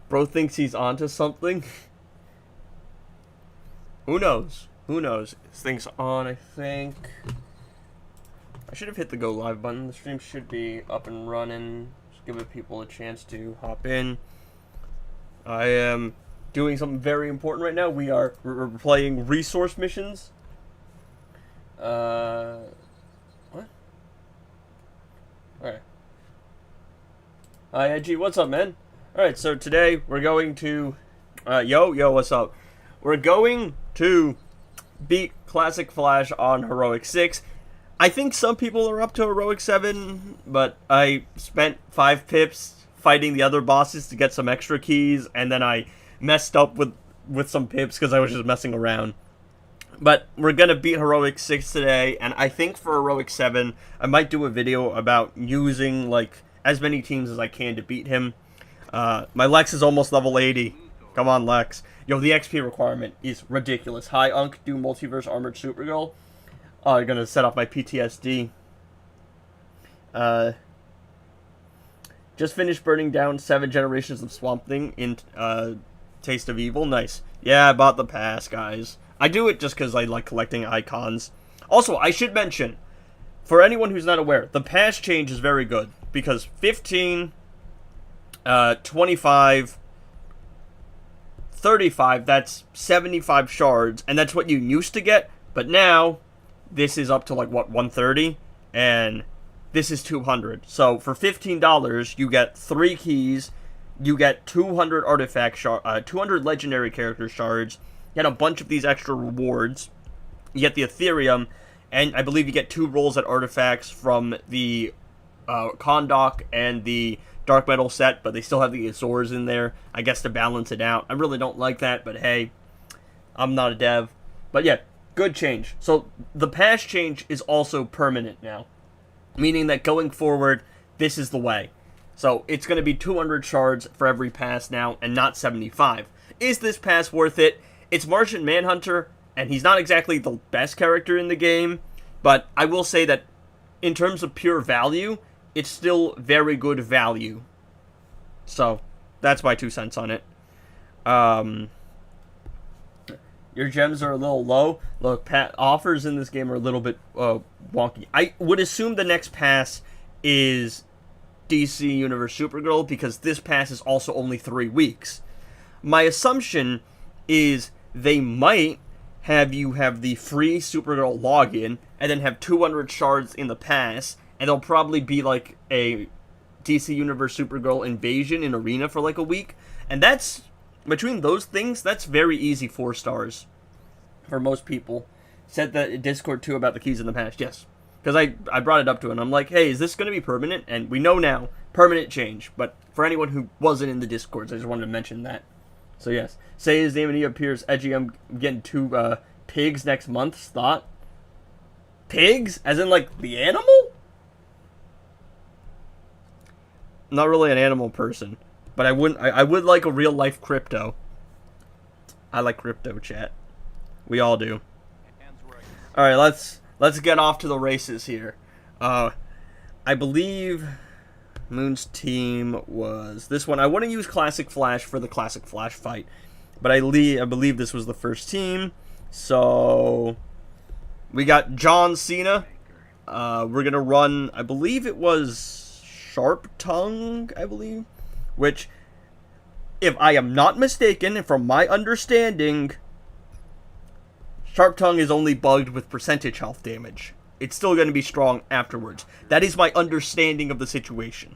Bro thinks he's onto something. Who knows? Who knows? This thing's on, I think. I should have hit the go live button. The stream should be up and running. Just giving people a chance to hop in. I am doing something very important right now. We're playing resource missions. What? Alright. Hi, Edgy. What's up, man? Alright, so today we're going to... Yo, what's up? We're going to beat Classic Flash on Heroic 6. I think some people are up to Heroic 7, but I spent 5 pips fighting the other bosses to get some extra keys, and then I messed up with some pips because I was just messing around. But we're going to beat Heroic 6 today, and I think for Heroic 7, I might do a video about using, like, as many teams as I can to beat him. My Lex is almost level 80. Come on, Lex. Yo, the XP requirement is ridiculous. Hi, Unk, do Multiverse Armored Supergirl. I'm going to set off my PTSD. Just finished burning down 7 generations of Swamp Thing in Taste of Evil. Nice. Yeah, I bought the pass, guys. I do it just because I like collecting icons. Also, I should mention, for anyone who's not aware, the pass change is very good. Because 15, 25, 35, that's 75 shards. And that's what you used to get. But now, this is up to like, what, 130? And this is 200. So for $15, you get 3 keys. You get 200 artifact shards, 200 legendary character shards. You get a bunch of these extra rewards. You get the Ethereum. And I believe you get 2 rolls at artifacts from the Kondok and the Dark Metal set, but they still have the Azores in there, I guess, to balance it out. I really don't like that, but hey, I'm not a dev. But yeah, good change. So the pass change is also permanent now, meaning that going forward, this is the way. So it's going to be 200 shards for every pass now, and not 75. Is this pass worth it? It's Martian Manhunter, and he's not exactly the best character in the game, but I will say that in terms of pure value, it's still very good value. So, that's my 2 cents on it. Your gems are a little low. Look, offers in this game are a little bit wonky. I would assume the next pass is DC Universe Supergirl, because this pass is also only 3 weeks. My assumption is they might have you have the free Supergirl login, and then have 200 shards in the pass, and there'll probably be like a DC Universe Supergirl invasion in Arena for like a week. And that's, between those things, that's very easy 4 stars for most people. Said that in Discord too about the keys in the past. Yes, because I brought it up to him. I'm like, hey, is this going to be permanent? And we know now, permanent change. But for anyone who wasn't in the Discords, I just wanted to mention that. So yes, say his name and he appears. Edgy, I'm getting 2 pigs next month. Thought pigs, as in like the animal. Not really an animal person, but I would like a real life crypto. I like crypto, chat. We all do. All right, let's get off to the races here. I believe Moon's team was this one. I want to use Classic Flash for the Classic Flash fight, but I believe this was the first team. So we got John Cena. We're gonna run. I believe it was Sharp Tongue, I believe, which, if I am not mistaken, from my understanding, Sharp Tongue is only bugged with percentage health damage. It's still going to be strong afterwards. That is my understanding of the situation.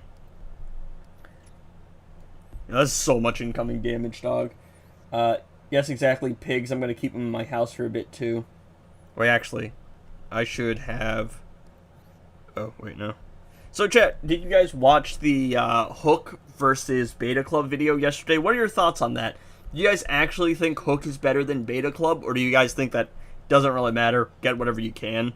That's so much incoming damage, dog. Yes, exactly, pigs. I'm going to keep them in my house for a bit, too. Wait, actually, I should have... Oh, wait, no. So, chat, did you guys watch the Hook versus Beta Club video yesterday? What are your thoughts on that? Do you guys actually think Hook is better than Beta Club? Or do you guys think that doesn't really matter? Get whatever you can?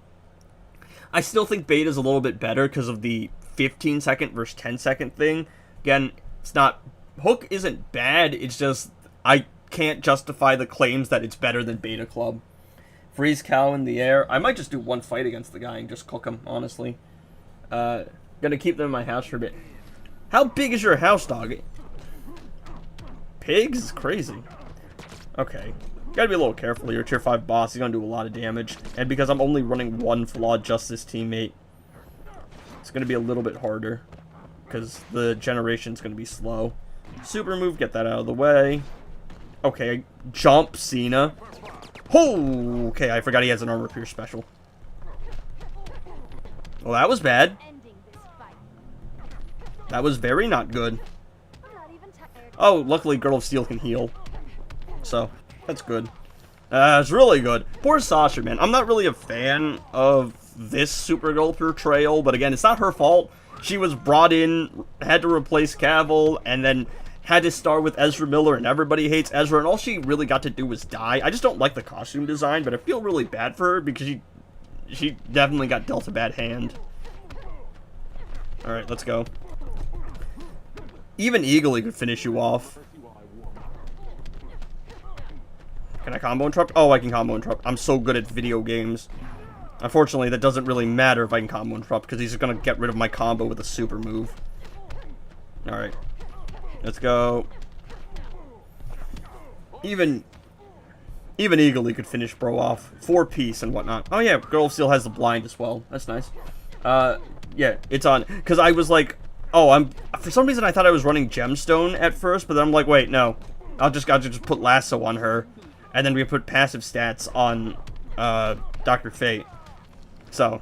I still think Beta's a little bit better because of the 15-second versus 10-second thing. Again, it's not... Hook isn't bad. It's just... I can't justify the claims that it's better than Beta Club. Freeze Cow in the air. I might just do one fight against the guy and just cook him, honestly. Gonna keep them in my house for a bit. How big is your house, dog? Pigs? It's crazy. Okay. Gotta be a little careful here. Tier 5 boss, he's gonna do a lot of damage. And because I'm only running one flawed Justice teammate, it's gonna be a little bit harder. Because the generation's gonna be slow. Super move, get that out of the way. Okay, jump, Cena. Oh, okay, I forgot he has an armor pierce special. Well, that was bad. That was very not good. Oh, luckily Girl of Steel can heal. So, that's good. It's really good. Poor Sasha, man. I'm not really a fan of this Supergirl portrayal, but again, it's not her fault. She was brought in, had to replace Cavill, and then had to start with Ezra Miller, and everybody hates Ezra, and all she really got to do was die. I just don't like the costume design, but I feel really bad for her because she definitely got dealt a bad hand. Alright, let's go. Even Eagly could finish you off. Can I combo interrupt? Oh, I can combo interrupt. I'm so good at video games. Unfortunately, that doesn't really matter if I can combo interrupt, because he's just going to get rid of my combo with a super move. Alright. Let's go. Even Eagly could finish bro off. 4-piece and whatnot. Oh yeah, Girl of Steel has the blind as well. That's nice. Yeah, it's on. Because I was like, oh, for some reason I thought I was running Gemstone at first, but then I'm like, wait, no. I'll just put Lasso on her. And then we put passive stats on Dr. Fate. So,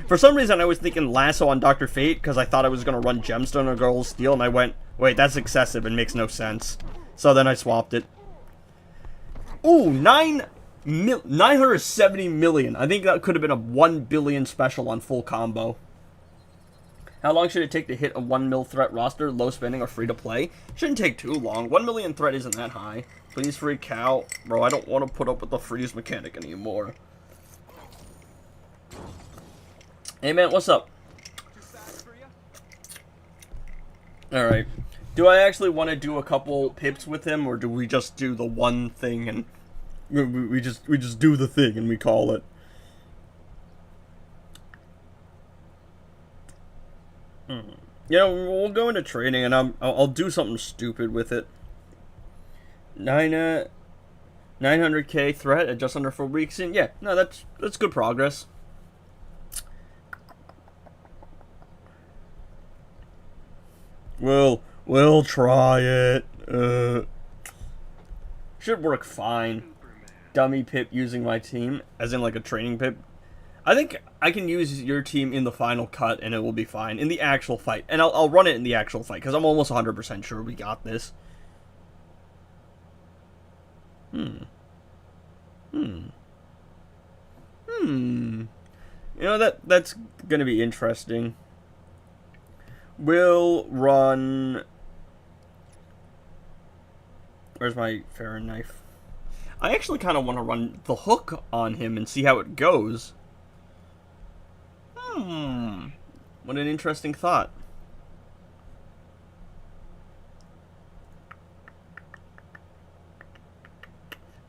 for some reason I was thinking Lasso on Dr. Fate because I thought I was going to run Gemstone or Girl of Steel, and I went, wait, that's excessive and makes no sense. So then I swapped it. Ooh, 970 million. I think that could have been a 1 billion special on full combo. How long should it take to hit a 1 mil threat roster? Low spending or free to play? Shouldn't take too long. 1 million threat isn't that high. Please free cow. Bro, I don't want to put up with the freeze mechanic anymore. Hey man, what's up? Alright. Do I actually want to do a couple pips with him, or do we just do the one thing and we just do the thing and we call it? You know, we'll go into training and I'll do something stupid with it. 900k threat at just under 4 weeks in. Yeah, no, that's good progress. We'll try it. Should work fine. Dummy pip using my team, as in like a training pip. I think I can use your team in the final cut and it will be fine. In the actual fight. And I'll run it in the actual fight because I'm almost 100% sure we got this. You know, that's going to be interesting. We'll run... Where's my Farron knife? I actually kind of want to run the hook on him and see how it goes. What an interesting thought.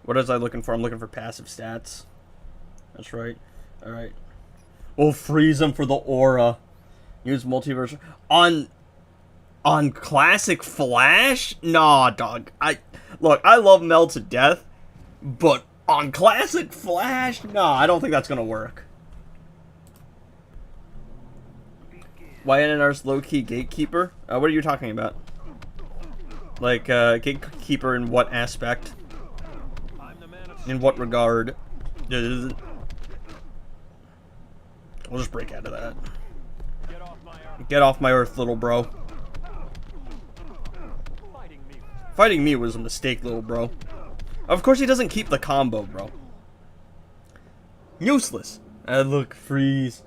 What was I looking for? I'm looking for passive stats. That's right. Alright. We'll freeze him for the aura. Use multiverse. On classic Flash? Nah, dog. Look, I love Mel to death, but on classic Flash? Nah, I don't think that's gonna work. YNNR's low-key gatekeeper? What are you talking about? Like, gatekeeper in what aspect? In what regard? We'll just break out of that. Get off my earth, little bro. Fighting me was a mistake, little bro. Of course he doesn't keep the combo, bro. Useless. Look, freeze.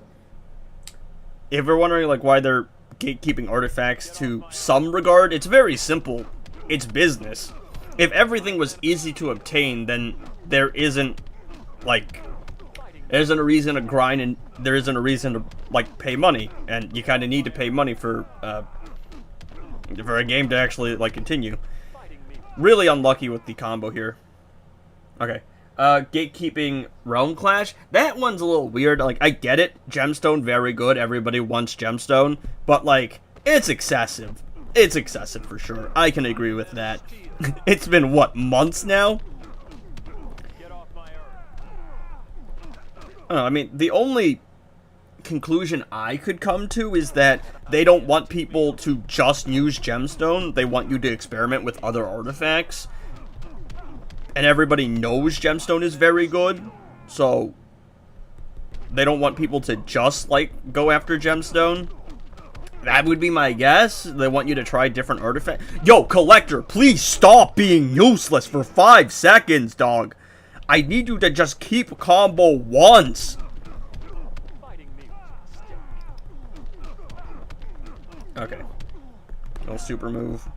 If you're wondering like why they're gatekeeping artifacts to some regard, it's very simple. It's business. If everything was easy to obtain, then there isn't a reason to grind, and there isn't a reason to like pay money, and you kind of need to pay money for a game to actually like continue. Really unlucky with the combo here. Okay. Gatekeeping Realm Clash. That one's a little weird. Like, I get it. Gemstone, very good. Everybody wants Gemstone. But, like, it's excessive. It's excessive for sure. I can agree with that. It's been, what, months now? I mean, the only conclusion I could come to is that they don't want people to just use Gemstone. They want you to experiment with other artifacts. And everybody knows Gemstone is very good, so they don't want people to just, like, go after Gemstone. That would be my guess. They want you to try different artifacts. Yo, Collector, please stop being useless for 5 seconds, dog. I need you to just keep combo once. Okay. No super move.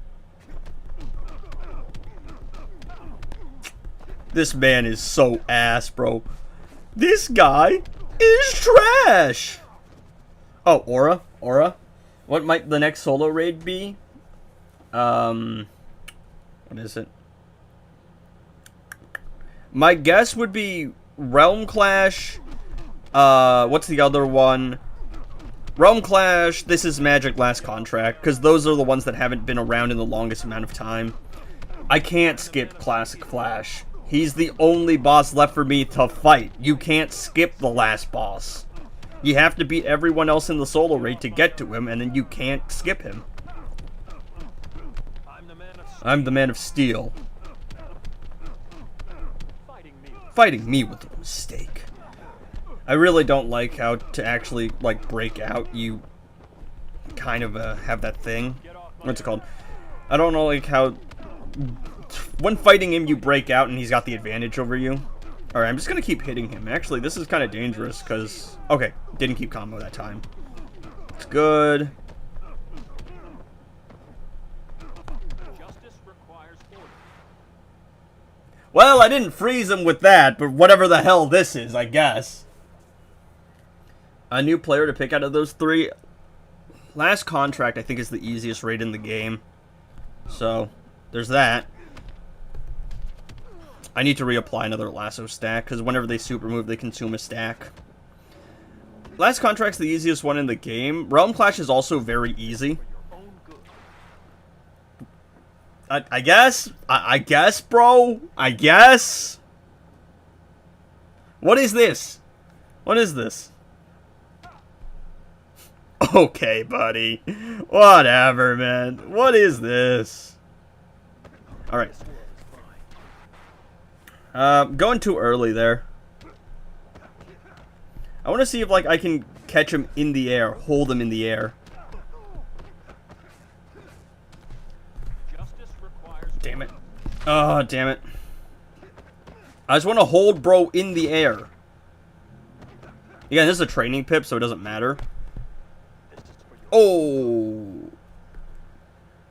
This man is so ass, bro. This guy is trash. Oh, Aura? Aura? What might the next solo raid be? What is it? My guess would be Realm Clash. What's the other one? Realm Clash, This Is Magic Last Contract, because those are the ones that haven't been around in the longest amount of time. I can't skip Classic Flash. He's the only boss left for me to fight. You can't skip the last boss. You have to beat everyone else in the solo raid to get to him, and then you can't skip him. I'm the man of steel. Fighting me with a mistake. I really don't like how to actually, like, break out. You kind of have that thing. What's it called? I don't know, like, how... When fighting him, you break out and he's got the advantage over you. Alright, I'm just gonna keep hitting him. Actually, this is kind of dangerous, because... Okay, didn't keep combo that time. It's good. Well, I didn't freeze him with that, but whatever the hell this is, I guess. A new player to pick out of those 3. Last Contract, I think, is the easiest raid in the game. So, there's that. I need to reapply another lasso stack, because whenever they super move, they consume a stack. Last Contract's the easiest one in the game. Realm Clash is also very easy. I guess? I guess, bro? I guess? What is this? What is this? Okay, buddy. Whatever, man. What is this? Alright. Going too early there. I want to see if, like, I can catch him in the air. Hold him in the air. Damn it. Oh, damn it. I just want to hold bro in the air. Again, this is a training pip, so it doesn't matter. Oh.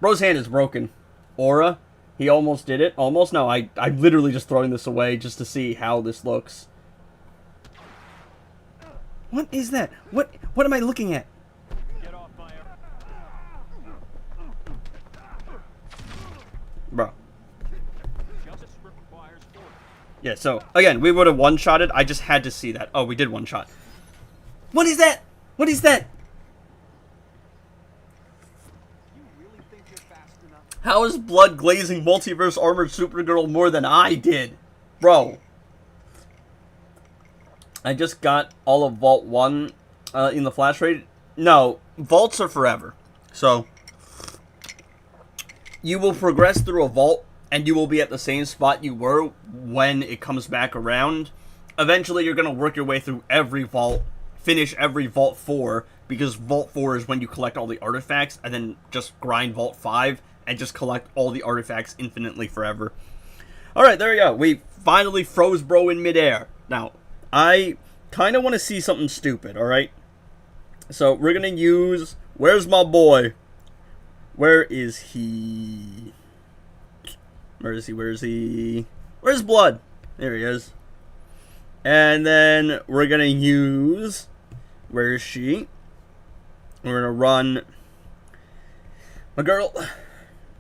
Bro's hand is broken. Aura. He almost did it. Almost? No, I'm literally just throwing this away just to see how this looks. What is that? What am I looking at? Bro. Yeah, so, again, we would have one-shotted. I just had to see that. Oh, we did one-shot. What is that? What is that? How is Blood glazing Multiverse Armored Supergirl more than I did? Bro. I just got all of Vault 1 in the Flash raid. No, Vaults are forever. So, you will progress through a Vault, and you will be at the same spot you were when it comes back around. Eventually, you're going to work your way through every Vault, finish every Vault 4, because Vault 4 is when you collect all the artifacts, and then just grind Vault 5, and just collect all the artifacts infinitely forever. Alright, there you go. We finally froze bro in midair. Now, I kind of want to see something stupid, alright? So, we're going to use... Where's my boy? Where is he? Where is he? Where is he? Where's Blood? There he is. And then we're going to use... Where is she? We're going to run... My girl...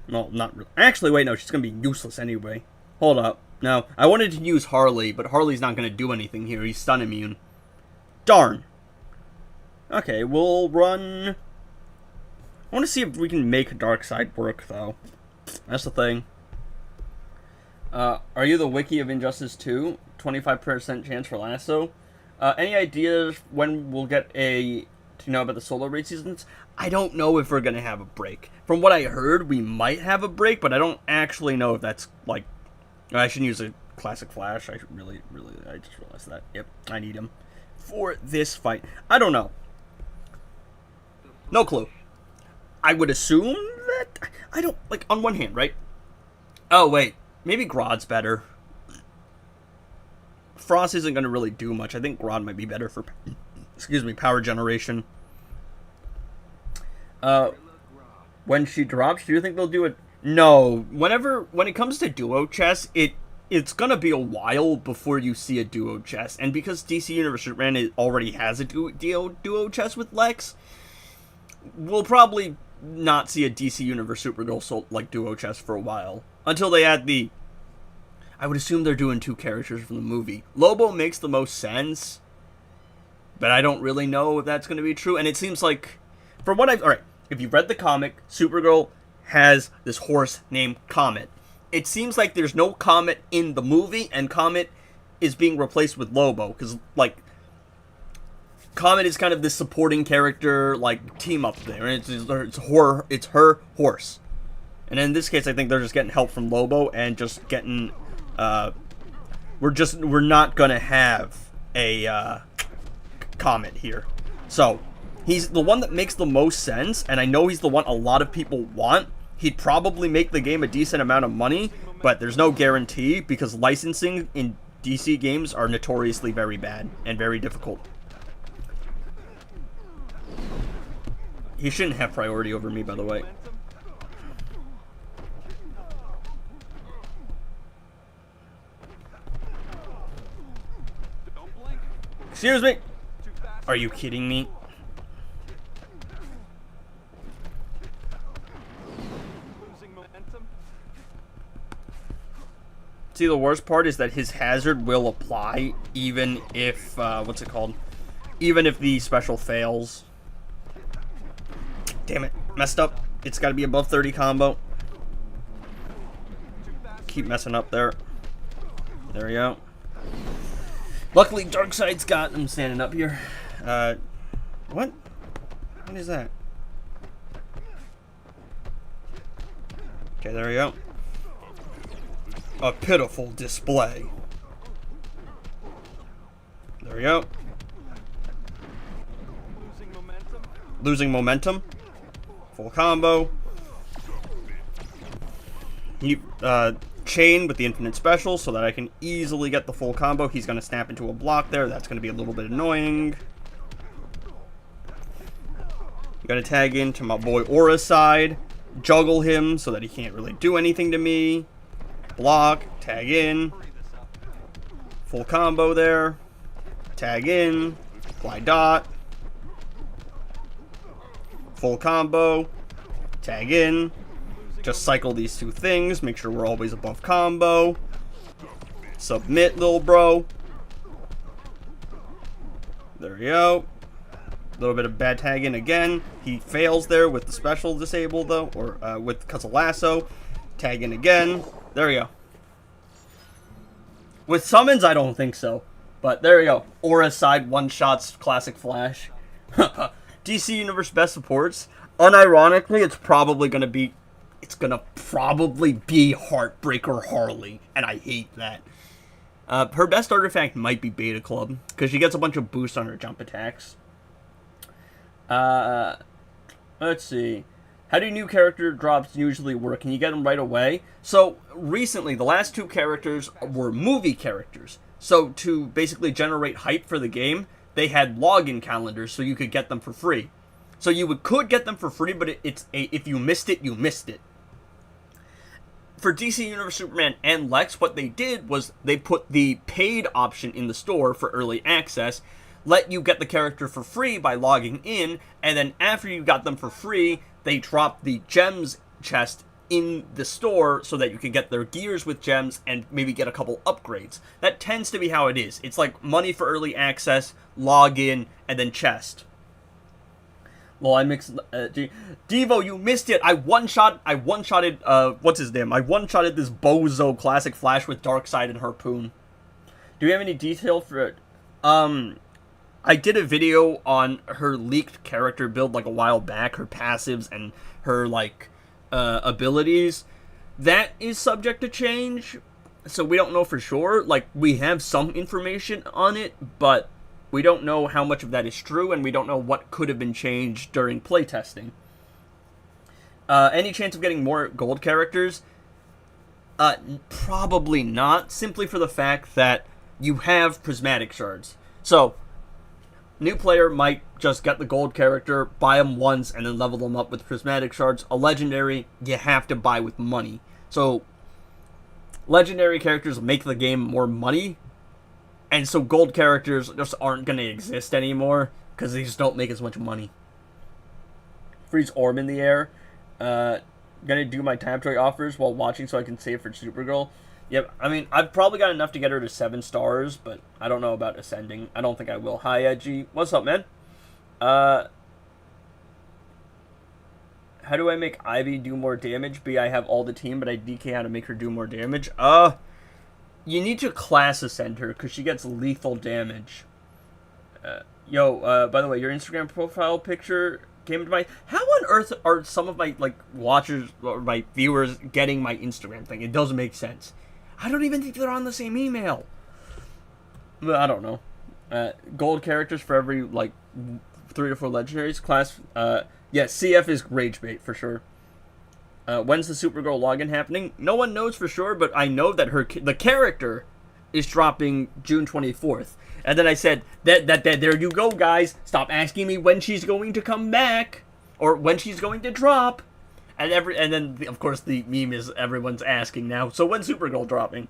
No, not really. Actually, wait, no, she's gonna be useless anyway. Hold up. No, I wanted to use Harley, but Harley's not gonna do anything here. He's stun immune. Darn. Okay, we'll run... I want to see if we can make Darkseid work, though. That's the thing. Are you the wiki of Injustice 2? 25% chance for Lasso. Any ideas when we'll get to know about the solo raid seasons? I don't know if we're going to have a break. From what I heard, we might have a break, but I don't actually know if that's, like... I shouldn't use a classic Flash. I really, I just realized that. Yep, I need him for this fight. I don't know. No clue. I would assume that... I don't... Like, on one hand, right? Oh, wait. Maybe Grodd's better. Frost isn't going to really do much. I think Grodd might be better for... Excuse me, power generation. When she drops, do you think they'll do it? No. When it comes to duo chess, it's going to be a while before you see a duo chess. And because DC Universe Superman already has a duo chess with Lex, we'll probably not see a DC Universe Supergirl duo chess for a while. Until they add the... I would assume they're doing two characters from the movie. Lobo makes the most sense, but I don't really know if that's going to be true. And it seems like, from what I've... Alright, if you've read the comic, Supergirl has this horse named Comet. It seems like there's no Comet in the movie, and Comet is being replaced with Lobo. Because, like, Comet is kind of this supporting character, like, team up there. And it's her horse. And in this case, I think they're just getting help from Lobo and just getting... we're not gonna have a Comet here. So, he's the one that makes the most sense, and I know he's the one a lot of people want. He'd probably make the game a decent amount of money, but there's no guarantee because licensing in DC games are notoriously very bad and very difficult. He shouldn't have priority over me, by the way. Excuse me! Are you kidding me? See, the worst part is that his hazard will apply even if, what's it called? Even if the special fails. Damn it. Messed up. It's gotta be above 30 combo. Keep messing up there. There we go. Luckily, Darkseid's got him standing up here. What? What is that? Okay, there we go. A pitiful display. There we go. Losing momentum. Full combo. He, chain with the infinite special so that I can easily get the full combo. He's going to snap into a block there. That's going to be a little bit annoying. I'm going to tag into my boy Aura's side. Juggle him so that he can't really do anything to me. Block. Tag in. Full combo there. Tag in. Fly dot. Full combo. Tag in. Just cycle these two things. Make sure we're always above combo. Submit, little bro. There we go. A little bit of bad tag in again. He fails there with the special disabled, though. Or because of lasso. Tag in again. There we go. With summons, I don't think so. But there we go. Aura's side one-shots classic Flash. DC Universe best supports. Unironically, it's probably going to be... It's going to probably be Heartbreaker Harley, and I hate that. Her best artifact might be Beta Club, because she gets a bunch of boosts on her jump attacks. Let's see. How do new character drops usually work? Can you get them right away? So, recently, the last two characters were movie characters. So, to basically generate hype for the game, they had login calendars so you could get them for free. So you could get them for free, but if you missed it, you missed it. For DC Universe Superman and Lex, what they did was they put the paid option in the store for early access, let you get the character for free by logging in, and then after you got them for free, they dropped the gems chest in the store so that you can get their gears with gems and maybe get a couple upgrades. That tends to be how it is. It's like money for early access, login, and then chest. Well, I mixed... Devo, you missed it! I one-shotted, what's his name? I one-shotted this bozo Classic Flash with Darkseid and Harpoon. Do you have any detail for it? I did a video on her leaked character build, like, a while back. Her passives and her, like, abilities. That is subject to change, so we don't know for sure. Like, we have some information on it, but we don't know how much of that is true, and we don't know what could have been changed during playtesting. Any chance of getting more gold characters? Probably not, simply for the fact that you have prismatic shards. So, new player might just get the gold character, buy them once, and then level them up with prismatic shards. A legendary, you have to buy with money. So, legendary characters make the game more money, and so gold characters just aren't going to exist anymore, because they just don't make as much money. Freeze orb in the air. Gonna do my time toy offers while watching so I can save for Supergirl. Yep, I mean, I've probably got enough to get her to 7 stars, but I don't know about ascending. I don't think I will. Hi, Edgy. What's up, man? How do I make Ivy do more damage? I have all the team, but I DK how to make her do more damage. You need to class ascend her, because she gets lethal damage. By the way, your Instagram profile picture came into my... How on earth are some of my, like, watchers, or my viewers getting my Instagram thing? It doesn't make sense. I don't even think they're on the same email. I don't know. Gold characters for every, like, 3 to 4 legendaries. Class, CF is rage bait, for sure. When's the Supergirl login happening? No one knows for sure, but I know that the character is dropping June 24th. And then I said, there you go, guys. Stop asking me when she's going to come back, or when she's going to drop. And then, of course, the meme is everyone's asking now, so when's Supergirl dropping?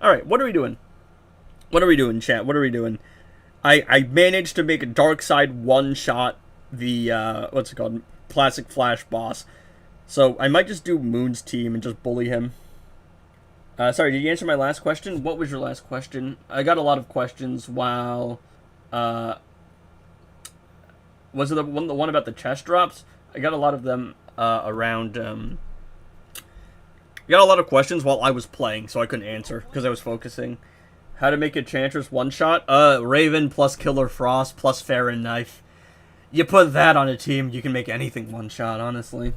Alright, what are we doing? What are we doing, chat? What are we doing? I managed to make a Darkseid one-shot the, what's it called? Classic Flash boss. So, I might just do Moon's team and just bully him. Sorry, did you answer my last question? What was your last question? I got a lot of questions while, was it the one about the chest drops? I got a lot of them, around, I got a lot of questions while I was playing, so I couldn't answer, because I was focusing. How to make a Enchantress one-shot? Raven plus Killer Frost plus Farron Knife. You put that on a team, you can make anything one-shot, honestly.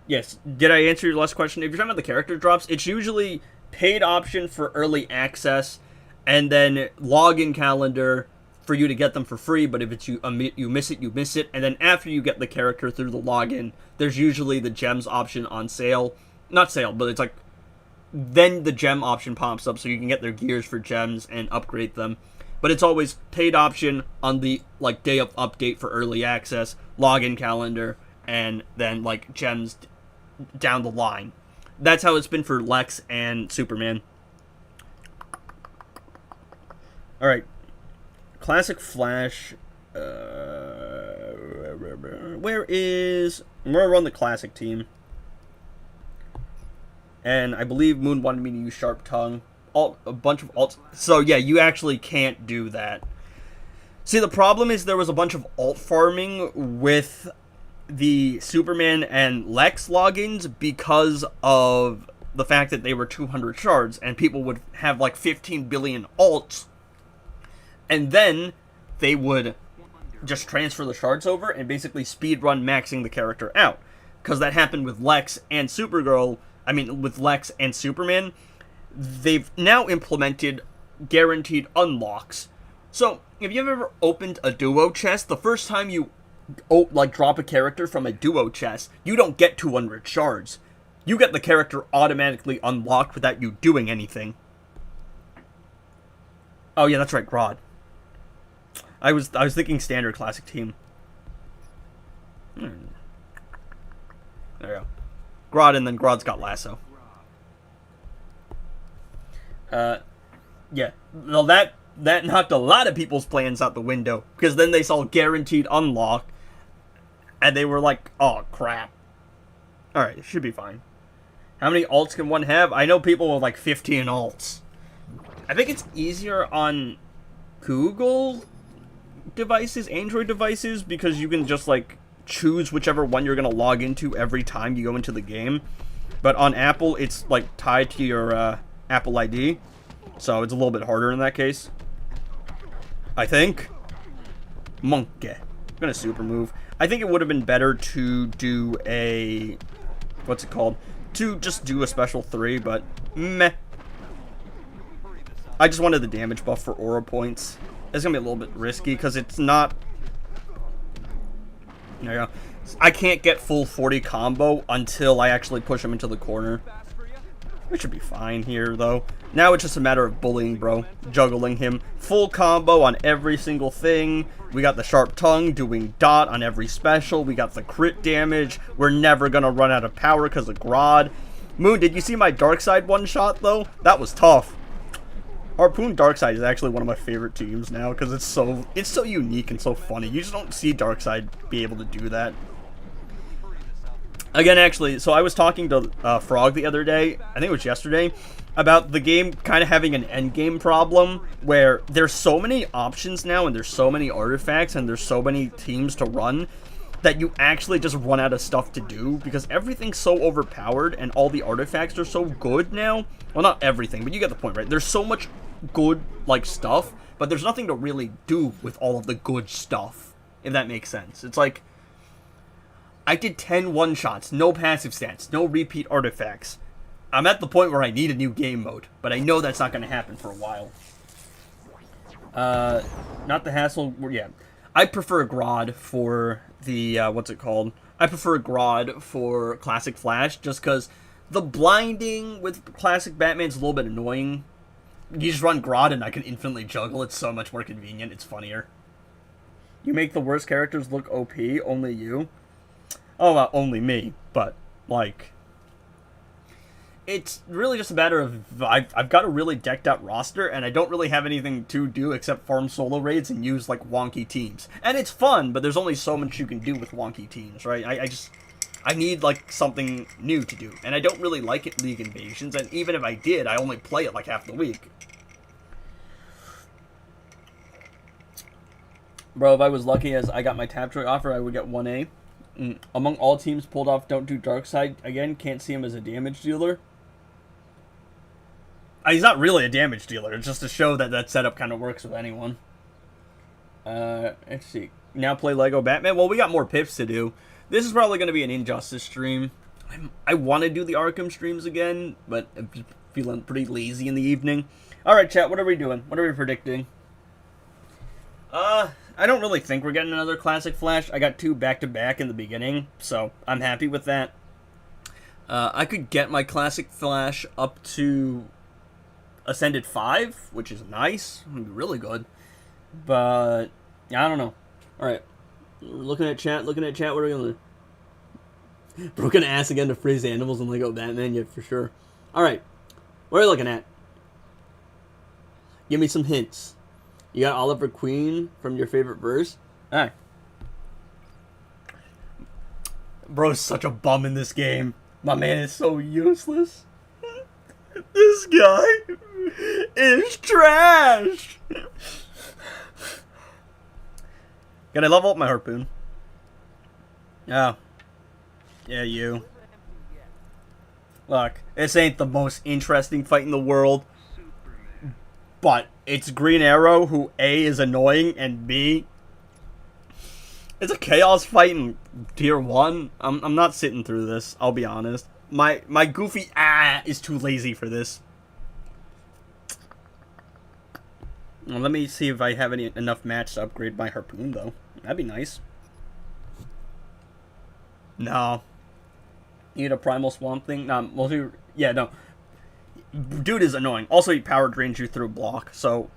Yes, did I answer your last question? If you're talking about the character drops, it's usually paid option for early access, and then login calendar for you to get them for free, but if it's you miss it, you miss it, and then after you get the character through the login, there's usually the gems option on sale. Not sale, but it's like, then the gem option pops up so you can get their gears for gems and upgrade them. But it's always paid option on the, like, day of update for early access, login calendar, and then, like, gems down the line. That's how it's been for Lex and Superman. Alright. Classic Flash. Where is... I'm going to run the classic team. And I believe Moon wanted me to use Sharp Tongue. A bunch of alts. So yeah, you actually can't do that. See, the problem is there was a bunch of alt farming with the Superman and Lex logins because of the fact that they were 200 shards, and people would have like 15 billion alts, and then they would just transfer the shards over and basically speedrun maxing the character out. Because that happened with Lex and Supergirl. I mean, with Lex and Superman. They've now implemented guaranteed unlocks. So, if you've ever opened a duo chest, the first time you drop a character from a duo chest, you don't get 200 shards. You get the character automatically unlocked without you doing anything. Oh yeah, that's right, Grodd. I was thinking standard classic team. There you go. Grodd, and then Grodd's got Lasso. Yeah. Well, that knocked a lot of people's plans out the window, because then they saw guaranteed unlock, and they were like, oh, crap. Alright, it should be fine. How many alts can one have? I know people with like 15 alts. I think it's easier on Google devices, Android devices, because you can just like choose whichever one you're going to log into every time you go into the game. But on Apple, it's like tied to your Apple ID. So it's a little bit harder in that case. I think. Monkey. I'm going to super move. I think it would have been better to do a... What's it called? To just do a special 3, but meh. I just wanted the damage buff for aura points. It's going to be a little bit risky because it's not... There you go. I can't get full 40 combo until I actually push him into the corner. We should be fine here, though. Now it's just a matter of bullying, bro. Juggling him. Full combo on every single thing. We got the sharp tongue doing dot on every special. We got the crit damage. We're never going to run out of power because of Grodd. Moon, did you see my Darkseid one-shot, though? That was tough. Harpoon Darkseid is actually one of my favorite teams now because it's so unique and so funny. You just don't see Darkseid be able to do that. Again, actually, so I was talking to Frog the other day, I think it was yesterday, about the game kind of having an endgame problem where there's so many options now and there's so many artifacts and there's so many teams to run that you actually just run out of stuff to do because everything's so overpowered and all the artifacts are so good now. Well, not everything, but you get the point, right? There's so much good, like, stuff, but there's nothing to really do with all of the good stuff, if that makes sense. It's like, I did 10 one-shots, no passive stats, no repeat artifacts. I'm at the point where I need a new game mode, but I know that's not going to happen for a while. Not the hassle, yeah. I prefer Grodd for the, what's it called? I prefer Grodd for Classic Flash, just because the blinding with Classic Batman's a little bit annoying. You just run Grodd and I can infinitely juggle, it's so much more convenient, it's funnier. You make the worst characters look OP, only you. Oh, well, only me, but, like, it's really just a matter of, I've got a really decked out roster, and I don't really have anything to do except farm solo raids and use, like, wonky teams. And it's fun, but there's only so much you can do with wonky teams, right? I need, like, something new to do, and I don't really like it League Invasions, and even if I did, I only play it, like, half the week. Bro, if I was lucky as I got my Tapjoy offer, I would get 1A. Among all teams pulled off Don't Do Darkseid, again, can't see him as a damage dealer. He's not really a damage dealer, it's just to show that that setup kind of works with anyone. Let's see. Now play Lego Batman? Well, we got more pips to do. This is probably going to be an Injustice stream. I want to do the Arkham streams again, but I'm just feeling pretty lazy in the evening. Alright, chat, what are we doing? What are we predicting? I don't really think we're getting another Classic Flash. I got 2 back-to-back in the beginning, so I'm happy with that. I could get my Classic Flash up to Ascended 5, which is nice. It would be really good. But, yeah, I don't know. Alright. Looking at chat, what are we going to do? Broken ass again to freeze animals and Lego Batman, yeah, for sure. Alright. What are you looking at? Give me some hints. You got Oliver Queen from your favorite verse? Alright. Bro's such a bum in this game. My man is so useless. This guy is trash. Can I level up my harpoon? Oh. Yeah, you. Look, this ain't the most interesting fight in the world. But it's Green Arrow, who A, is annoying, and B, it's a chaos fight in tier 1. I'm not sitting through this, I'll be honest. My goofy is too lazy for this. Well, let me see if I have enough match to upgrade my harpoon, though. That'd be nice. No. You need a primal swamp thing? No, well, yeah, no. Dude is annoying. Also, he power drains you through block. So,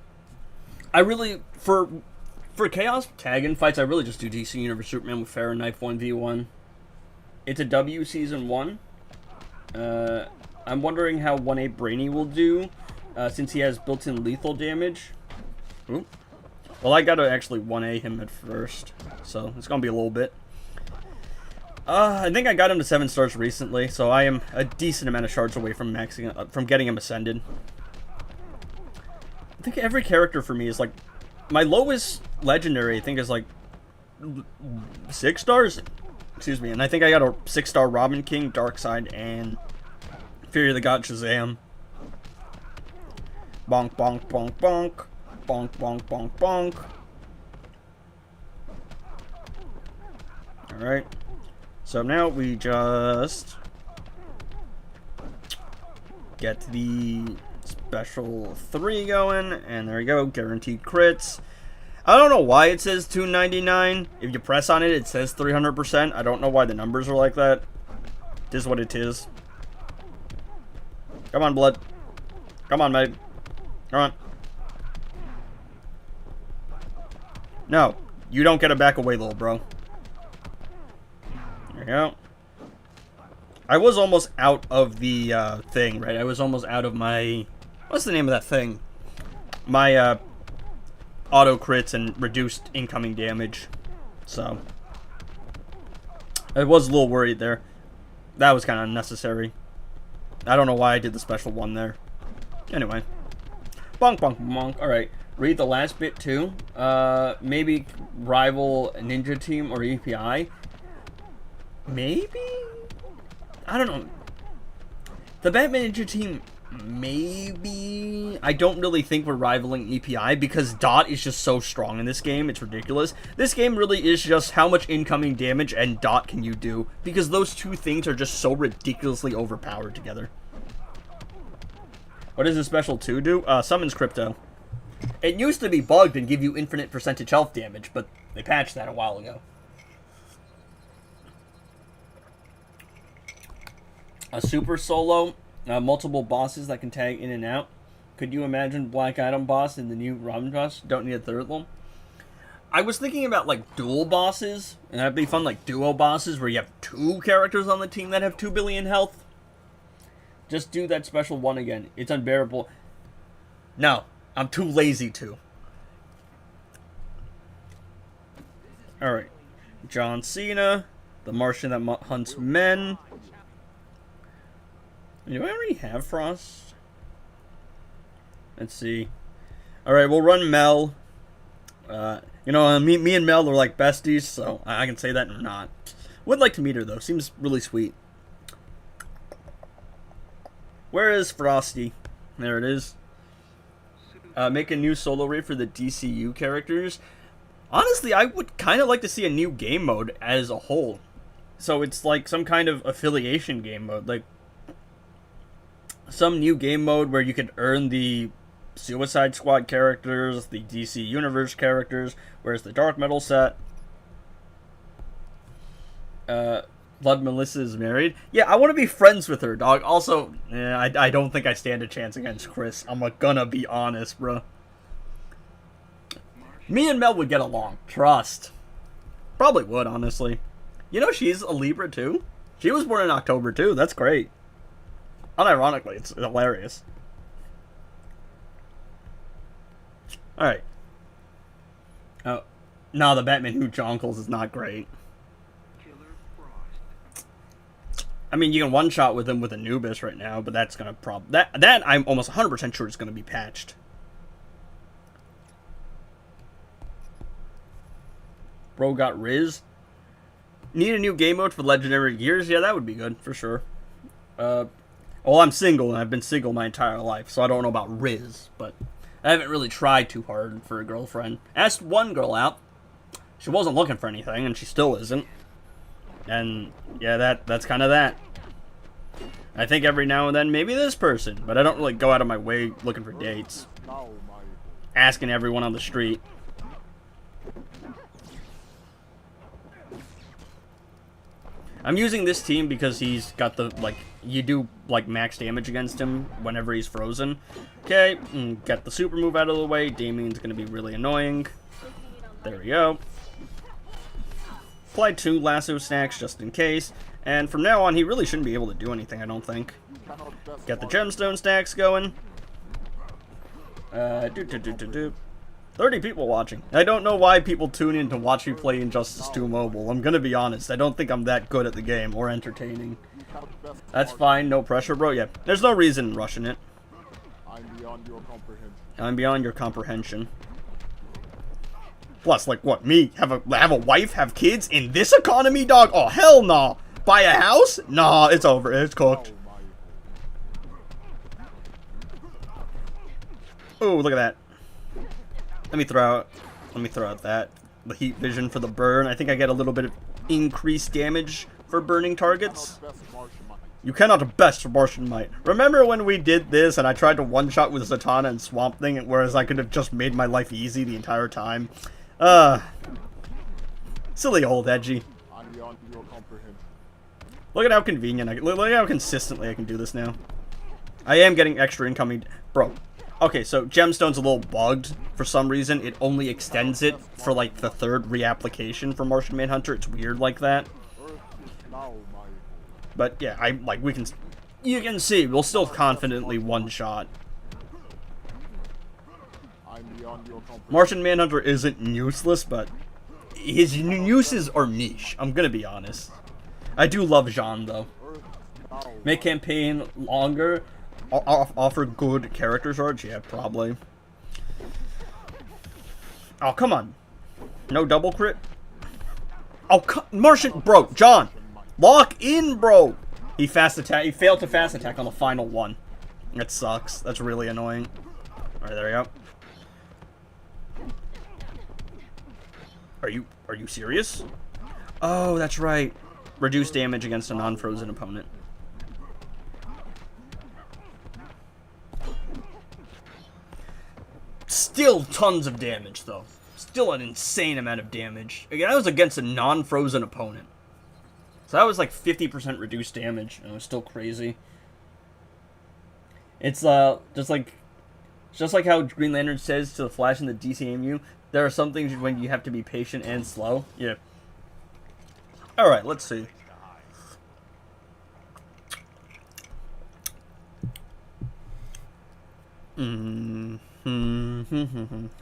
I really, for Chaos tag-in fights, I really just do DC Universe Superman with Farron Knife 1v1. It's a W Season 1. I'm wondering how 1A Brainy will do, since he has built-in lethal damage. Ooh. Well, I gotta actually 1A him at first, so it's gonna be a little bit. I think I got him to 7 stars recently, so I am a decent amount of shards away from maxing, from getting him ascended. I think every character for me is like, my lowest legendary I think is like 6 stars. Excuse me, and I think I got a 6-star Robin King, Darkseid, and Fury of the God Shazam. Bonk, bonk, bonk, bonk. Bonk, bonk, bonk, bonk. Alright. So now we just get the special 3 going, and there we go, guaranteed crits. I don't know why it says 299. If you press on it, it says 300%. I don't know why the numbers are like that. It is what it is. Come on, blood. Come on, mate. Come on. No, you don't get it back away, little bro. There you go. I was almost out of the thing, right? I was almost out of my... What's the name of that thing? My auto crits and reduced incoming damage. So, I was a little worried there. That was kind of unnecessary. I don't know why I did the special one there. Anyway. Bonk, bonk, bonk. Alright. Read the last bit too. Maybe rival Ninja Team or EPI. Maybe? I don't know. The Batman Ninja Team, maybe. I don't really think we're rivaling EPI because Dot is just so strong in this game. It's ridiculous. This game really is just how much incoming damage and Dot can you do, because those two things are just so ridiculously overpowered together. What does the special 2 do? Summons Crypto. It used to be bugged and give you infinite percentage health damage, but they patched that a while ago. A super solo, multiple bosses that can tag in and out. Could you imagine Black Adam boss in the new Robin boss? Don't need a third one. I was thinking about like dual bosses, and that'd be fun, like duo bosses where you have 2 characters on the team that have 2 billion health. Just do that special one again. It's unbearable. No, I'm too lazy to. Alright. John Cena, the Martian that hunts men. Do I already have Frost? Let's see. Alright, we'll run Mel. You know, me and Mel are like besties, so I can say that or not. Would like to meet her, though. Seems really sweet. Where is Frosty? There it is. Make a new solo raid for the DCU characters. Honestly, I would kind of like to see a new game mode as a whole. So it's like some kind of affiliation game mode. Like, some new game mode where you could earn the Suicide Squad characters, the DC Universe characters. Where's the Dark Metal set? Blood Melissa is married. Yeah, I want to be friends with her, dog. Also, I don't think I stand a chance against Chris. I'm gonna be honest, bro. Me and Mel would get along. Trust. Probably would, honestly. You know, she's a Libra, too. She was born in October, too. That's great. Unironically, it's hilarious. Alright. Oh. No, the Batman Who Jonkles is not great. I mean, you can one-shot with him with Anubis right now, but that's gonna that I'm almost 100% sure is gonna be patched. Bro got Riz. Need a new game mode for Legendary Gears? Yeah, that would be good, for sure. Well, I'm single, and I've been single my entire life, so I don't know about Riz, but I haven't really tried too hard for a girlfriend. Asked one girl out. She wasn't looking for anything, and she still isn't. And, yeah, that's kind of that. I think every now and then, maybe this person, but I don't really go out of my way looking for dates. Asking everyone on the street. I'm using this team because he's got the, like, you do, like, max damage against him whenever he's frozen. Okay, get the super move out of the way. Damien's going to be really annoying. There we go. Apply 2 lasso stacks just in case. And from now on, he really shouldn't be able to do anything, I don't think. Get the gemstone stacks going. 30 people watching. I don't know why people tune in to watch me play Injustice 2 Mobile. I'm gonna be honest. I don't think I'm that good at the game or entertaining. That's fine. No pressure, bro. Yeah. There's no reason in rushing it. I'm beyond your comprehension. I'm beyond your comprehension. Plus, like, what, me? Have a wife? Have kids? In this economy, dog? Oh, hell no. Buy a house? Nah, it's over. It's cooked. Oh, look at that. Let me throw out that. The heat vision for the burn. I think I get a little bit of increased damage for burning targets. You cannot best Martian Might. Remember when we did this and I tried to one-shot with Zatanna and Swamp Thing, whereas I could have just made my life easy the entire time? Silly old Edgy. Look at how convenient look at how consistently I can do this now. I am getting extra incoming. Bro. Okay, so Gemstone's a little bugged for some reason. It only extends it for like the third reapplication for Martian Manhunter. It's weird like that. But yeah, you can see we'll still confidently one-shot. Martian Manhunter isn't useless, but his uses are niche. I'm gonna be honest. I do love Jean though. Make campaign longer. Offer good character charge? Yeah, probably. Oh, come on. No double crit? Oh, Martian, bro, John. Lock in, bro. He failed to fast attack on the final one. That sucks. That's really annoying. Alright, there we go. Are you serious? Oh, that's right. Reduce damage against a non-frozen opponent. Still tons of damage, though. Still an insane amount of damage. Again, that was against a non-frozen opponent. So that was like 50% reduced damage, and it was still crazy. It's just like how Green Lantern says to the Flash in the DCMU, there are some things when you have to be patient and slow. Yeah. Alright, let's see.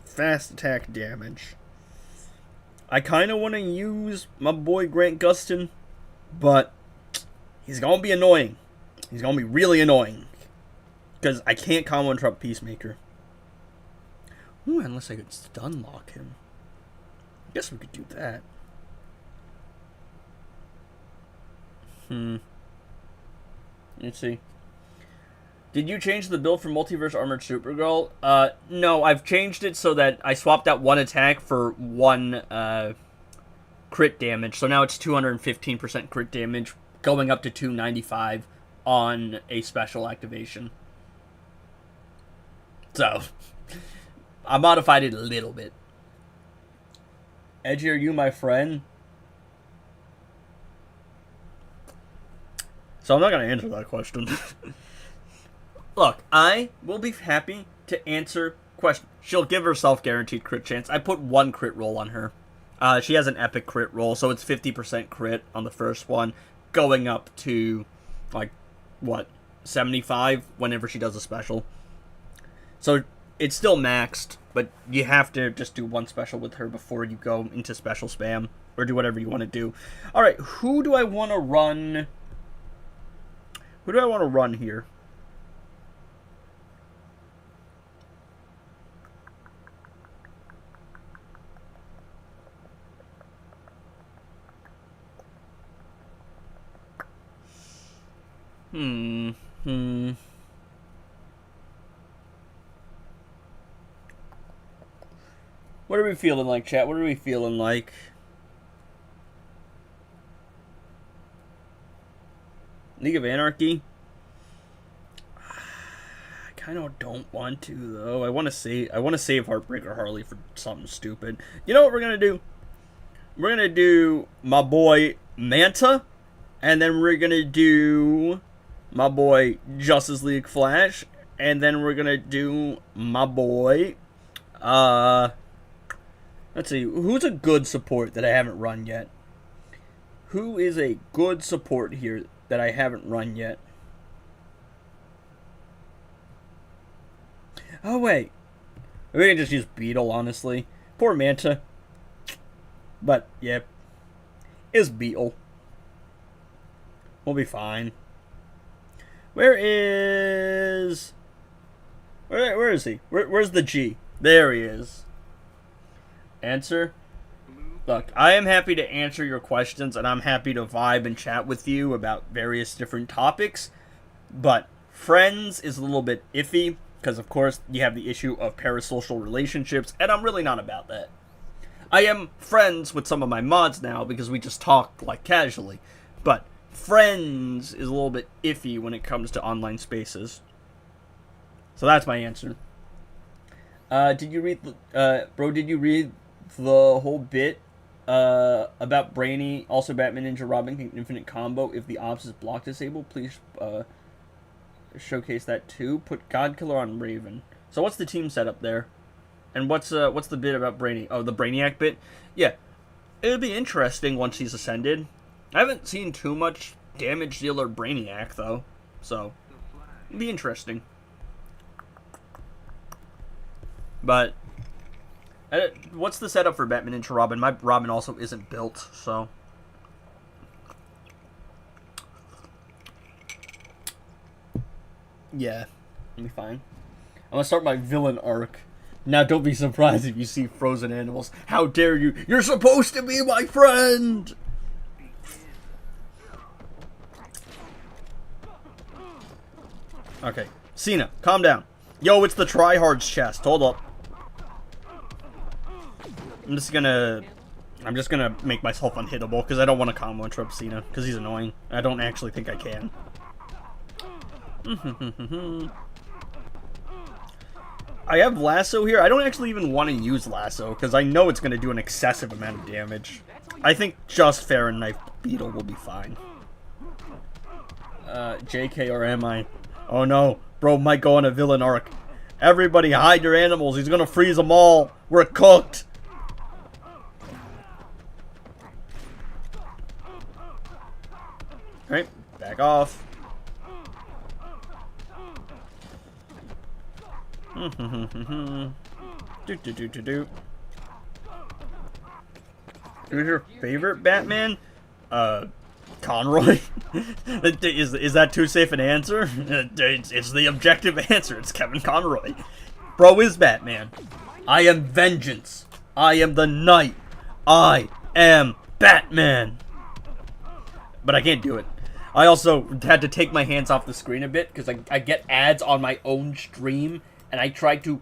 Fast attack damage. I kind of want to use my boy Grant Gustin, but he's going to be annoying. He's going to be really annoying. Because I can't combo interrupt Peacemaker. Ooh, unless I could stun lock him. I guess we could do that. Let's see. Did you change the build for Multiverse Armored Supergirl? No, I've changed it so that I swapped out one attack for one crit damage. So now it's 215% crit damage, going up to 295 on a special activation. So, I modified it a little bit. Edgy, are you my friend? So I'm not going to answer that question. Look, I will be happy to answer questions. She'll give herself guaranteed crit chance. I put one crit roll on her. She has an epic crit roll, so it's 50% crit on the first one, going up to, like, what, 75 whenever she does a special. So it's still maxed, but you have to just do one special with her before you go into special spam, or do whatever you want to do. Alright, who do I want to run? Who do I want to run here? What are we feeling like, chat? What are we feeling like? League of Anarchy? I kind of don't want to, though. I want to save Heartbreaker Harley for something stupid. You know what we're gonna do? We're gonna do my boy Manta, and then we're gonna do my boy Justice League Flash, and then we're gonna do my boy, let's see, who's a good support that I haven't run yet? Who is a good support here that I haven't run yet? Oh, wait. We can just use Beetle, honestly. Poor Manta. But, yeah. Is Beetle. We'll be fine. Where is... Where is he? Where's the G? There he is. Answer? Look, I am happy to answer your questions, and I'm happy to vibe and chat with you about various different topics, but friends is a little bit iffy, because of course you have the issue of parasocial relationships, and I'm really not about that. I am friends with some of my mods now, because we just talk, like, casually, but friends is a little bit iffy when it comes to online spaces. So that's my answer. Did you read the whole bit about Brainy, also Batman Ninja Robin can infinite combo if the ops is block disabled? Please showcase that too. Put God Killer on Raven. So what's the team setup there? And what's the bit about Brainy? Oh, the Brainiac bit? Yeah. It would be interesting once he's ascended. I haven't seen too much damage dealer Brainiac though. So it'd be interesting. But what's the setup for Batman Ninja Robin? My Robin also isn't built, so. Yeah, it'll be fine. I'm gonna start my villain arc. Now, don't be surprised if you see frozen animals. How dare you? You're supposed to be my friend! Okay, Cena, calm down. Yo, it's the tryhard's chest. Hold up. I'm just gonna make myself unhittable because I don't want to combo interrupt Cena because he's annoying. I don't actually think I can. I have Lasso here. I don't actually even want to use Lasso because I know it's going to do an excessive amount of damage. I think just Farron Knife Beetle will be fine. JK or am I? Oh no, bro might go on a villain arc. Everybody hide your animals. He's going to freeze them all. We're cooked. Alright, back off. Who's your favorite Batman? Conroy? is that too safe an answer? It's the objective answer. It's Kevin Conroy. Bro is Batman. I am vengeance. I am the knight. I am Batman. But I can't do it. I also had to take my hands off the screen a bit because I get ads on my own stream, and I tried to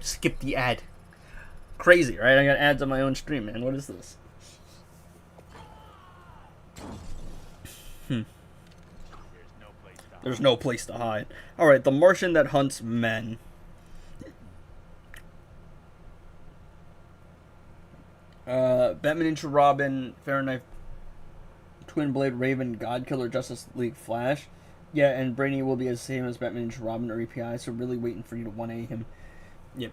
skip the ad. Crazy, right? I got ads on my own stream, man. What is this? There's no place to hide. Alright, the Martian that hunts men. Batman Ninja Robin, Fahrenheit, Twin Blade, Raven, God Killer, Justice League, Flash. Yeah, and Brainy will be the same as Batman Ninja Robin or EPI, so really waiting for you to 1A him. Yep.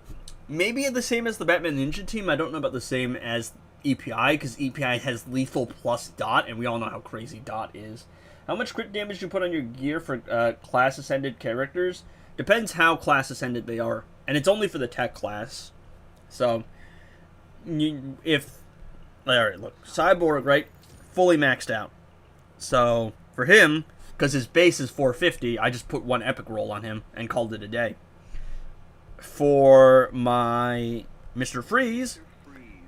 Maybe the same as the Batman Ninja team. I don't know about the same as EPI, because EPI has Lethal plus Dot, and we all know how crazy Dot is. How much crit damage do you put on your gear for class ascended characters? Depends how class ascended they are. And it's only for the tech class. So, alright, look. Cyborg, right? Fully maxed out. So, for him, because his base is 450, I just put one epic roll on him and called it a day. For my Mr. Freeze,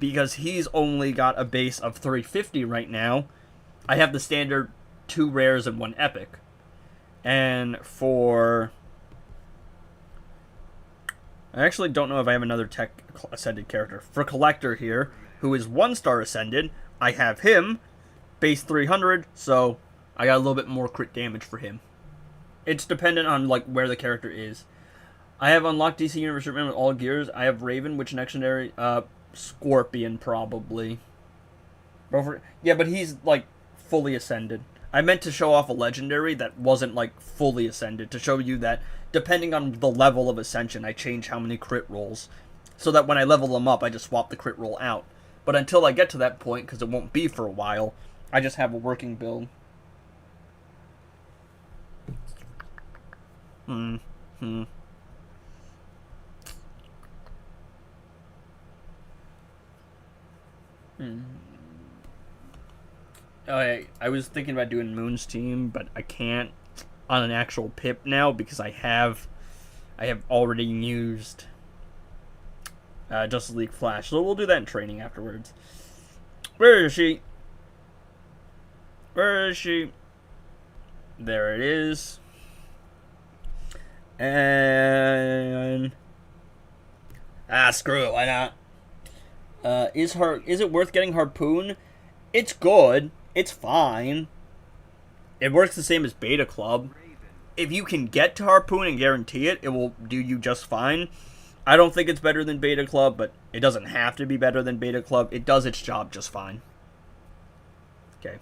because he's only got a base of 350 right now, I have the standard 2 rares and 1 epic. And for... I actually don't know if I have another tech ascended character. For Collector here, who is 1-star ascended, I have him, base 300, so I got a little bit more crit damage for him. It's dependent on like where the character is. I have unlocked DC Universe Superman with all gears. I have Raven, which legendary? Scorpion, probably. Yeah, but he's like fully ascended. I meant to show off a legendary that wasn't like fully ascended, to show you that depending on the level of ascension, I change how many crit rolls. So that when I level them up, I just swap the crit roll out. But until I get to that point, because it won't be for a while, I just have a working build. I was thinking about doing Moon's team, but I can't on an actual pip now because I have already used Justice League Flash. So we'll do that in training afterwards. Where is she? Where is she? There it is. And screw it, why not? Is it worth getting Harpoon? It's good. It's fine. It works the same as Beta Club. If you can get to Harpoon and guarantee it, it will do you just fine. I don't think it's better than Beta Club, but it doesn't have to be better than Beta Club. It does its job just fine. Okay.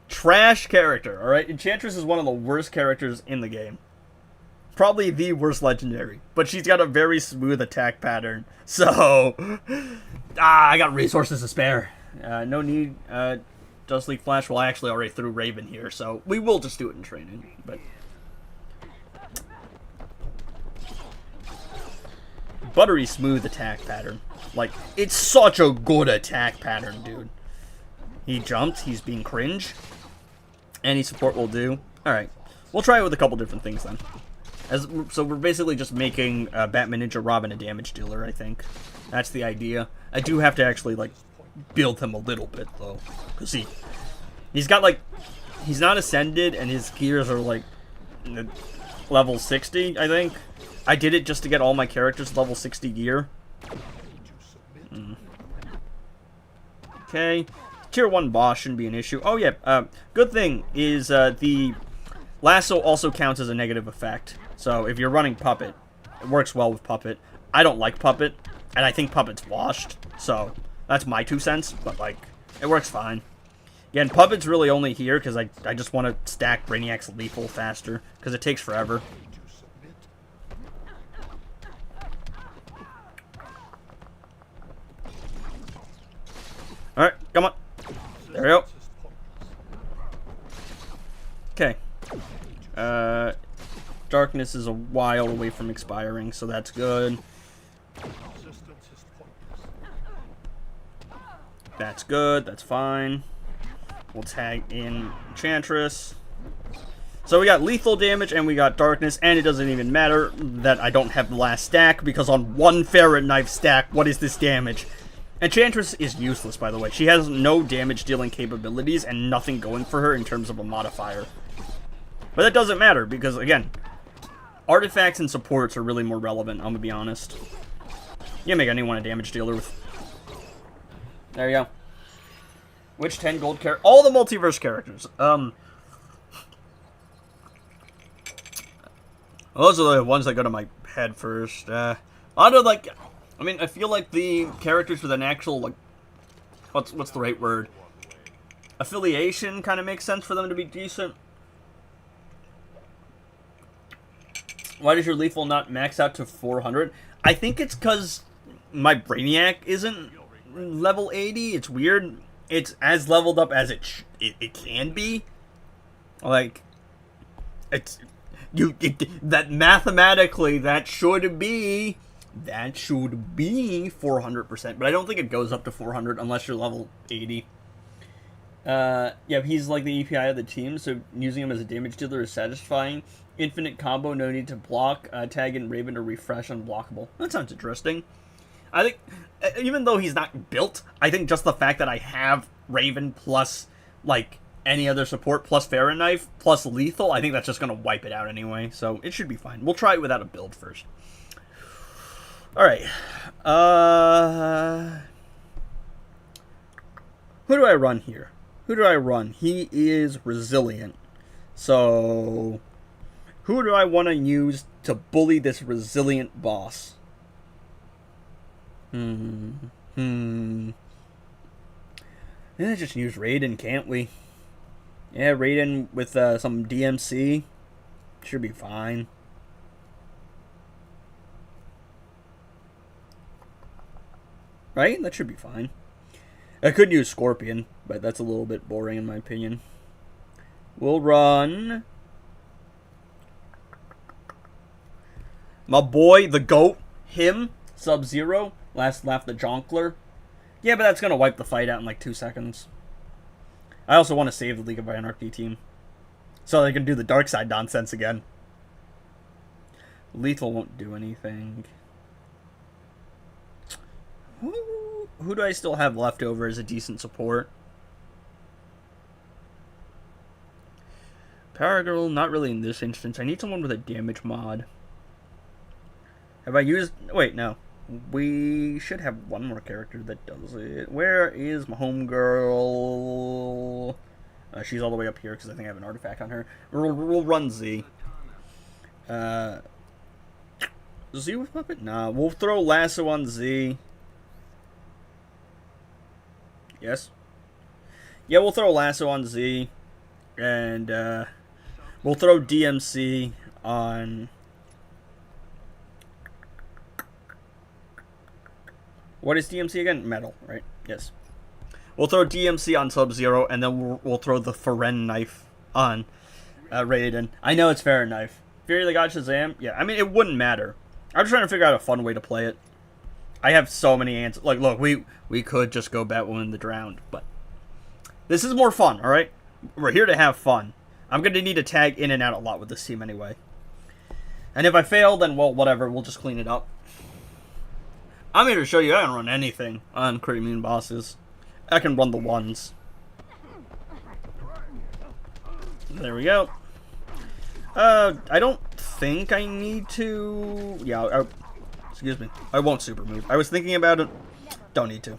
Trash character, alright? Enchantress is one of the worst characters in the game. Probably the worst legendary. But she's got a very smooth attack pattern. So, I got resources to spare. No need, Justice League Flash. Well, I actually already threw Raven here, so we will just do it in training. But buttery smooth attack pattern. Like, it's such a good attack pattern, dude. He jumped. He's being cringe. Any support will do. Alright. We'll try it with a couple different things then. So we're basically just making Batman Ninja Robin a damage dealer, I think. That's the idea. I do have to actually, like, build him a little bit, though. Because he's got, like... He's not ascended, and his gears are, like, level 60, I think. I did it just to get all my characters level 60 gear. Okay. Tier 1 boss shouldn't be an issue. Oh, yeah. Good thing is the lasso also counts as a negative effect. So if you're running Puppet, it works well with Puppet. I don't like Puppet, and I think Puppet's washed. So that's my 2 cents, but, like, it works fine. Again, Puppet's really only here because I just want to stack Brainiac's lethal faster because it takes forever. Alright, come on. There we go. Okay. Darkness is a while away from expiring, so that's good. That's good, that's fine. We'll tag in Enchantress. So we got lethal damage and we got darkness, and it doesn't even matter that I don't have the last stack, because on one Ferret Knife stack, what is this damage? Enchantress is useless, by the way. She has no damage dealing capabilities and nothing going for her in terms of a modifier. But that doesn't matter, because, again, artifacts and supports are really more relevant, I'm gonna be honest. You can make anyone a damage dealer with... There you go. Which 10 gold character? All the multiverse characters. Those are the ones that go to my head first. Like... I mean, I feel like the characters with an actual, like... What's the right word? Affiliation kind of makes sense for them to be decent. Why does your lethal not max out to 400? I think it's because my Brainiac isn't level 80. It's weird. It's as leveled up as it can be. Like, it's... that mathematically, that should be 400%. But I don't think it goes up to 400 unless you're level 80. Yeah, he's like the API of the team, so using him as a damage dealer is satisfying. Infinite combo, no need to block. Tag in Raven to refresh, unblockable. That sounds interesting. I think, even though he's not built, I think just the fact that I have Raven plus, like, any other support, plus Ferret Knife, plus lethal, I think that's just going to wipe it out anyway, so it should be fine. We'll try it without a build first. Alright. Who do I run here? Who do I run? He is resilient. So, who do I want to use to bully this resilient boss? Yeah, just use Raiden, can't we? Yeah, Raiden with some DMC. Should be fine. Right? That should be fine. I could use Scorpion, but that's a little bit boring in my opinion. We'll run my boy, the GOAT, him, Sub-Zero. Last laugh the Jonkler. Yeah, but that's going to wipe the fight out in like 2 seconds. I also want to save the League of Anarchy team, so they can do the dark side nonsense again. Lethal won't do anything. Who do I still have left over as a decent support? Paragirl, not really in this instance. I need someone with a damage mod. Have I used... Wait, no. We should have one more character that does it. Where is my homegirl? She's all the way up here because I think I have an artifact on her. We'll run Z. Z with Puppet? Nah, we'll throw Lasso on Z. Yes? Yeah, we'll throw Lasso on Z. And, we'll throw DMC on... What is DMC again? Metal, right? Yes. We'll throw DMC on Sub-Zero, and then we'll throw the Feren knife on Raiden. I know it's Feren knife. Fury the God Shazam? Yeah, I mean, it wouldn't matter. I'm just trying to figure out a fun way to play it. I have so many answers. Like, look, we could just go Batwoman the Drowned, but this is more fun, alright? We're here to have fun. I'm going to need to tag in and out a lot with this team anyway. And if I fail, then, well, whatever. We'll just clean it up. I'm here to show you I can run anything on Creamian bosses. I can run the ones. There we go. I don't think I need to... Yeah, excuse me. I won't super move. I was thinking about it. Don't need to.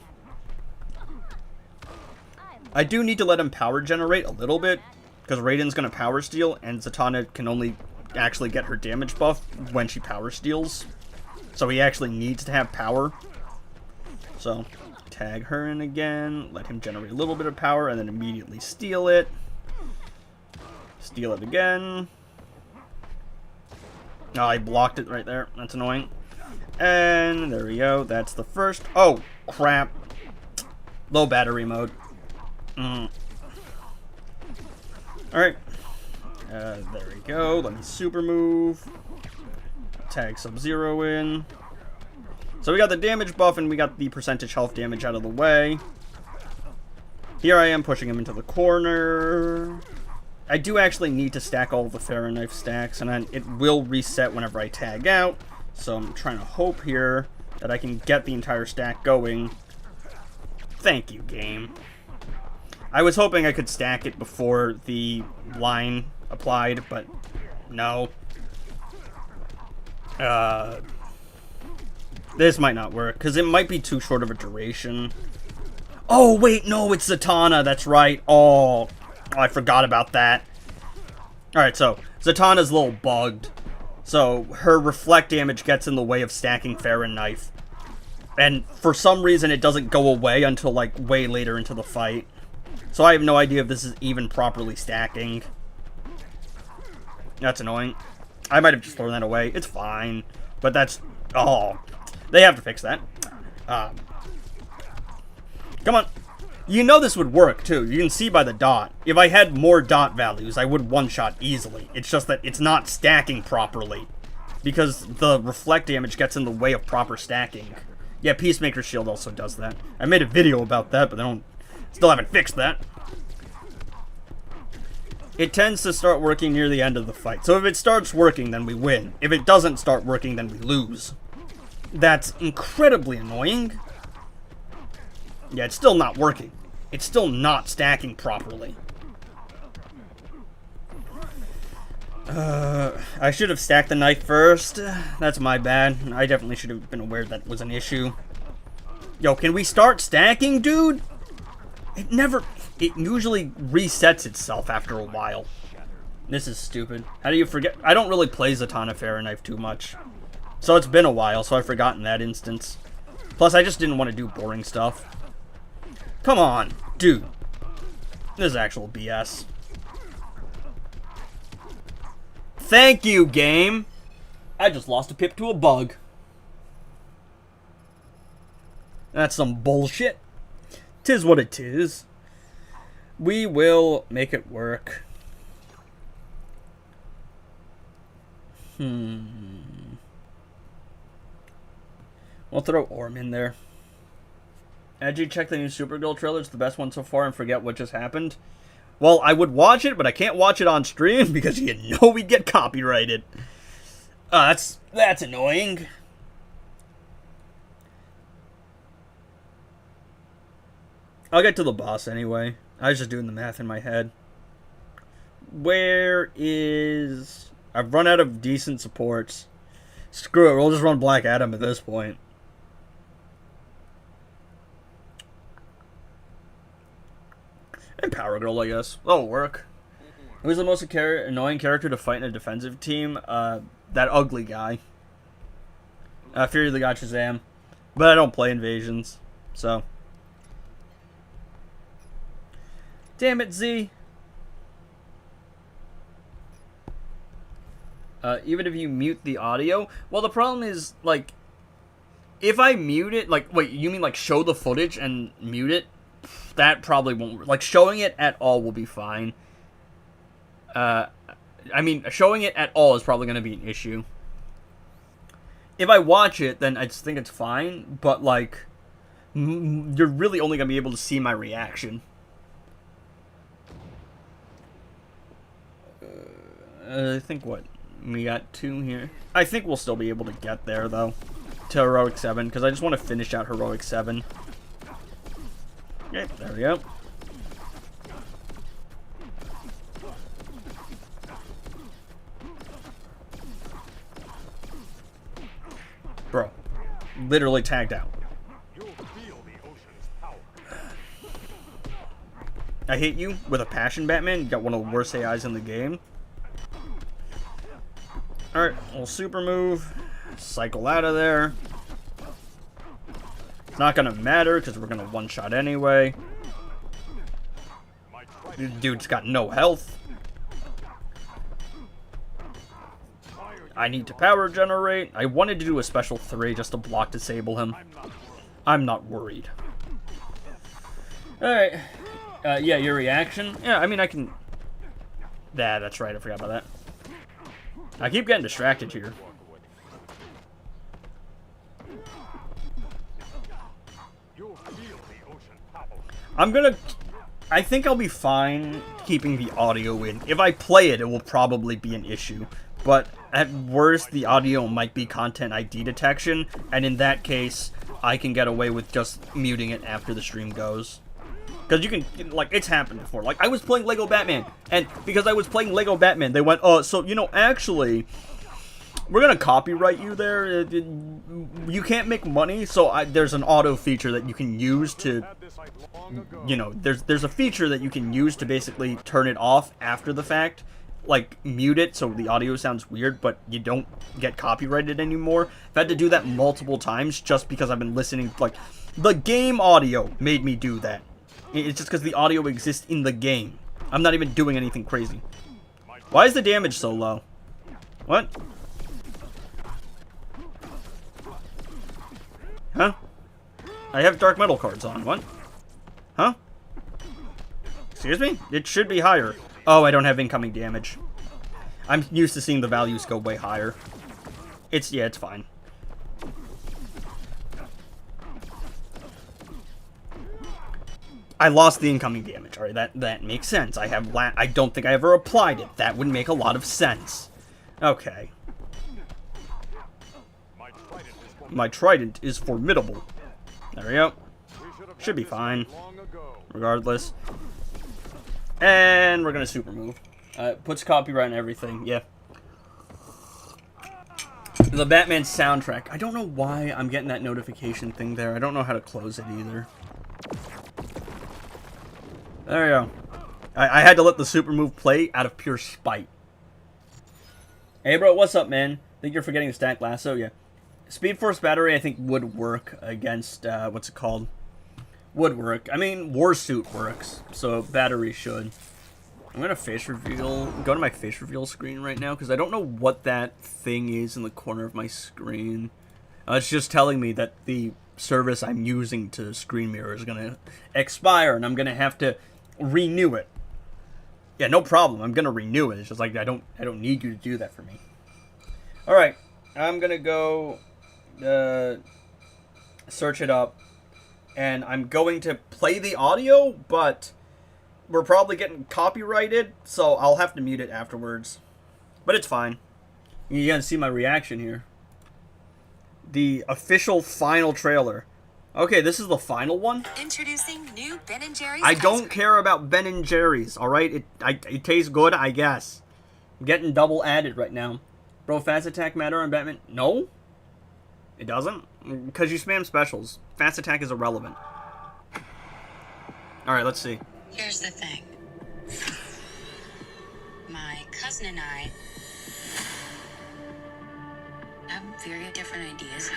I do need to let him power generate a little bit, because Raiden's going to power steal, and Zatanna can only actually get her damage buff when she power steals. So he actually needs to have power. So, tag her in again, let him generate a little bit of power, and then immediately steal it. Steal it again. Oh, I blocked it right there. That's annoying. And there we go. That's the first. Oh, crap. Low battery mode. Alright. There we go. Let me super move. Tag Sub-Zero in. So we got the damage buff and we got the percentage health damage out of the way. Here I am pushing him into the corner. I do actually need to stack all of the Feren Knife stacks, and it will reset whenever I tag out. So I'm trying to hope here that I can get the entire stack going. Thank you, game. I was hoping I could stack it before the line applied, but no. This might not work, because it might be too short of a duration. Oh, wait, no, it's Zatanna, that's right. Oh, I forgot about that. Alright, so, Zatanna's a little bugged. So, her reflect damage gets in the way of stacking Feren Knife. And for some reason, it doesn't go away until, like, way later into the fight. So I have no idea if this is even properly stacking. That's annoying. I might have just thrown that away. It's fine. But that's... Oh. They have to fix that. Come on. You know this would work, too. You can see by the dot. If I had more dot values, I would one-shot easily. It's just that it's not stacking properly. Because the reflect damage gets in the way of proper stacking. Yeah, Peacemaker's Shield also does that. I made a video about that, but still haven't fixed that. It tends to start working near the end of the fight. So if it starts working, then we win. If it doesn't start working, then we lose. That's incredibly annoying. Yeah, it's still not working. It's still not stacking properly. I should have stacked the knife first. That's my bad. I definitely should have been aware that was an issue. Yo, can we start stacking, dude? It usually resets itself after a while. This is stupid. How do you forget? I don't really play Zatanna Feren Knife too much. So it's been a while, so I've forgotten that instance. Plus, I just didn't want to do boring stuff. Come on, dude. This is actual BS. Thank you, game. I just lost a pip to a bug. That's some bullshit. 'Tis what it is. We will make it work. We'll throw Orm in there. Edgy, check the new Supergirl trailer. It's the best one so far and forget what just happened. Well, I would watch it, but I can't watch it on stream because you know we get copyrighted. That's annoying. I'll get to the boss anyway. I was just doing the math in my head. Where is... I've run out of decent supports. Screw it, we'll just run Black Adam at this point. And Power Girl, I guess. That'll work. Who's the most annoying character to fight in a defensive team? That ugly guy. Fury the God Shazam. But I don't play Invasions, so... Damn it, Z. Even if you mute the audio? Well, the problem is, like, if I mute it, like, wait, you mean, like, show the footage and mute it? That probably won't, like, showing it at all will be fine. I mean, showing it at all is probably going to be an issue. If I watch it, then I just think it's fine, but, like, you're really only going to be able to see my reaction. I think what? We got 2 here. I think we'll still be able to get there, though. To Heroic 7, because I just want to finish out Heroic 7. Okay, there we go. Bro. Literally tagged out. I hate you with a passion, Batman. You got one of the worst AIs in the game. Alright, we'll super move. Cycle out of there. It's not gonna matter because we're gonna one-shot anyway. Dude's got no health. I need to power generate. I wanted to do a special 3 just to block disable him. I'm not worried. Alright. Yeah, your reaction. Yeah, I mean, I can... Yeah, that's right. I forgot about that. I keep getting distracted here. I'm gonna... I think I'll be fine keeping the audio in. If I play it, it will probably be an issue. But at worst, the audio might be content ID detection. And in that case, I can get away with just muting it after the stream goes. Because you can, like, it's happened before. Like, I was playing Lego Batman, and because I was playing Lego Batman, they went, so, you know, actually, we're going to copyright you there. You can't make money, so there's an auto feature that you can use to, you know, there's a feature that you can use to basically turn it off after the fact. Like, mute it so the audio sounds weird, but you don't get copyrighted anymore. I've had to do that multiple times just because I've been listening, like, the game audio made me do that. It's just because the audio exists in the game. I'm not even doing anything crazy. Why is the damage so low? What? Huh? I have dark metal cards on. What? Huh? Excuse me? It should be higher. Oh, I don't have incoming damage. I'm used to seeing the values go way higher. Yeah, it's fine. I lost the incoming damage. Alright, that makes sense. I don't think I ever applied it. That would make a lot of sense. Okay. My trident is formidable. There we go. Should be fine. Regardless. And we're gonna super move. Puts copyright on everything. Yeah. The Batman soundtrack. I don't know why I'm getting that notification thing there. I don't know how to close it either. There we go. I had to let the super move play out of pure spite. Hey, bro, what's up, man? Think you're forgetting the stack lasso? Yeah. Speed Force battery, I think, would work against, what's it called? Would work. I mean, War Suit works, so battery should. I'm gonna face reveal, go to my face reveal screen right now, because I don't know what that thing is in the corner of my screen. It's just telling me that the service I'm using to screen mirror is gonna expire, and I'm gonna have to renew it. Yeah, no problem. I'm gonna renew it. It's just like I don't need you to do that for me. All right, I'm gonna go. search it up, and I'm going to play the audio, but we're probably getting copyrighted, so I'll have to mute it afterwards. But it's fine. You gotta see my reaction here. The official final trailer. Okay, this is the final one. Introducing new Ben and Jerry's. I don't care about Ben and Jerry's, alright? It tastes good, I guess. I'm getting double added right now. Bro, Fast Attack matter on Batman? No? It doesn't? Because you spam specials. Fast Attack is irrelevant. Alright, let's see. Here's the thing. My cousin and I have very different ideas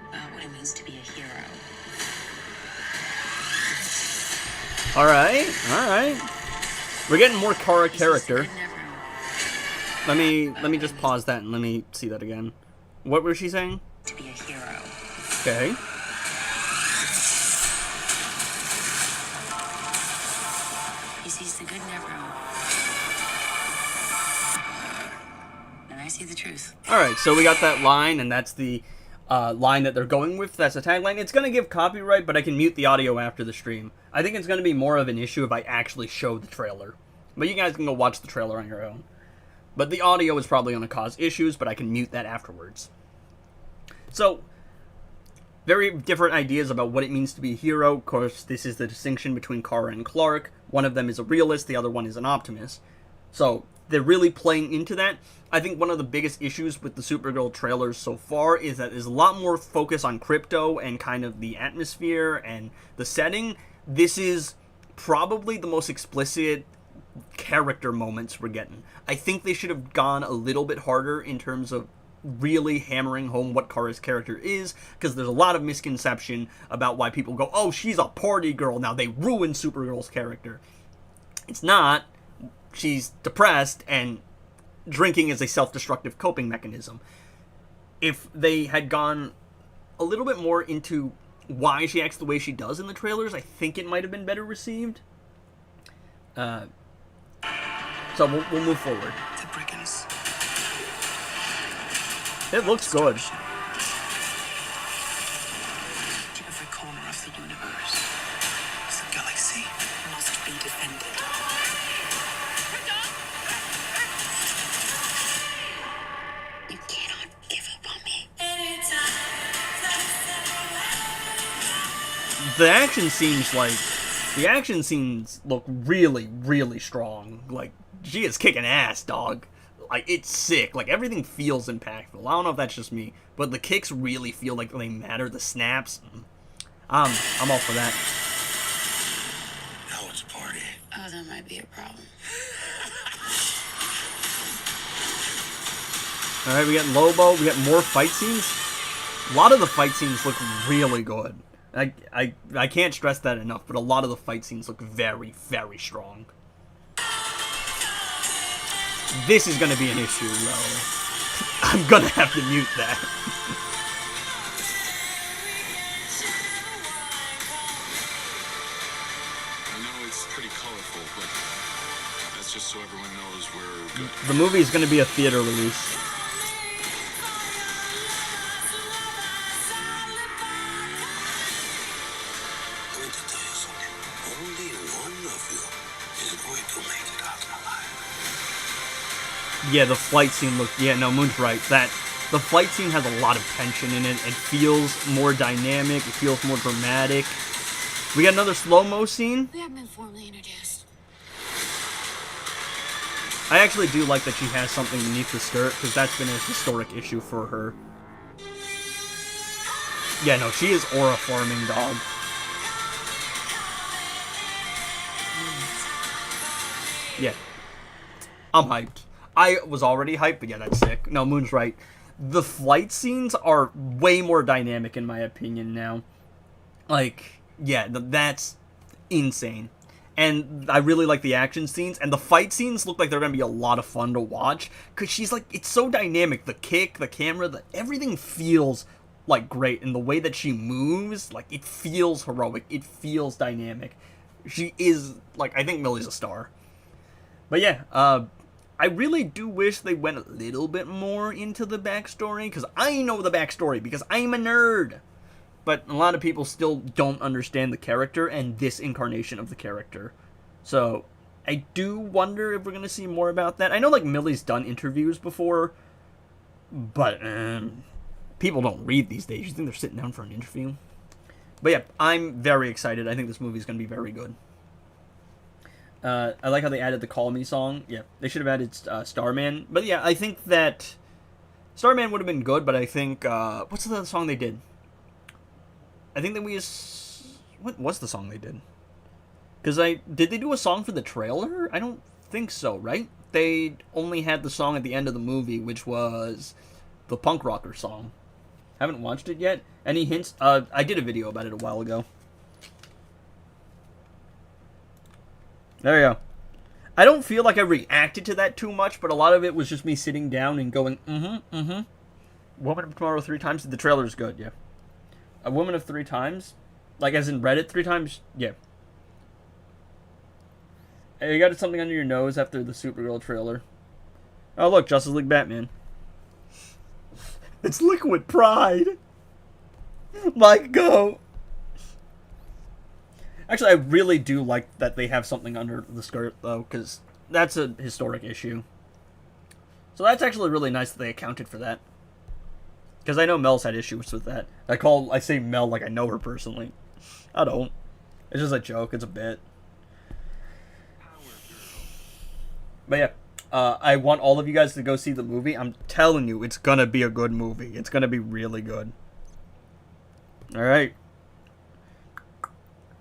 about what it means to be a hero. Alright. We're getting more Kara character. He's just good in Let me just pause that and let me see that again. What was she saying? to be a hero. Okay. He sees the good in everyone. And I see the truth. Alright, so we got that line, and that's the line that they're going with. That's the tagline. It's going to give copyright, but I can mute the audio after the stream. I think it's going to be more of an issue if I actually show the trailer. But you guys can go watch the trailer on your own. But the audio is probably going to cause issues, but I can mute that afterwards. So, very different ideas about what it means to be a hero. Of course, this is the distinction between Kara and Clark. One of them is a realist, the other one is an optimist. So, they're really playing into that. I think one of the biggest issues with the Supergirl trailers so far is that there's a lot more focus on Crypto and kind of the atmosphere and the setting. This is probably the most explicit character moments we're getting. I think they should have gone a little bit harder in terms of really hammering home what Kara's character is, because there's a lot of misconception about why people go, oh, she's a party girl now, they ruined Supergirl's character. It's not. She's depressed, and drinking is a self-destructive coping mechanism. If they had gone a little bit more into why she acts the way she does in the trailers, I think it might have been better received. So we'll move forward. The brigands. It looks good. Every corner of the universe. The galaxy must be defended. You cannot give up on me. The action scenes look really, really strong. Like, she is kicking ass, dog. Like, it's sick. Like, everything feels impactful. I don't know if that's just me, but the kicks really feel like they matter. The snaps. I'm all for that. Now it's a party. Oh, that might be a problem. Alright, we got Lobo. We got more fight scenes. A lot of the fight scenes look really good. I can't stress that enough, but a lot of the fight scenes look very, very strong. This is gonna be an issue, though. I'm gonna have to mute that. I know it's pretty colorful, but that's just so everyone knows we're good. The movie is gonna be a theater release. I'm going to tell you something. Only one of you is going to make it out alive. Yeah, the fight scene looked... Yeah, no, Moon's right. The fight scene has a lot of tension in it. It feels more dynamic. It feels more dramatic. We got another slow-mo scene. We haven't been formally introduced. I actually do like that she has something beneath the skirt, because that's been a historic issue for her. Yeah, no, she is aura farming, dog. Yeah. I'm hyped. I was already hyped, but yeah, that's sick. No, Moon's right. The flight scenes are way more dynamic, in my opinion, now. Like, yeah, that's insane. And I really like the action scenes, and the fight scenes look like they're going to be a lot of fun to watch, because she's like, it's so dynamic. The kick, the camera, everything feels like great, and the way that she moves, like, it feels heroic. It feels dynamic. She is, like, I think Millie's a star. But yeah, I really do wish they went a little bit more into the backstory, because I know the backstory, because I'm a nerd. But a lot of people still don't understand the character and this incarnation of the character. So, I do wonder if we're going to see more about that. I know, like, Millie's done interviews before, but people don't read these days. You think they're sitting down for an interview? But yeah, I'm very excited. I think this movie is going to be very good. I like how they added the Call Me song. Yeah, they should have added Starman. But yeah, I think that Starman would have been good, but I think... what's the song they did? I think that what was the song they did? Because did they do a song for the trailer? I don't think so, right? They only had the song at the end of the movie, which was the punk rocker song. Haven't watched it yet. Any hints? I did a video about it a while ago. There you go. I don't feel like I reacted to that too much, but a lot of it was just me sitting down and going, Woman of Tomorrow 3 times? The trailer's good, yeah. A Woman of 3 times? Like, as in Reddit 3 times? Yeah. Hey, you got something under your nose after the Supergirl trailer. Oh, look, Justice League Batman. It's Liquid Pride! Like, go! Actually, I really do like that they have something under the skirt, though, because that's a historic issue. So that's actually really nice that they accounted for that. Because I know Mel's had issues with that. I say Mel like I know her personally. I don't. It's just a joke. It's a bit. But yeah, I want all of you guys to go see the movie. I'm telling you, it's gonna be a good movie. It's gonna be really good. Alright.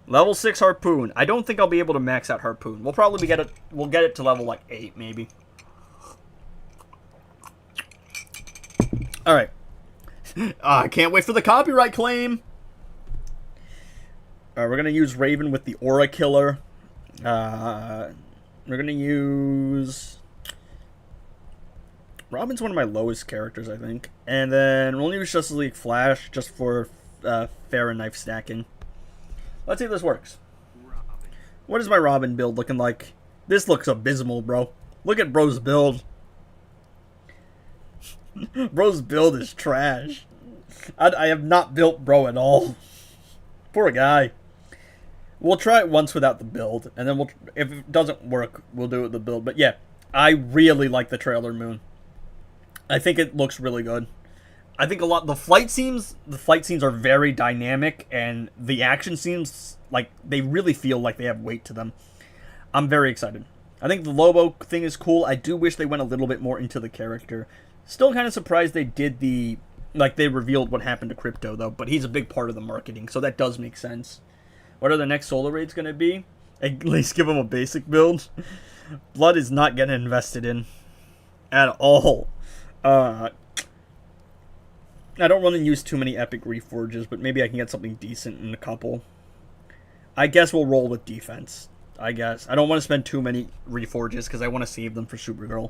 Level 6 Harpoon. I don't think I'll be able to max out Harpoon. We'll probably get it to level like 8, maybe. Alright. I can't wait for the copyright claim! We're gonna use Raven with the Aura Killer. We're gonna use... Robin's one of my lowest characters, I think. And then we'll use Justice League Flash just for fair and knife stacking. Let's see if this works. What is my Robin build looking like? This looks abysmal, bro. Look at bro's build. Bro's build is trash. I have not built bro at all. Poor guy. We'll try it once without the build, and then if it doesn't work, we'll do it with the build. But yeah, I really like the trailer, Moon. I think it looks really good. I think the fight scenes are very dynamic, and the action scenes, like, they really feel like they have weight to them. I'm very excited. I think the Lobo thing is cool. I do wish they went a little bit more into the character. Still kind of surprised they did they revealed what happened to Crypto, though, but he's a big part of the marketing, so that does make sense. What are the next Solar Raids going to be? At least give him a basic build. Blood is not getting invested in at all. I don't really use too many epic reforges, but maybe I can get something decent in a couple. I guess we'll roll with defense. I guess. I don't want to spend too many reforges because I want to save them for Supergirl.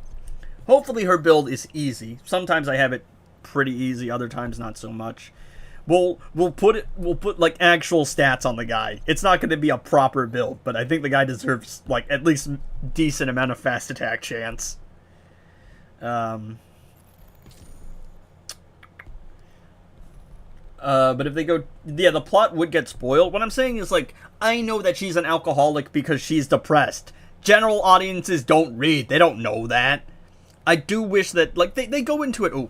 Hopefully her build is easy. Sometimes I have it pretty easy, other times not so much. We'll put like actual stats on the guy. It's not going to be a proper build, but I think the guy deserves like at least decent amount of fast attack chance. But if they go... Yeah, the plot would get spoiled. What I'm saying is, like, I know that she's an alcoholic because she's depressed. General audiences don't read. They don't know that. I do wish that, like, they go into it... Ooh.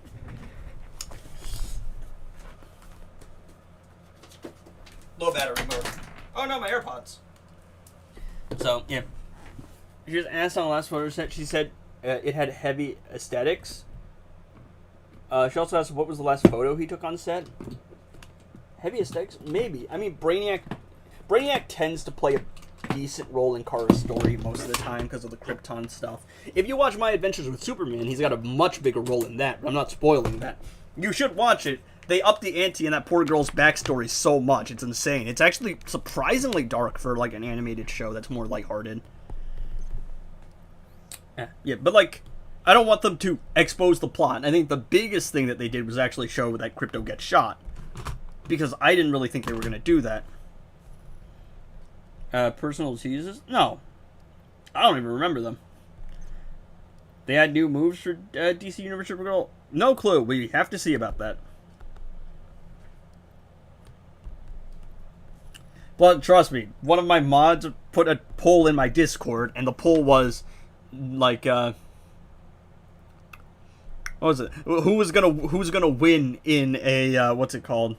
Low battery mode. Oh, no, my AirPods. So, yeah. She was asked on the last photo set, she said it had heavy aesthetics. She also asked what was the last photo he took on set. Heavy aesthetics? Maybe. I mean, Brainiac tends to play a decent role in Kara's story most of the time because of the Krypton stuff. If you watch My Adventures with Superman, he's got a much bigger role in that, but I'm not spoiling that. You should watch it. They upped the ante in that poor girl's backstory so much. It's insane. It's actually surprisingly dark for, like, an animated show that's more lighthearted. Yeah, but, like, I don't want them to expose the plot. I think the biggest thing that they did was actually show that Crypto gets shot. Because I didn't really think they were going to do that. Personal teases? No. I don't even remember them. They had new moves for DC Universe Supergirl. No clue. We have to see about that. But trust me, one of my mods put a poll in my Discord, and the poll was like, what was it? Who's gonna win in a what's it called?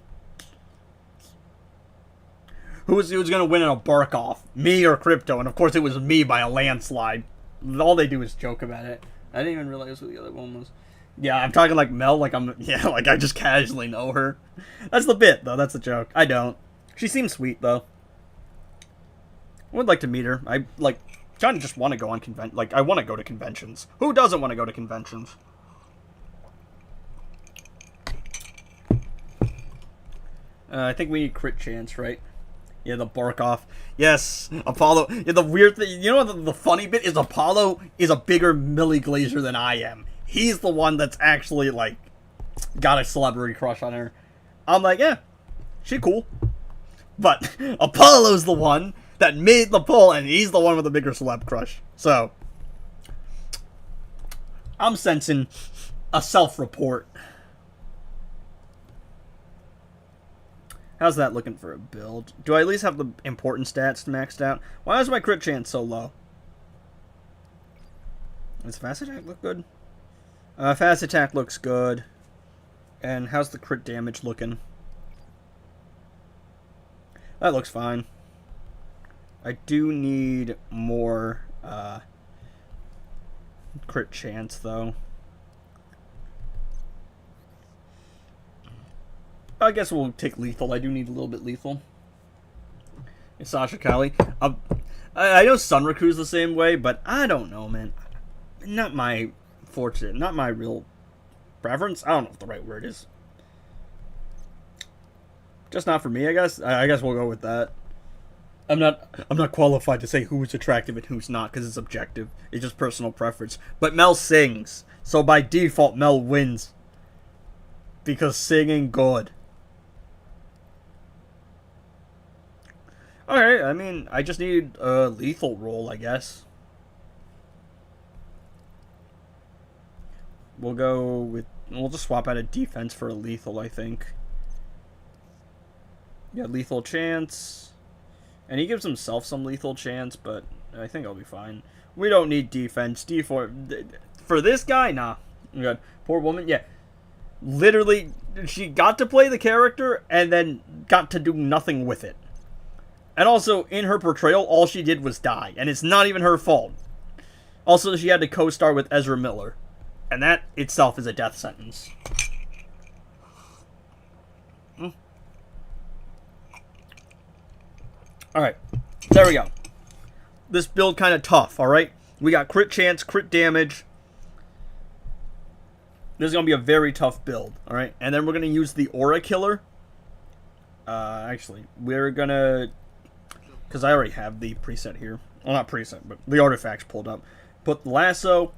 Who's gonna win in a bark off? Me or Crypto? And of course, it was me by a landslide. All they do is joke about it. I didn't even realize who the other one was. Yeah, I'm talking like Mel, like like I just casually know her. That's the bit, though. That's the joke. I don't. She seems sweet, though. I would like to meet her. I kind of just want to go on I want to go to conventions. Who doesn't want to go to conventions? I think we need crit chance, right? Yeah, the bark off. Yes, Apollo. Yeah, the weird thing. You know what the funny bit is? Apollo is a bigger Millie Glazer than I am. He's the one that's actually, like, got a celebrity crush on her. I'm like, yeah, she cool. But Apollo's the one that made the poll, and he's the one with the bigger celeb crush. So, I'm sensing a self-report. How's that looking for a build? Do I at least have the important stats maxed out? Why is my crit chance so low? Does fast attack look good? Fast attack looks good. And how's the crit damage looking? That looks fine. I do need more crit chance, though. I guess we'll take lethal. I do need a little bit lethal. It's Sasha Kali. I know Sunraku's the same way, but I don't know, man. Not my fortune. Not my real preference. I don't know if the right word is. Just not for me, I guess. I guess we'll go with that. I'm not qualified to say who's attractive and who's not, because it's objective. It's just personal preference. But Mel sings, so by default, Mel wins. Because singing good. Alright, I mean, I just need a lethal roll, I guess. We'll just swap out a defense for a lethal, I think. Yeah, lethal chance. And he gives himself some lethal chance, but I think I'll be fine. We don't need defense. D4. For this guy, nah. Good. Poor woman, yeah. Literally, she got to play the character and then got to do nothing with it. And also, in her portrayal, all she did was die. And it's not even her fault. Also, she had to co-star with Ezra Miller. And that itself is a death sentence. Alright, there we go. This build kind of tough, alright? We got crit chance, crit damage. This is going to be a very tough build, alright? And then we're going to use the Aura Killer. Actually, we're going to... Because I already have the preset here. Well, not preset, but the artifacts pulled up. Put the lasso,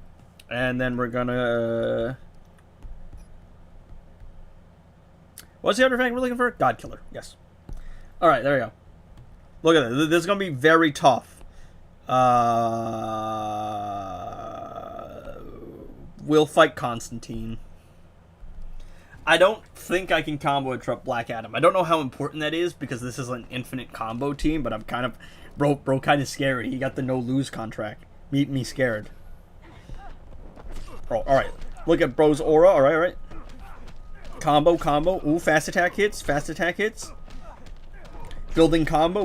and then we're going to... What's the artifact we're looking for? God Killer, yes. Alright, there we go. Look at this. This is going to be very tough. We'll fight Constantine. I don't think I can combo a Black Adam. I don't know how important that is because this is an infinite combo team, but I'm kind of... Bro kind of scary. He got the no-lose contract. Me scared. Oh, alright. Look at bro's aura. Alright. Combo. Ooh, fast attack hits. Building combo.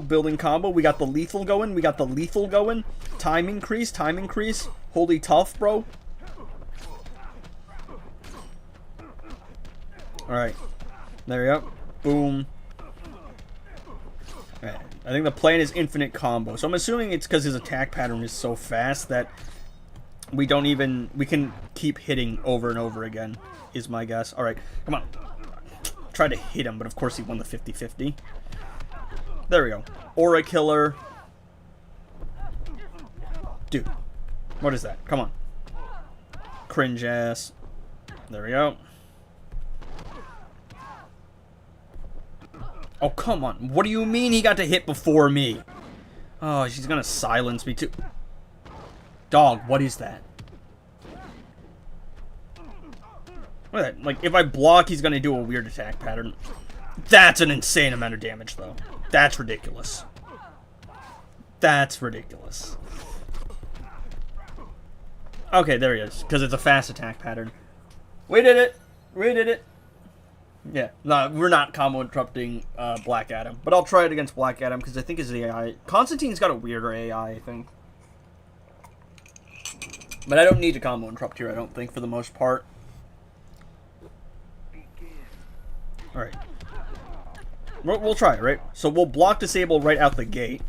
We got the lethal going. Time increase. Holy tough, bro. Alright. There we go. Boom. Alright. I think the plan is infinite combo. So I'm assuming it's because his attack pattern is so fast that we can keep hitting over and over again, is my guess. Alright. Come on. Try to hit him, but of course he won the 50-50. There we go. Aura Killer. Dude. What is that? Come on. Cringe ass. There we go. Oh, come on. What do you mean he got to hit before me? Oh, she's gonna silence me too. Dog, what is that? Look at that. Like, if I block, he's gonna do a weird attack pattern. That's an insane amount of damage, though. That's ridiculous. That's ridiculous. Okay, there he is. Because it's a fast attack pattern. We did it. We did it. Yeah. No, we're not combo interrupting Black Adam. But I'll try it against Black Adam because I think his AI... Constantine's got a weirder AI, I think. But I don't need to combo interrupt here, I don't think, for the most part. Alright. We'll try it, right? So we'll block disable right out the gate.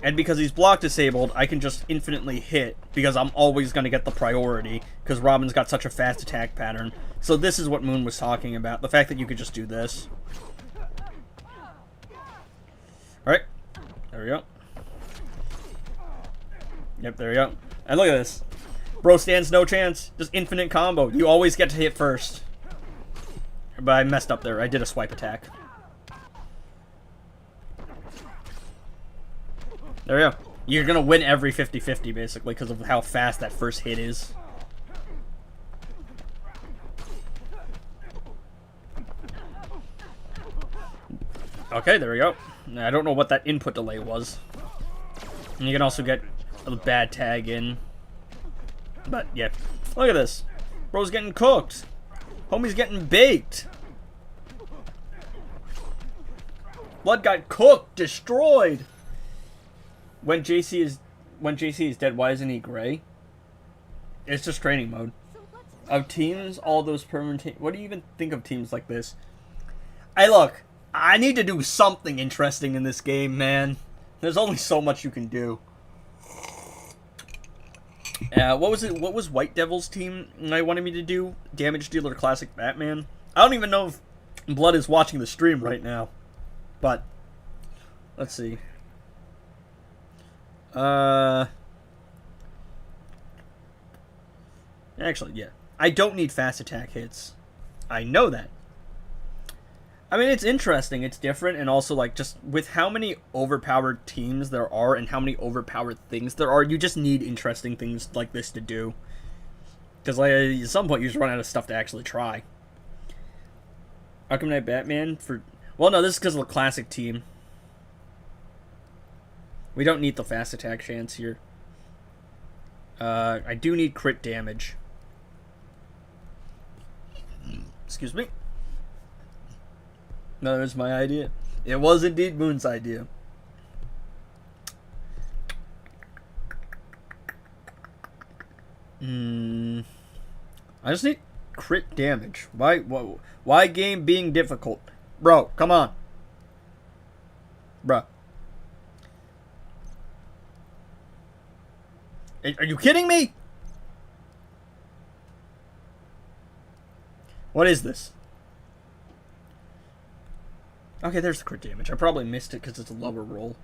And because he's block disabled, I can just infinitely hit, because I'm always going to get the priority, because Robin's got such a fast attack pattern. So this is what Moon was talking about, the fact that you could just do this. Alright, there we go. Yep, there we go. And look at this. Bro stands no chance, just infinite combo. You always get to hit first. But I messed up there, I did a swipe attack. There we go. You're going to win every 50-50, basically, because of how fast that first hit is. Okay, there we go. I don't know what that input delay was. And you can also get a bad tag in. But, yeah. Look at this. Bro's getting cooked. Homie's getting baked. Blood got cooked, destroyed. When JC is dead, why isn't he gray? It's just training mode. Of teams, all those permanent. What do you even think of teams like this? Hey, look, I need to do something interesting in this game, man. There's only so much you can do. What was it? What was White Devil's team I wanted me to do? Damage Dealer Classic Batman. I don't even know if Blood is watching the stream right now, but let's see. Actually, yeah. I don't need fast attack hits. I know that. I mean, it's interesting, it's different, and also, like, just with how many overpowered teams there are and how many overpowered things there are, you just need interesting things like this to do. Because, like, at some point, you just run out of stuff to actually try. Arkham Knight Batman for... Well, no, this is because of the classic team. We don't need the fast attack chance here. I do need crit damage. Excuse me. No, it was my idea. It was indeed Moon's idea. I just need crit damage. Why game being difficult? Bro, come on. Bruh. Are you kidding me? What is this? Okay, there's the crit damage. I probably missed it because it's a lower roll.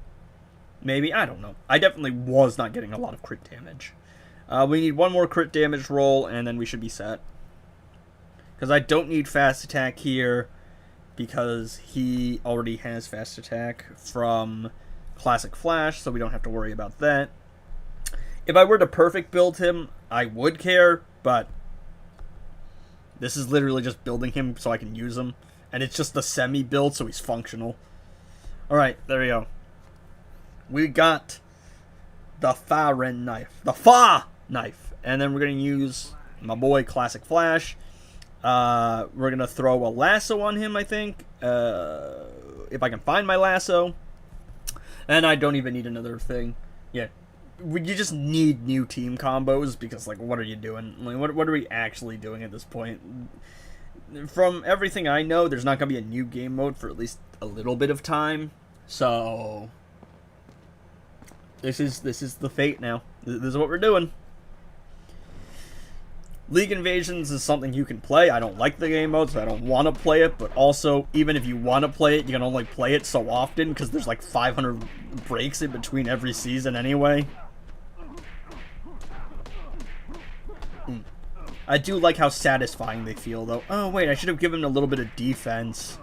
Maybe, I don't know. I definitely was not getting a lot of crit damage. We need one more crit damage roll, and then we should be set. Because I don't need fast attack here, because he already has fast attack from Classic Flash, so we don't have to worry about that. If I were to perfect build him, I would care, but this is literally just building him so I can use him. And it's just the semi-build, so he's functional. Alright, there we go. We got the Fa-Ren knife. The Fa knife. And then we're going to use my boy Classic Flash. We're going to throw a lasso on him, I think. If I can find my lasso. And I don't even need another thing. Yeah. You just need new team combos because, like, what are you doing? Like, what are we actually doing at this point? From everything I know, there's not going to be a new game mode for at least a little bit of time. So, this is the fate now. This is what we're doing. League Invasions is something you can play. I don't like the game mode, so I don't want to play it. But also, even if you want to play it, you can only play it so often because there's like 500 breaks in between every season anyway. I do like how satisfying they feel, though. Oh, wait, I should have given a little bit of defense.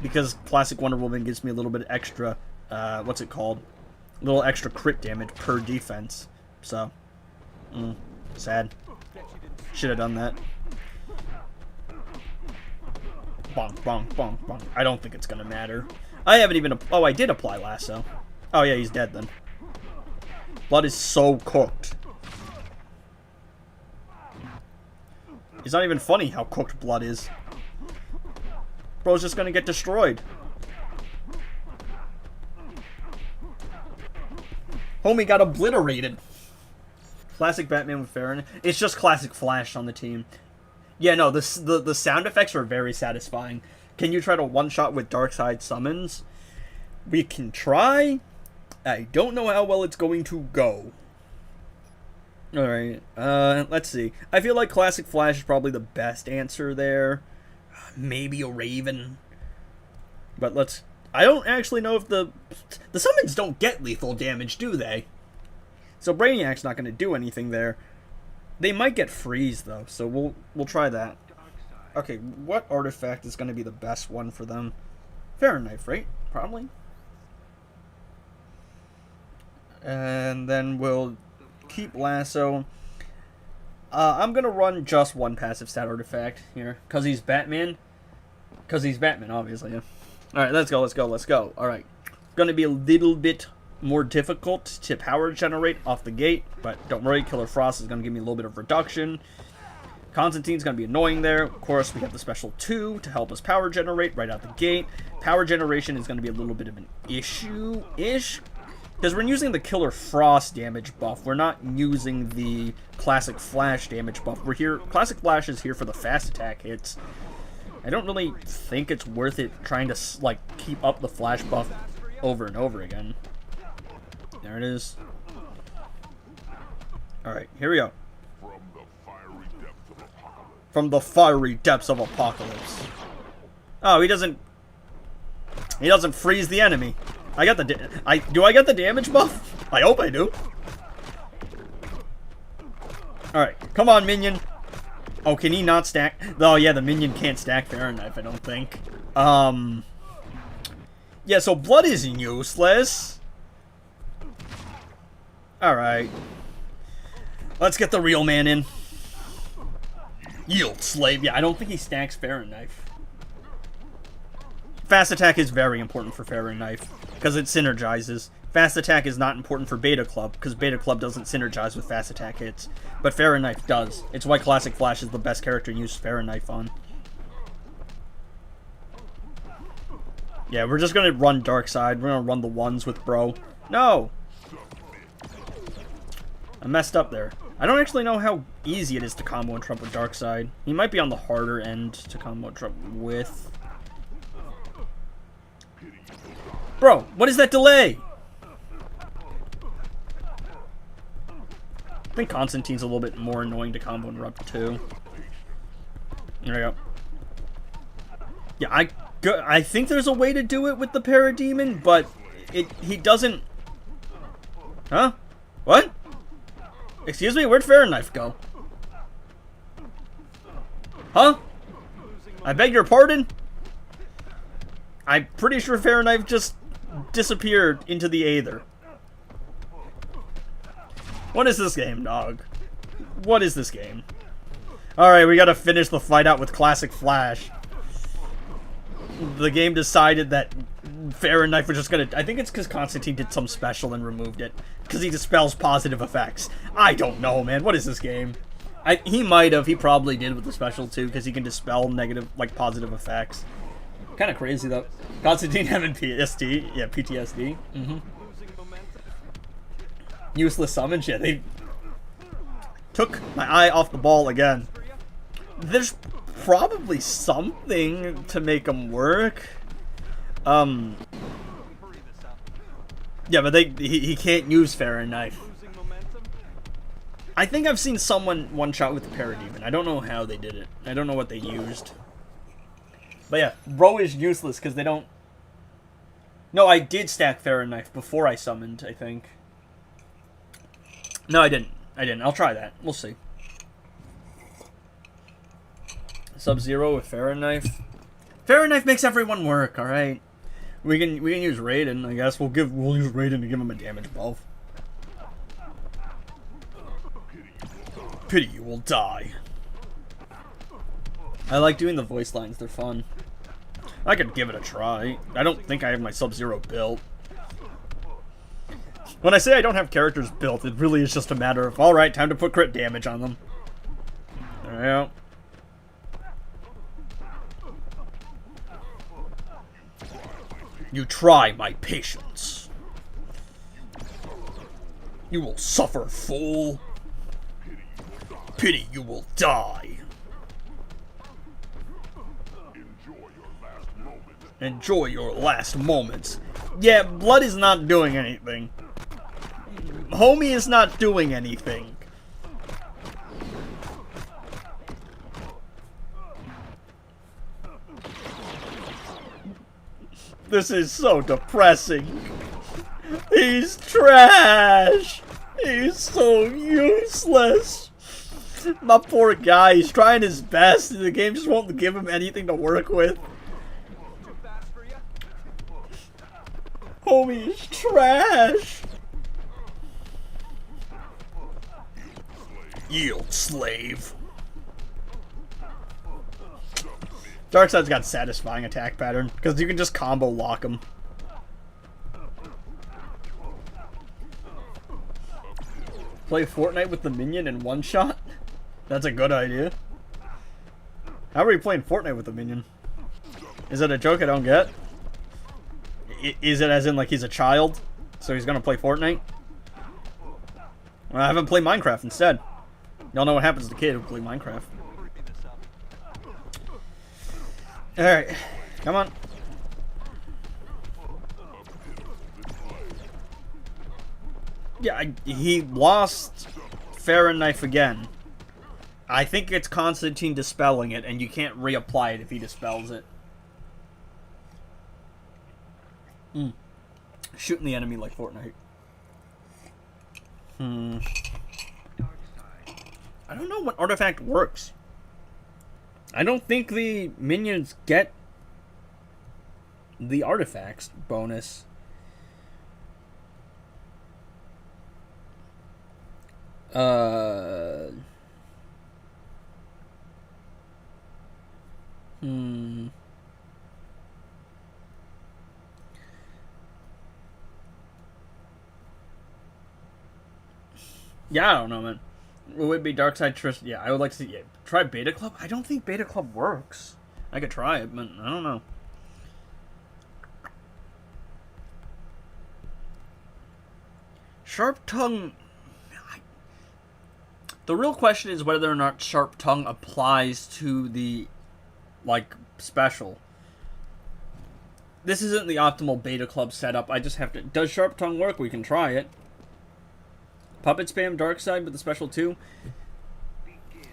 Because Classic Wonder Woman gives me a little bit extra, what's it called? A little extra crit damage per defense. So, sad. Should have done that. bonk, bonk, bonk, bonk. I don't think it's gonna matter. I haven't even... Oh, I did apply lasso. Oh, yeah, he's dead then. Blood is so cooked. It's not even funny how cooked Blood is. Bro's just gonna get destroyed. Homie got obliterated. Classic Batman with Farron. It's just classic Flash on the team. Yeah, no, the sound effects are very satisfying. Can you try to one-shot with Darkseid summons? We can try. I don't know how well it's going to go. Alright, let's see. I feel like Classic Flash is probably the best answer there. Maybe a Raven. But let's... I don't actually know if the summons don't get lethal damage, do they? So Brainiac's not going to do anything there. They might get freeze, though, so we'll try that. Okay, what artifact is going to be the best one for them? Fahrenheit, right? Probably. And then we'll keep Lasso. I'm going to run just one passive stat artifact here. Because he's Batman. Because he's Batman, obviously, yeah. Alright, let's go, let's go, let's go. Alright. Going to be a little bit more difficult to power generate off the gate. But don't worry, Killer Frost is going to give me a little bit of reduction. Constantine's going to be annoying there. Of course, we have the special 2 to help us power generate right out the gate. Power generation is going to be a little bit of an issue-ish. Because we're using the Killer Frost damage buff. We're not using the Classic Flash damage buff. We're here. Classic Flash is here for the fast attack hits. I don't really think it's worth it trying to, like, keep up the Flash buff over and over again. There it is. Alright, here we go. From the fiery depths of Apocalypse. Oh, he doesn't freeze the enemy. I got the do I get the damage buff? I hope I do. Alright, come on, minion. Oh, can he not stack? Oh, yeah, the minion can't stack Fahrenheit, I don't think. Yeah, so Blood is useless. Alright. Let's get the real man in. Yield, slave. Yeah, I don't think he stacks Fahrenheit. Fast attack is very important for Fahrenheit because it synergizes. Fast attack is not important for Beta Club because Beta Club doesn't synergize with fast attack hits, but Fahrenheit does. It's why Classic Flash is the best character to use Fahrenheit on. Yeah, we're just gonna run Darkseid. We're gonna run the ones with Bro. No! I messed up there. I don't actually know how easy it is to combo and trump with Darkseid. He might be on the harder end to combo and trump with. Bro, what is that delay? I think Constantine's a little bit more annoying to combo and interrupt too. There we go. Yeah, I think there's a way to do it with the Parademon, but he doesn't. Huh? What? Excuse me, where'd Fahrenheit go? Huh? I beg your pardon? I'm pretty sure Fahrenheit just disappeared into the aether. What is this game, dog? What is this game? Alright, we gotta finish the fight out with Classic Flash. The game decided that Fahrenheit was just gonna... I think it's because Constantine did some special and removed it. Because he dispels positive effects. I don't know, man. What is this game? He might have. He probably did with the special, too, because he can dispel negative, like, positive effects. Kind of crazy, though. Constantine having PTSD. Yeah, PTSD. Useless summons. Yeah, they took my eye off the ball again. There's probably something to make them work. Yeah, but he can't use Fahrenheit. I think I've seen someone one-shot with the Parademon. I don't know how they did it. I don't know what they used. But yeah, Bro is useless because they don't... No, I did stack Fahrenheit before I summoned, I think. No, I didn't. I'll try that. We'll see. Sub-Zero with Fahrenheit. Fahrenheit makes everyone work, alright? We can use Raiden, I guess. We'll use Raiden to give him a damage buff. Pity you will die. I like doing the voice lines, they're fun. I could give it a try. I don't think I have my Sub-Zero built. When I say I don't have characters built, it really is just a matter of, alright, time to put crit damage on them. There we go. You try my patience. You will suffer, fool. Pity you will die. Enjoy your last moments. Yeah, Blood is not doing anything. Homie is not doing anything. This is so depressing. He's trash. He's so useless. My poor guy, he's trying his best, and the game just won't give him anything to work with. Homie is trash. Yield, slave. Darkseid's got satisfying attack pattern, because you can just combo lock him. Play Fortnite with the minion in one shot? That's a good idea. How are we playing Fortnite with the minion? Is it a joke I don't get? Is it as in like he's a child, so he's gonna play Fortnite? Well, I haven't played Minecraft instead. Y'all know what happens to the kid who play Minecraft. Alright, come on. Yeah, he lost Farron Knife again. I think it's Constantine dispelling it, and you can't reapply it if he dispels it. Shooting the enemy like Fortnite. I don't know what artifact works. I don't think the minions get the artifacts bonus. Yeah, I don't know, man. Would it be Darkseid Trist? Yeah, I would like to see. Yeah, try Beta Club. I don't think Beta Club works. I could try it, but I don't know. Sharp Tongue. The real question is whether or not Sharp Tongue applies to the, like, special. This isn't the optimal Beta Club setup. I just have to. Does Sharp Tongue work? We can try it. Puppet spam Darkseid with the special too.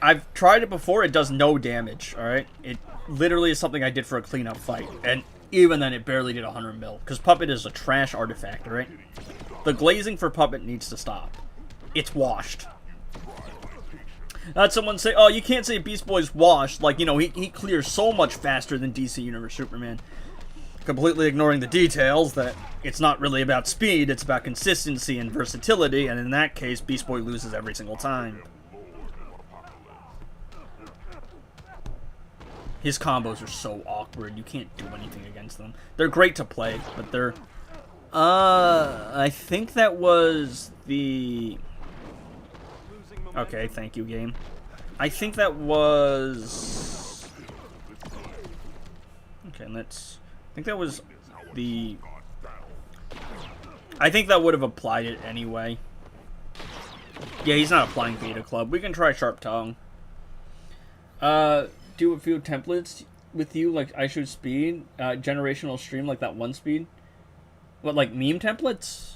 I've tried it before. It does no damage. All right. It literally is something I did for a cleanup fight, and even then, it barely did 100 mil. Because Puppet is a trash artifact. All right. The glazing for Puppet needs to stop. It's washed. Had someone say, "Oh, you can't say Beast Boy's washed." Like, you know, he clears so much faster than DC Universe Superman. Completely ignoring the details that it's not really about speed, it's about consistency and versatility, and in that case, Beast Boy loses every single time. His combos are so awkward, you can't do anything against them. They're great to play, but they're... I think that was the... Okay, thank you, game. I think that was... Okay, let's... I think that was the... I think that would have applied it anyway. Yeah, he's not applying Beta Club. We can try Sharp Tongue. Do a few templates with you, like I Shoot Speed, Generational Stream, like that one speed. What, like meme templates?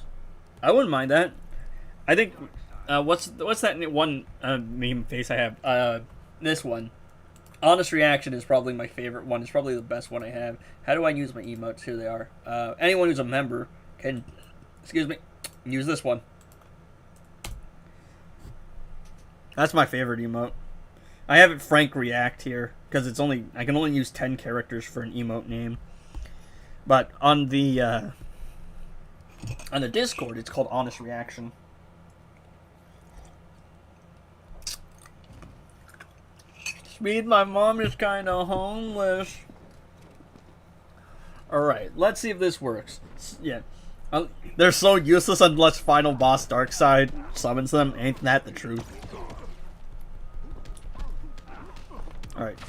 I wouldn't mind that. I think, what's that one meme face I have? This one. Honest Reaction is probably my favorite one. It's probably the best one I have. How do I use my emotes? Here they are. Anyone who's a member can, excuse me, use this one. That's my favorite emote. I have it Frank React here because it's only I can only use 10 characters for an emote name. But on the Discord, it's called Honest Reaction. Speed, my mom is kind of homeless. Alright, let's see if this works. Yeah. They're so useless unless final boss Darkseid summons them. Ain't that the truth? Alright.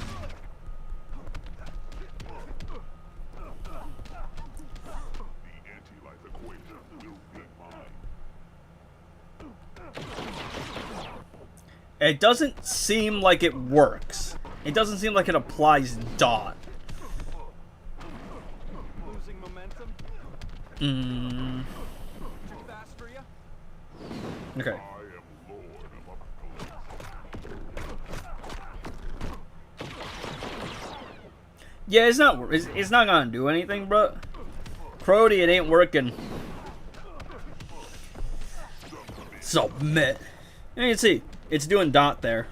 It doesn't seem like it works. It doesn't seem like it applies dot. Losing momentum? Mm. Too fast for you? Okay. Yeah, it's not gonna do anything, bro. Crody, it ain't working. Submit. And you can see, it's doing dot there.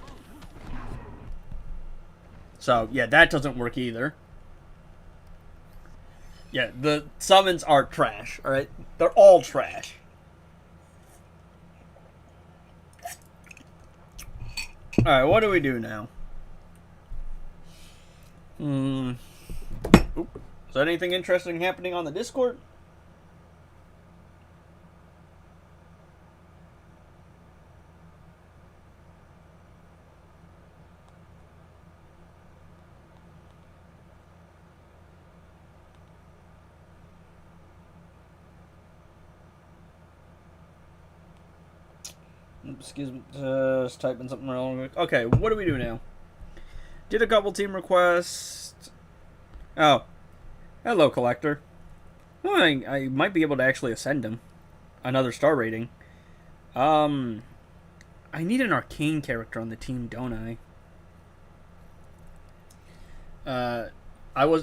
So, yeah, that doesn't work either. Yeah, the summons are trash, alright? They're all trash. Alright, what do we do now? Oop. Is there anything interesting happening on the Discord? Excuse me, just typing something wrong. Okay, what do we do now? Did a couple team requests. Oh. Hello, Collector. Well, I might be able to actually ascend him. Another star rating. I need an arcane character on the team, don't I?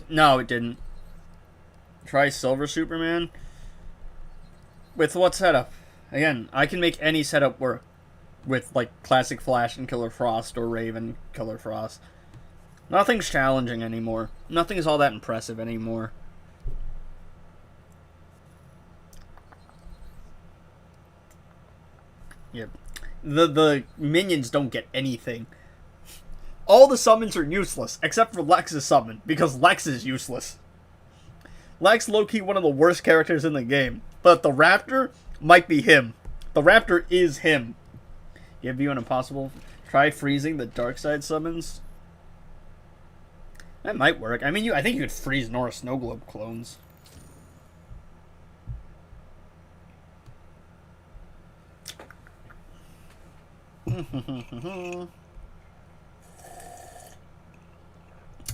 No, it didn't. Try Silver Superman. With what setup? Again, I can make any setup work. With, like, Classic Flash and Killer Frost or Raven Killer Frost. Nothing's challenging anymore. Nothing's all that impressive anymore. Yep. The minions don't get anything. All the summons are useless, except for Lex's summon, because Lex is useless. Lex low-key one of the worst characters in the game, but the Raptor might be him. The Raptor is him. Give you an impossible. Try freezing the Darkseid summons. That might work. I mean, I think you could freeze Nora Snowglobe clones.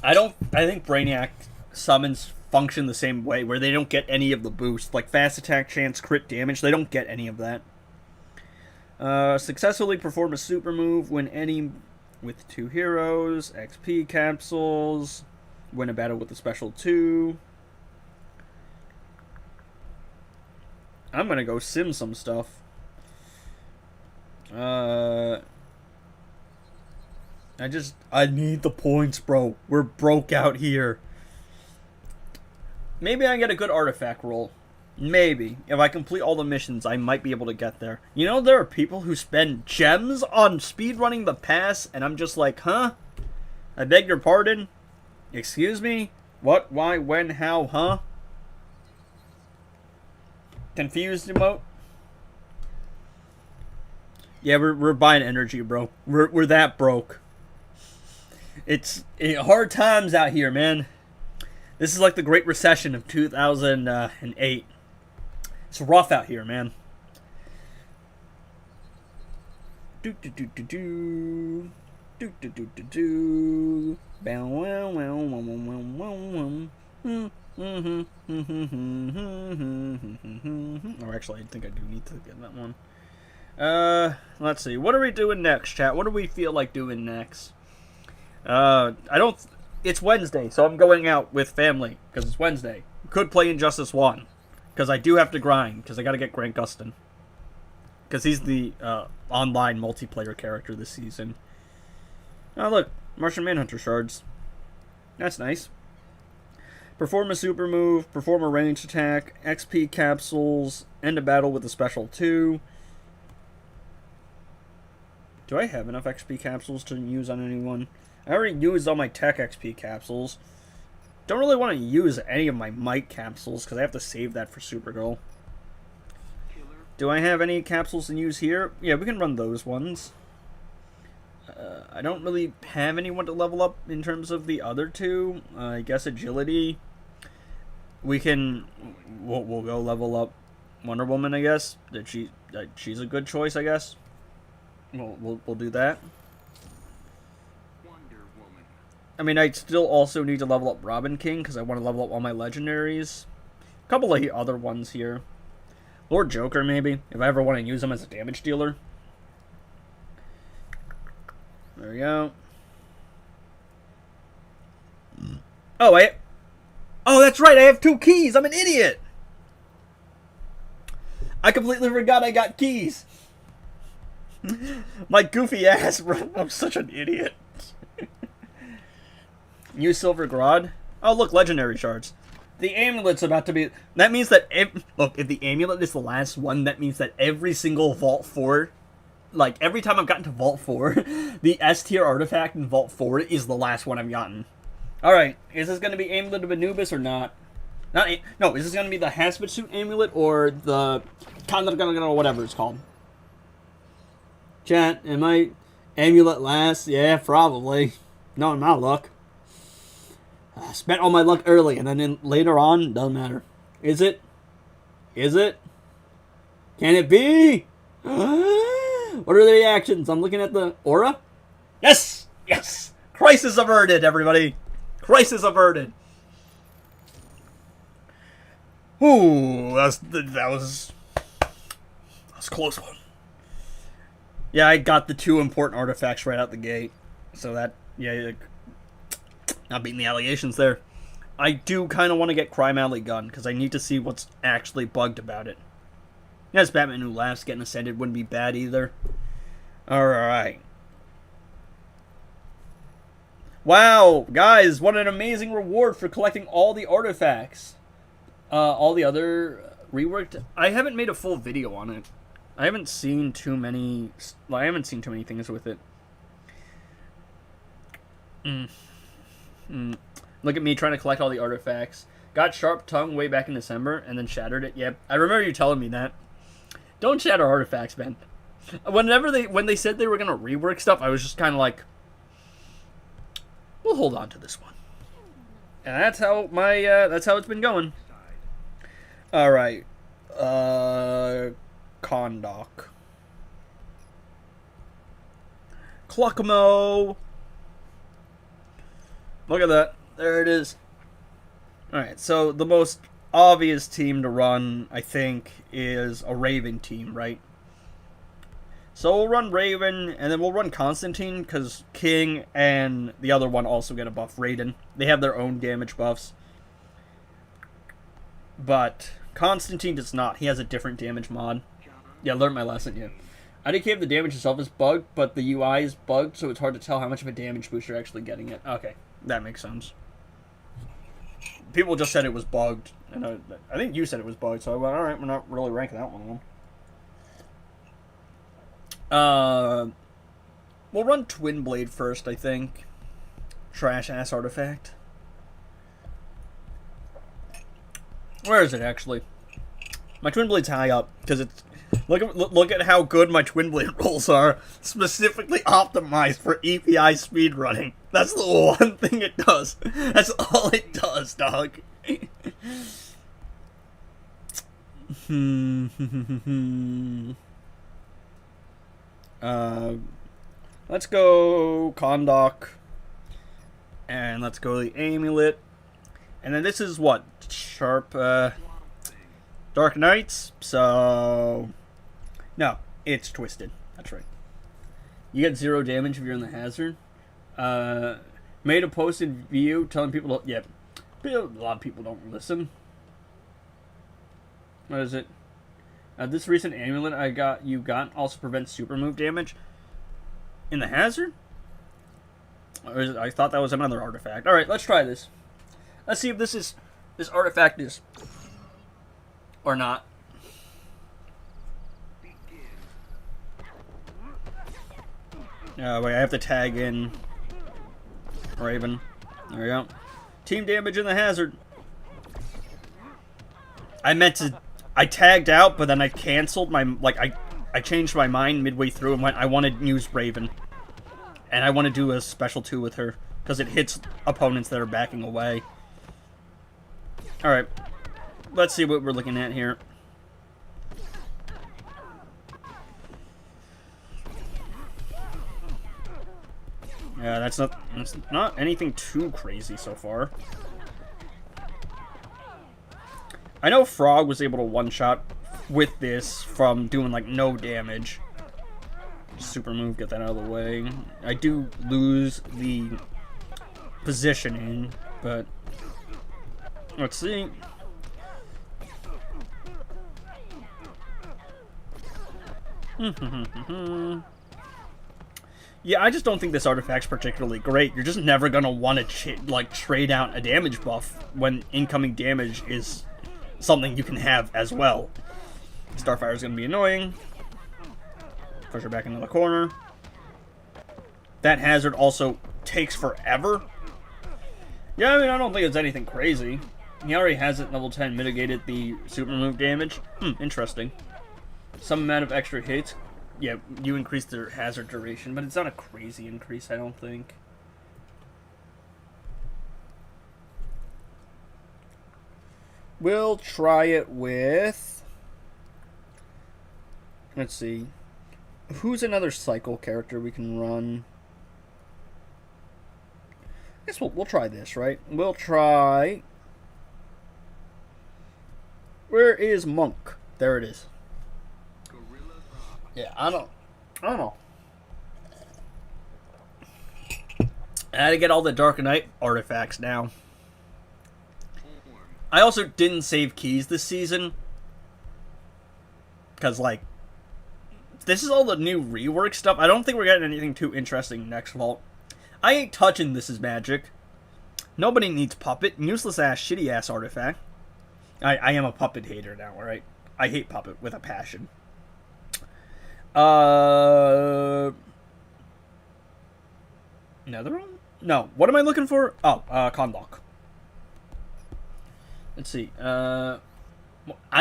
I think Brainiac summons function the same way, where they don't get any of the boost. Like fast attack, chance, crit damage, they don't get any of that. Successfully perform a super move when any with 2 heroes, XP capsules, win a battle with a special 2. I'm gonna go sim some stuff. I need the points, bro. We're broke out here. Maybe I get a good artifact roll. Maybe. If I complete all the missions, I might be able to get there. You know, there are people who spend gems on speedrunning the pass, and I'm just like, huh? I beg your pardon? Excuse me? What, why, when, how, huh? Confused emote? Yeah, we're buying energy, bro. We're that broke. It's hard times out here, man. This is like the Great Recession of 2008. It's rough out here, man. Do do do do do do do do do do. Bow wow wow wow wow wow wow. Or actually, I think I do need to get that one. Let's see. What are we doing next, chat? What do we feel like doing next? It's Wednesday, so I'm going out with family, because it's Wednesday. Could play Injustice 1, because I do have to grind, because I gotta get Grant Gustin. Because he's the, online multiplayer character this season. Oh, look. Martian Manhunter shards. That's nice. Perform a super move, perform a ranged attack, XP capsules, end a battle with a special 2. Do I have enough XP capsules to use on anyone? I already used all my tech XP capsules. Don't really want to use any of my mic capsules because I have to save that for Supergirl. Do I have any capsules in use here? Yeah, we can run those ones. I don't really have anyone to level up in terms of the other two. I guess agility. We'll go level up Wonder Woman, I guess. She's a good choice, I guess. We'll do that. Wonder Woman. I mean, I still also need to level up Robin King because I want to level up all my legendaries. A couple of other ones here. Lord Joker, maybe, if I ever want to use him as a damage dealer. There we go. Oh, that's right, I have 2 keys! I'm an idiot! I completely forgot I got keys! My goofy ass, I'm such an idiot. Use Silver Grodd. Oh, look, legendary shards. The amulet's about to be... That means that... Look, if the amulet is the last one, that means that every single Vault 4... Like, every time I've gotten to Vault 4, the S-tier artifact in Vault 4 is the last one I've gotten. Alright, is this going to be Amulet of Anubis or not? No, is this going to be the Hazmat Suit Amulet or the... whatever it's called? Chat, am I Amulet last? Yeah, probably. Not in my luck. I spent all my luck early, and then later on, doesn't matter. Is it? Is it? Can it be? What are the reactions? I'm looking at the aura. Yes! Yes! Crisis averted, everybody! Crisis averted! Ooh, that was a close one. Yeah, I got the 2 important artifacts right out the gate. So that, yeah, not beating the allegations there. I do kind of want to get Crime Alley Gun, because I need to see what's actually bugged about it. Yes, Batman Who Laughs getting ascended wouldn't be bad either. Alright. Wow, guys, what an amazing reward for collecting all the artifacts. All the other reworked... I haven't made a full video on it. I haven't seen too many things with it. Look at me trying to collect all the artifacts. Got Sharp Tongue way back in December and then shattered it. Yep, I remember you telling me that. Don't shatter artifacts, man. When they said they were gonna rework stuff, I was just kind of like, we'll hold on to this one. And that's how it's been going. All right, Kahndaq, Cluckamo. Look at that. There it is. All right, so the most obvious team to run, I think, is a Raven team, right? So we'll run Raven, and then we'll run Constantine, because King and the other one also get a buff, Raiden. They have their own damage buffs. But Constantine does not. He has a different damage mod. Yeah, learned my lesson, yeah. IDK of the damage itself is bugged, but the UI is bugged, so it's hard to tell how much of a damage boost you're actually getting it. Okay, that makes sense. People just said it was bugged, and I think you said it was bugged, so I went, alright, we're not really ranking that one. We'll run Twin Blade first, I think. Trash-ass artifact. Where is it, actually? My Twin Blade's high up, because it's... Look at how good my Twin Blade rolls are. Specifically optimized for EPI speedrunning. That's the one thing it does. That's all it does, dog. Let's go Kahndaq. And let's go the Amulet. And then this is what? Sharp, Dark Knights. So... No, it's Twisted. That's right. You get 0 damage if you're in the hazard. Made a posted view telling people to... Yeah, a lot of people don't listen. What is it? This recent amulet you got also prevents super move damage. In the hazard? Or is it, I thought that was another artifact. Alright, let's try this. Let's see if this artifact is... or not. Wait, I have to tag in Raven. There we go. Team damage in the hazard. I tagged out, but then I canceled my, I changed my mind midway through and went, I want to use Raven. And I want to do a special 2 with her, because it hits opponents that are backing away. Alright, let's see what we're looking at here. Yeah, that's not anything too crazy so far. I know Frog was able to one-shot with this from doing, like, no damage. Super move, get that out of the way. I do lose the positioning, but let's see. Yeah, I just don't think this artifact's particularly great. You're just never gonna want to trade out a damage buff when incoming damage is something you can have as well. Starfire's gonna be annoying. Push her back into the corner. That hazard also takes forever. Yeah, I mean, I don't think it's anything crazy. He already has it level 10, mitigated the super move damage. Interesting. Some amount of extra hits. Yeah, you increase their hazard duration, but it's not a crazy increase, I don't think. We'll try it with... Let's see. Who's another cycle character we can run? I guess we'll try this, right? We'll try... Where is Monk? There it is. Yeah, I don't know. I had to get all the Dark Knight artifacts now. I also didn't save keys this season. Because, like, this is all the new rework stuff. I don't think we're getting anything too interesting next vault. I ain't touching This Is Magic. Nobody needs Puppet. Useless ass, shitty ass artifact. I am a Puppet hater now, alright? I hate Puppet with a passion. Netherrealm? No. What am I looking for? Oh, Conlock. Let's see. I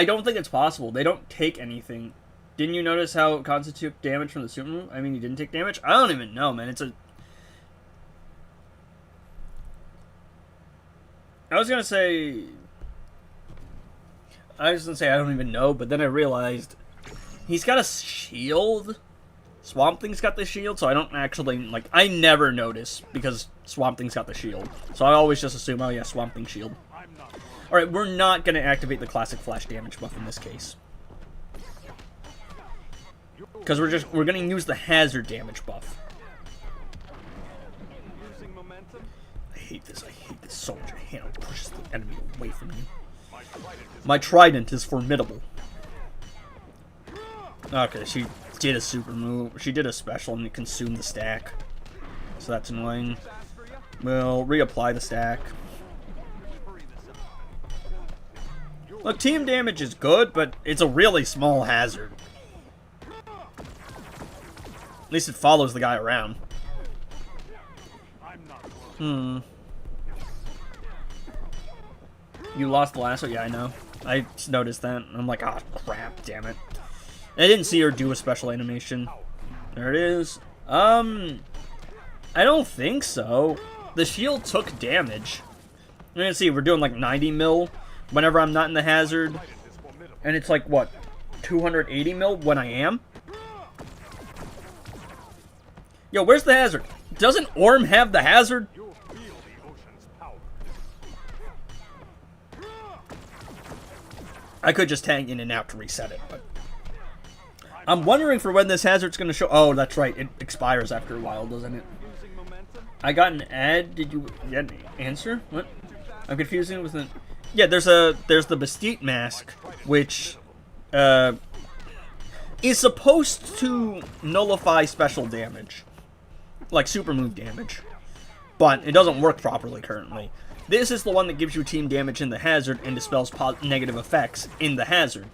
don't think it's possible. They don't take anything. Didn't you notice how Constance took damage from the super move? I mean, he didn't take damage? I don't even know, man. I was gonna say I don't even know, but then I realized he's got a shield. Swamp Thing's got the shield, so I don't actually, like, I never notice because Swamp Thing's got the shield. So I always just assume, oh yeah, Swamp Thing shield. Alright, we're not going to activate the classic flash damage buff in this case. Because we're going to use the hazard damage buff. Losing momentum. I hate this so much. I hate how it pushes the enemy away from me. My trident is formidable. Okay, she did a super move. She did a special and it consumed the stack. So that's annoying. We'll reapply the stack. Look, team damage is good, but it's a really small hazard. At least it follows the guy around. You lost the last one? Yeah, I know. I noticed that. I'm like, oh, crap, damn it. I didn't see her do a special animation. There it is. I don't think so. The shield took damage. You're gonna see, we're doing like 90 mil whenever I'm not in the hazard. And it's like, what, 280 mil when I am? Yo, where's the hazard? Doesn't Orm have the hazard? I could just tag in and out to reset it, but... I'm wondering for when this hazard's going to show... Oh, that's right. It expires after a while, doesn't it? I got an ad. Did you get an answer? What? I'm confusing it with the... Yeah, there's the Bastite mask, which is supposed to nullify special damage. Like super move damage. But it doesn't work properly currently. This is the one that gives you team damage in the hazard and dispels negative effects in the hazard.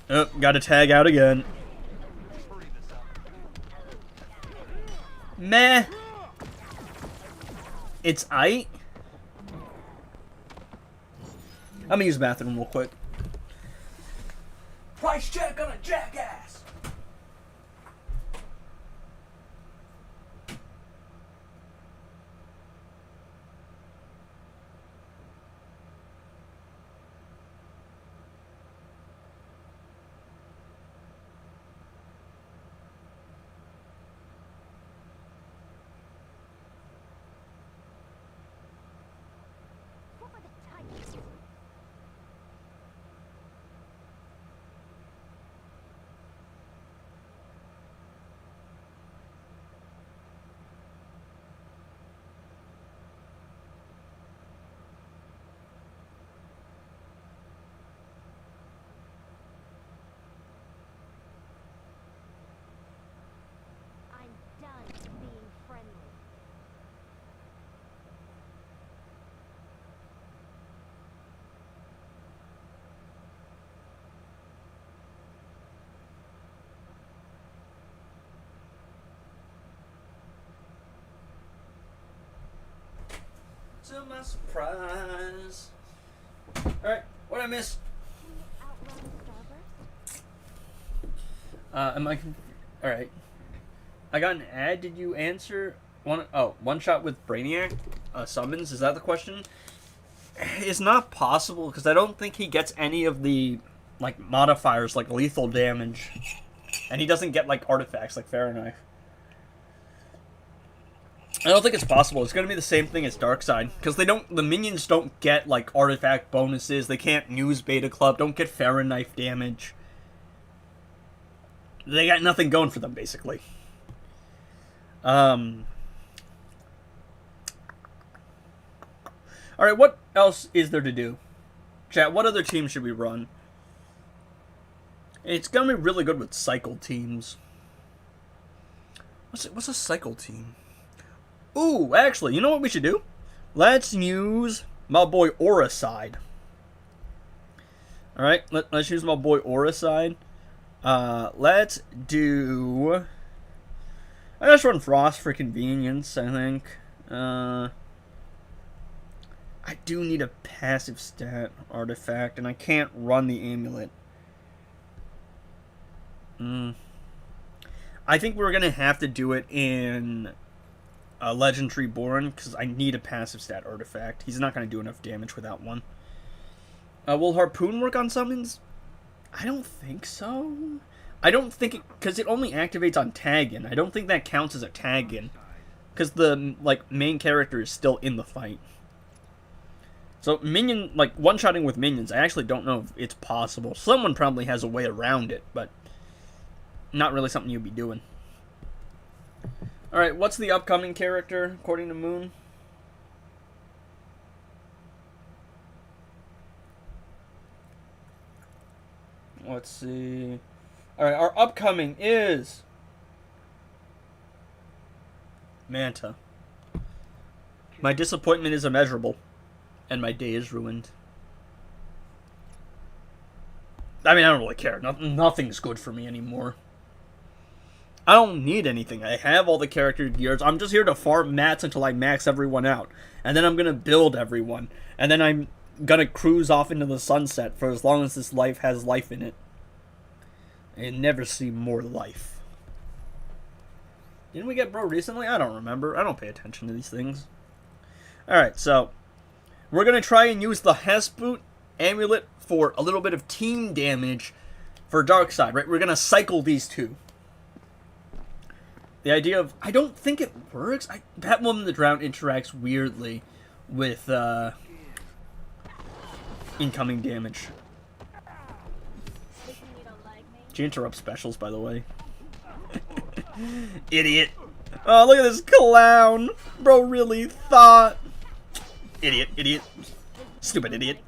Oh, gotta tag out again. Meh. It's aight. I'm gonna use the bathroom real quick. Price check on a jackass. I'm done being friendly. To my surprise. Alright, what did I miss? Outrun Starburst? Am I alright. I got an ad. Did you answer? One shot with Brainiac? Summons? Is that the question? It's not possible, because I don't think he gets any of the, like, modifiers, like lethal damage. And he doesn't get, like, artifacts, like Fahrenheit. I don't think it's possible. It's gonna be the same thing as Darkseid, because the minions don't get, like, artifact bonuses. They can't use Beta Club, don't get Fahrenheit damage. They got nothing going for them, basically. Alright, what else is there to do? Chat, what other team should we run? It's gonna be really good with cycle teams. What's a cycle team? Ooh, actually, you know what we should do? Let's use my boy Auracide. Alright, let's use my boy Auracide. Let's do... I just run Frost for convenience, I think. I do need a passive stat artifact, and I can't run the amulet. I think we're going to have to do it in Legendary Boron, because I need a passive stat artifact. He's not going to do enough damage without one. Will Harpoon work on summons? I don't think so. I don't think it, because it only activates on tag-in. I don't think that counts as a tag-in, because the, like, main character is still in the fight. So, one-shotting with minions, I actually don't know if it's possible. Someone probably has a way around it, but not really something you'd be doing. Alright, what's the upcoming character, according to Moon? Let's see. Alright, our upcoming is Manta. My disappointment is immeasurable, and my day is ruined. I mean, I don't really care. Nothing's good for me anymore. I don't need anything. I have all the character gears. I'm just here to farm mats until I max everyone out. And then I'm going to build everyone. And then I'm going to cruise off into the sunset for as long as this life has life in it. And never see more life. Didn't we get bro recently? I don't remember. I don't pay attention to these things. Alright, so we're going to try and use the Hesput amulet for a little bit of team damage for Darkseid, right? We're going to cycle these two. The idea of... I don't think it works. Batwoman the Drown interacts weirdly with incoming damage. She interrupts specials, by the way. Idiot. Oh, look at this clown. Bro really thought. Idiot, idiot. Stupid idiot.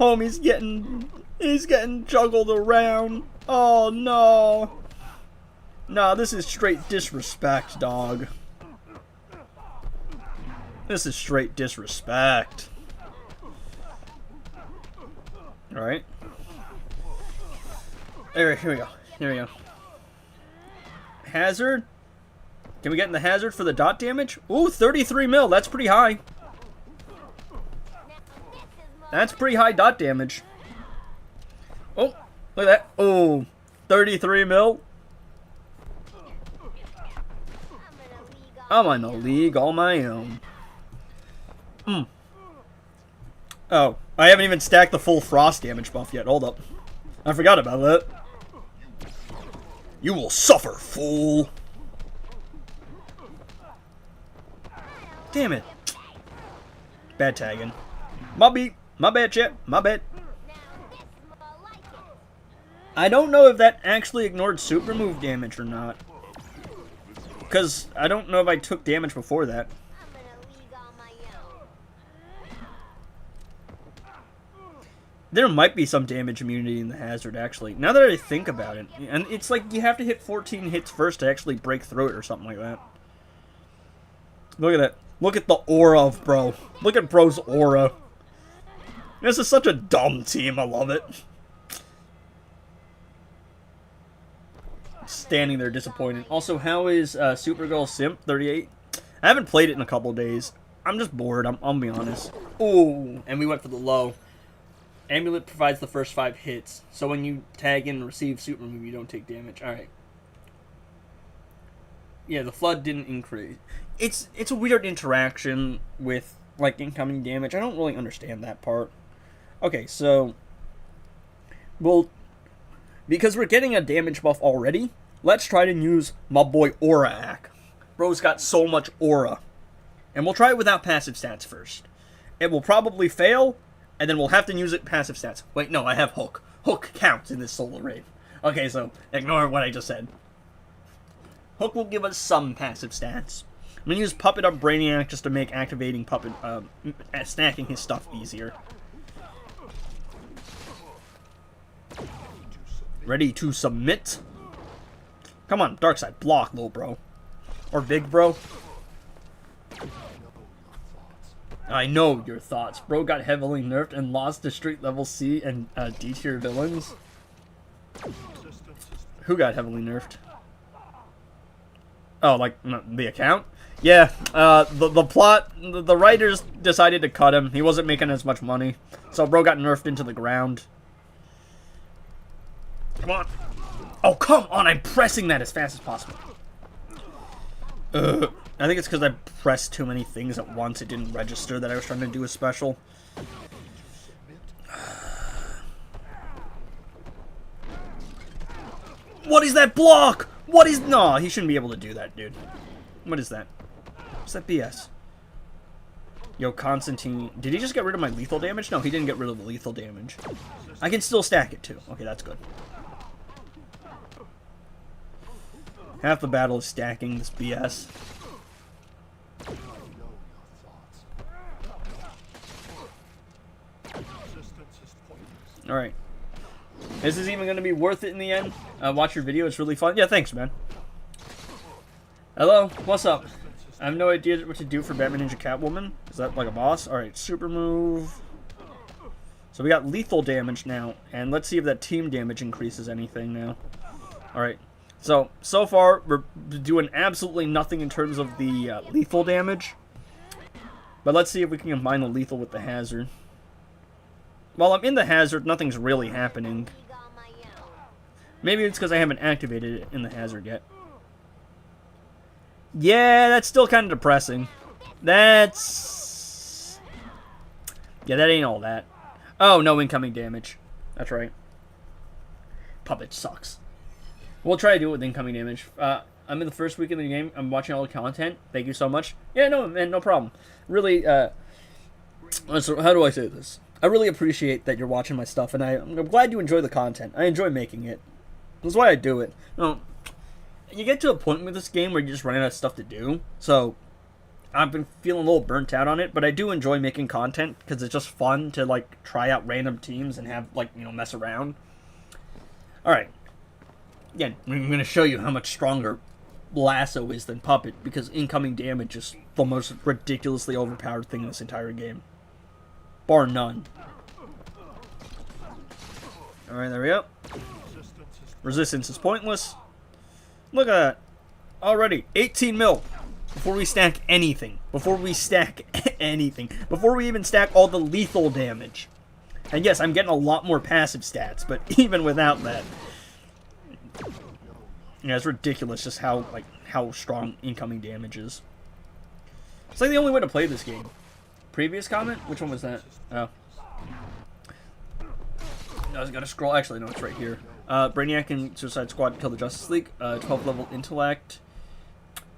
Homie's getting juggled around. Oh, no. Nah, this is straight disrespect, dog. This is straight disrespect. Alright. Here we go. Here we go. Hazard. Can we get in the hazard for the dot damage? Ooh, 33 mil. That's pretty high. That's pretty high dot damage. Oh, look at that. Oh, 33 mil. I'm in a league all my own. Oh, I haven't even stacked the full frost damage buff yet. Hold up. I forgot about that. You will suffer, fool. Damn it. Bad tagging. My bad, chat. My bad. I don't know if that actually ignored super move damage or not. Because I don't know if I took damage before that. There might be some damage immunity in the hazard, actually. Now that I think about it. And it's like you have to hit 14 hits first to actually break through it or something like that. Look at that. Look at the aura of bro. Look at bro's aura. This is such a dumb team. I love it. Standing there disappointed. Also, how is Supergirl Simp 38? I haven't played it in a couple days. I'm just bored. I'll be honest. Ooh, and we went for the low. Amulet provides the first 5 hits, so when you tag in and receive super move, you don't take damage. Alright. Yeah, the flood didn't increase. It's a weird interaction with, like, incoming damage. I don't really understand that part. Okay, so... well, because we're getting a damage buff already, let's try to use my boy Aura-Ak. Bro's got so much aura. And we'll try it without passive stats first. It will probably fail, and then we'll have to use it passive stats. Wait, no, I have Hook. Hook counts in this solo raid. Okay, so ignore what I just said. Hook will give us some passive stats. I'm going to use Puppet up Brainiac just to make activating Puppet, stacking his stuff easier. Ready to submit? Come on, Darkseid, block, little bro. Or big bro. I know your thoughts. Bro got heavily nerfed and lost to street level C and D tier villains. Who got heavily nerfed? Oh, like the account? Yeah, the plot, the writers decided to cut him. He wasn't making as much money. So bro got nerfed into the ground. Come on. Oh, come on. I'm pressing that as fast as possible. I think it's because I pressed too many things at once. It didn't register that I was trying to do a special. What is that block? What is... no, he shouldn't be able to do that, dude. What is that? What's that BS? Yo, Constantine... did he just get rid of my lethal damage? No, he didn't get rid of the lethal damage. I can still stack it, too. Okay, that's good. Half the battle is stacking this BS. Alright. This is even going to be worth it in the end. Watch your video, it's really fun. Yeah, thanks, man. Hello, what's up? I have no idea what to do for Batman Ninja Catwoman. Is that like a boss? Alright, super move. So we got lethal damage now. And let's see if that team damage increases anything now. Alright. So far, we're doing absolutely nothing in terms of the lethal damage. But let's see if we can combine the lethal with the hazard. While I'm in the hazard, nothing's really happening. Maybe it's because I haven't activated it in the hazard yet. Yeah, that's still kind of depressing. That's... yeah, that ain't all that. Oh, no incoming damage. That's right. Puppet sucks. We'll try to do it with incoming damage. I'm in the first week of the game. I'm watching all the content. Thank you so much. Yeah, no, man, no problem. Really, so how do I say this? I really appreciate that you're watching my stuff, and I'm glad you enjoy the content. I enjoy making it. That's why I do it. You get to a point with this game where you just run out of stuff to do. So, I've been feeling a little burnt out on it, but I do enjoy making content, because it's just fun to, like, try out random teams and have, like, you know, mess around. Alright. Again, I'm going to show you how much stronger Lasso is than Puppet, because incoming damage is the most ridiculously overpowered thing in this entire game. Bar none. Alright, there we go. Resistance is pointless. Look at that. Already, 18 mil. Before we stack anything. Before we stack anything. Before we even stack all the lethal damage. And yes, I'm getting a lot more passive stats, but even without that. Yeah, it's ridiculous just how strong incoming damage is. It's like the only way to play this game. Previous comment? Which one was that? Oh. I was gonna scroll. Actually, no, it's right here. Brainiac and Suicide Squad kill the Justice League. 12 level intellect.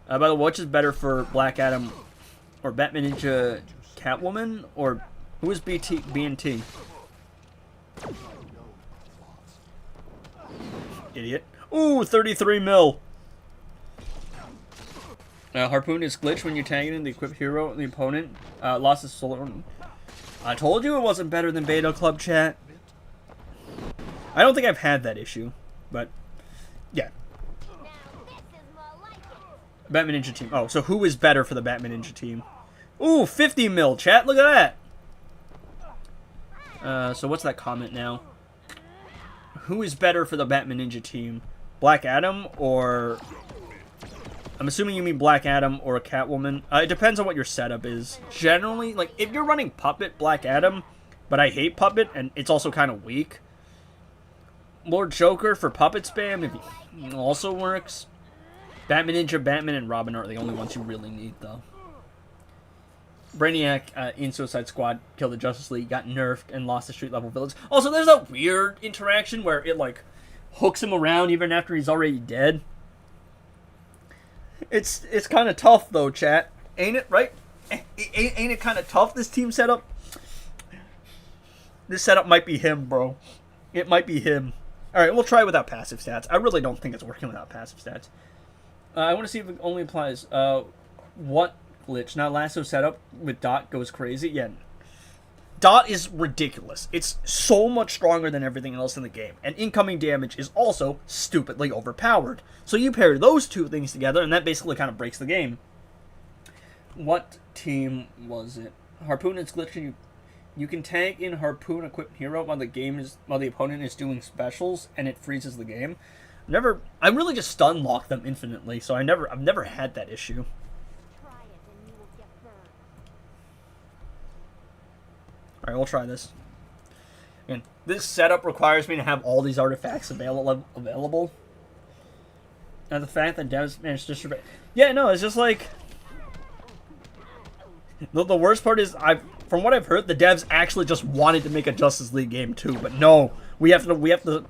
By the way, which is better for Black Adam or Batman Ninja Catwoman? Or who is BNT? Idiot. Ooh, 33 mil. Harpoon is glitched when you're tagging in the equipped hero and the opponent lost his solar. I told you it wasn't better than Beta Club chat. I don't think I've had that issue, but yeah. Batman Ninja team. Oh, so who is better for the Batman Ninja team? Ooh, 50 mil, chat. Look at that. So what's that comment now? Who is better for the Batman Ninja team? Black Adam or... I'm assuming you mean Black Adam or a Catwoman. It depends on what your setup is. Generally, like, if you're running Puppet Black Adam, but I hate Puppet, and it's also kind of weak. Lord Joker for Puppet spam if also works. Batman Ninja, Batman, and Robin are the only ones you really need, though. Brainiac in Suicide Squad killed the Justice League, got nerfed, and lost the street level village. Also, there's a weird interaction where it, like, hooks him around even after he's already dead. It's kind of tough, though, chat. Ain't it, right? Ain't it kind of tough, this team setup? This setup might be him, bro. It might be him. Alright, we'll try without passive stats. I really don't think it's working without passive stats. I want to see if it only applies. What glitch? Now, Lasso setup with Dot goes crazy. Yeah. Dot is ridiculous. It's so much stronger than everything else in the game. And incoming damage is also stupidly overpowered. So you pair those two things together, and that basically kind of breaks the game. What team was it? Harpoon is glitching. You can tag in Harpoon equipped hero while the opponent is doing specials, and it freezes the game. I really just stun lock them infinitely, so I've never had that issue. Try it and you will get burned. Alright, we'll try this. Again, this setup requires me to have all these artifacts available. And the fact that devs managed to distribute... Yeah, no, it's just like... The worst part is, from what I've heard, the devs actually just wanted to make a Justice League game too, but no, we have to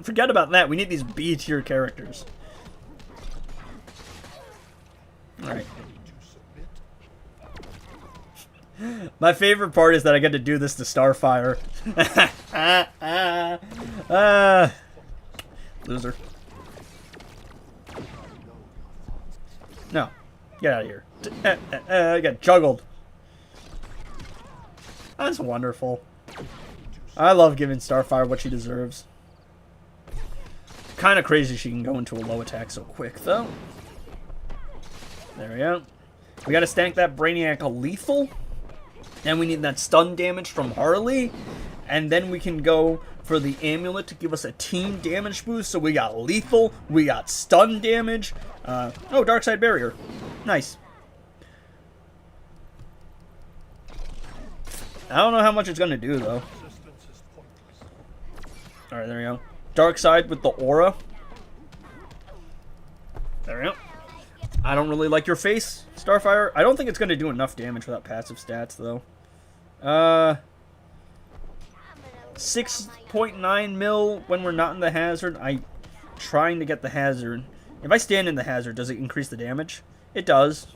forget about that. We need these B tier characters. Alright. My favorite part is that I get to do this to Starfire. Loser. No. Get out of here. I got juggled. That's wonderful. I love giving Starfire what she deserves. Kind of crazy she can go into a low attack so quick, though. There we go. We gotta stank that Brainiac a lethal. Then we need that stun damage from Harley. And then we can go for the amulet to give us a team damage boost. So we got lethal, we got stun damage. Oh, Darkseid Barrier. Nice. I don't know how much it's gonna do, though. Alright, there we go. Darkseid with the aura. There we go. I don't really like your face, Starfire. I don't think it's gonna do enough damage without passive stats, though. 6.9 mil when we're not in the hazard. I'm trying to get the hazard. If I stand in the hazard, does it increase the damage? It does.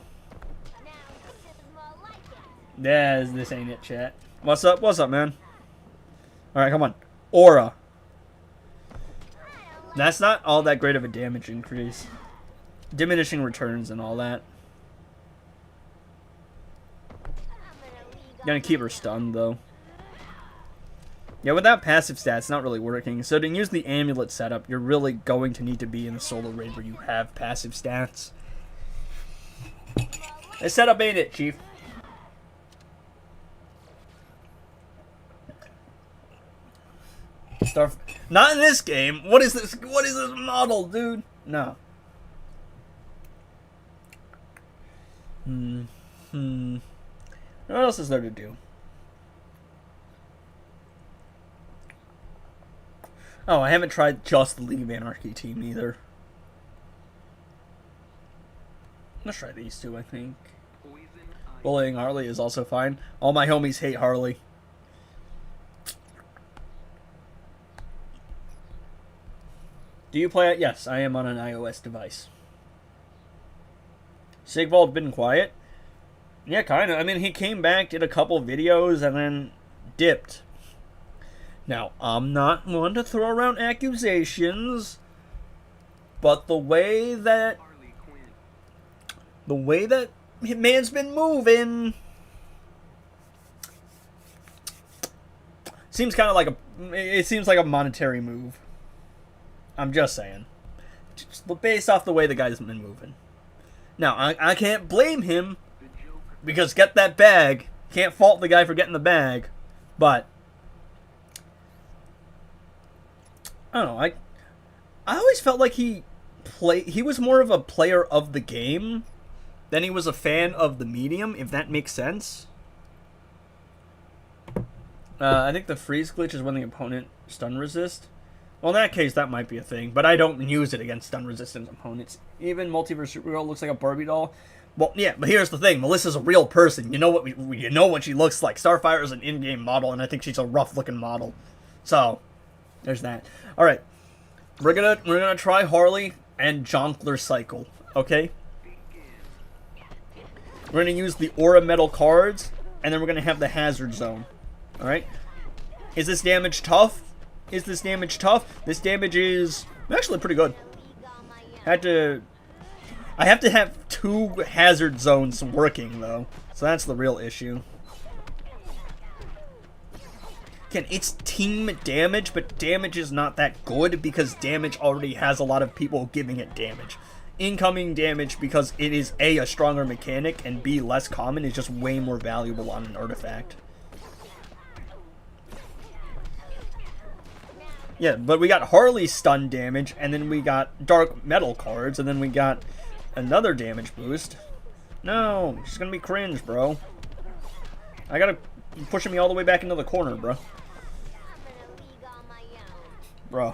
Yeah, this ain't it, chat. What's up? What's up, man? Alright, come on. Aura. That's not all that great of a damage increase. Diminishing returns and all that. Gonna keep her stunned, though. Yeah, without passive stats, it's not really working. So to use the amulet setup, you're really going to need to be in the solo raid where you have passive stats. This setup ain't it, Chief. Not in this game. What is this? What is this model, dude? No. What else is there to do? Oh, I haven't tried just the League of Anarchy team either. Let's try these two, I think. Bullying Harley is also fine. All my homies hate Harley. Do you play it? Yes, I am on an iOS device. Sigvald been quiet? Yeah, kind of. I mean, he came back, did a couple videos, and then dipped. Now, I'm not one to throw around accusations, but the way that man's been moving seems kind of like it seems like a monetary move. I'm just saying. Just based off the way the guy's been moving. Now, I can't blame him, because get that bag. Can't fault the guy for getting the bag. But I don't know, I always felt like he was more of a player of the game than he was a fan of the medium, if that makes sense. I think the freeze glitch is when the opponent stun resist. Well, in that case, that might be a thing, but I don't use it against stun-resistant opponents. Even Multiverse Supergirl looks like a Barbie doll. Well, yeah, but here's the thing. Melissa's a real person. You know what she looks like. Starfire is an in-game model, and I think she's a rough-looking model. So, there's that. All right, we're gonna try Harley and Jonkler Cycle. Okay. We're gonna use the Aura Metal cards, and then we're gonna have the Hazard Zone. All right. Is this damage tough? This damage is actually pretty good. I have to have 2 hazard zones working, though. So that's the real issue. Again, it's team damage, but damage is not that good because damage already has a lot of people giving it damage. Incoming damage, because it is A, stronger mechanic, and B, less common, is just way more valuable on an artifact. Yeah, but we got Harley stun damage, and then we got dark metal cards, and then we got another damage boost. No, it's gonna be cringe, bro. I gotta pushing me all the way back into the corner, bro. Bro.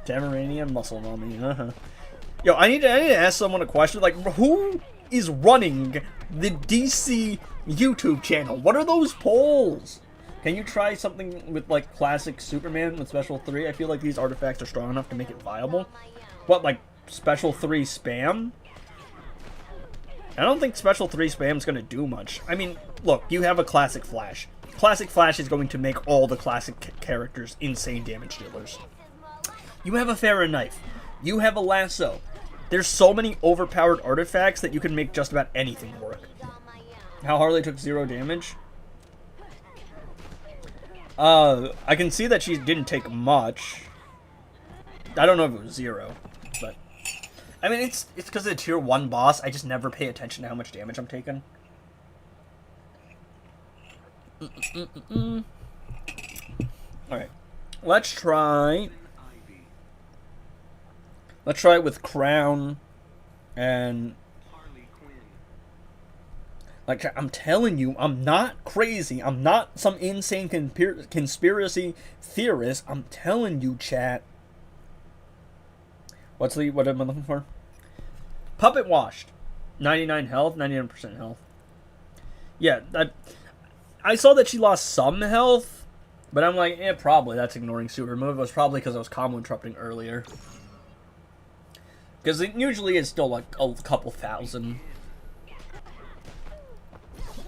Tamaranian muscle mommy. Yo, I need to ask someone a question. Like, who is running the DC YouTube channel? What are those polls? Can you try something with, like, classic Superman with Special 3? I feel like these artifacts are strong enough to make it viable. What, like, Special 3 spam? I don't think Special 3 spam is going to do much. I mean, look, you have a Classic Flash. Classic Flash is going to make all the classic characters insane damage dealers. You have a Farah Knife. You have a Lasso. There's so many overpowered artifacts that you can make just about anything work. How Harley took 0 damage? I can see that she didn't take much. I don't know if it was 0, but I mean, it's because of the tier 1 boss. I just never pay attention to how much damage I'm taking. Alright. Let's try it with Crown and like, I'm telling you, I'm not crazy. I'm not some insane conspiracy theorist. I'm telling you, chat. What am I looking for? Puppet washed. 99 health, 99% health. Yeah, I saw that she lost some health, but I'm like, yeah, probably that's ignoring super move. It was probably because I was combo interrupting earlier. Because it usually is still like a couple thousand.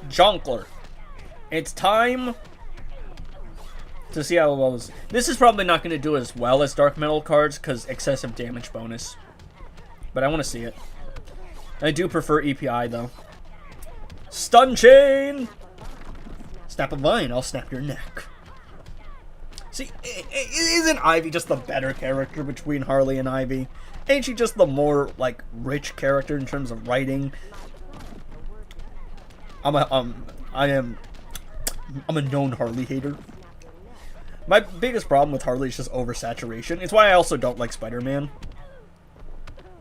Jonkler. It's time to see how well this is probably not going to do as well as Dark Metal cards because excessive damage bonus. But I want to see it. I do prefer EPI though. Stun Chain! Snap a vine, I'll snap your neck. See, isn't Ivy just the better character between Harley and Ivy? Ain't she just the more, like, rich character in terms of writing? I'm a known Harley hater. My biggest problem with Harley is just oversaturation. It's why I also don't like Spider-Man.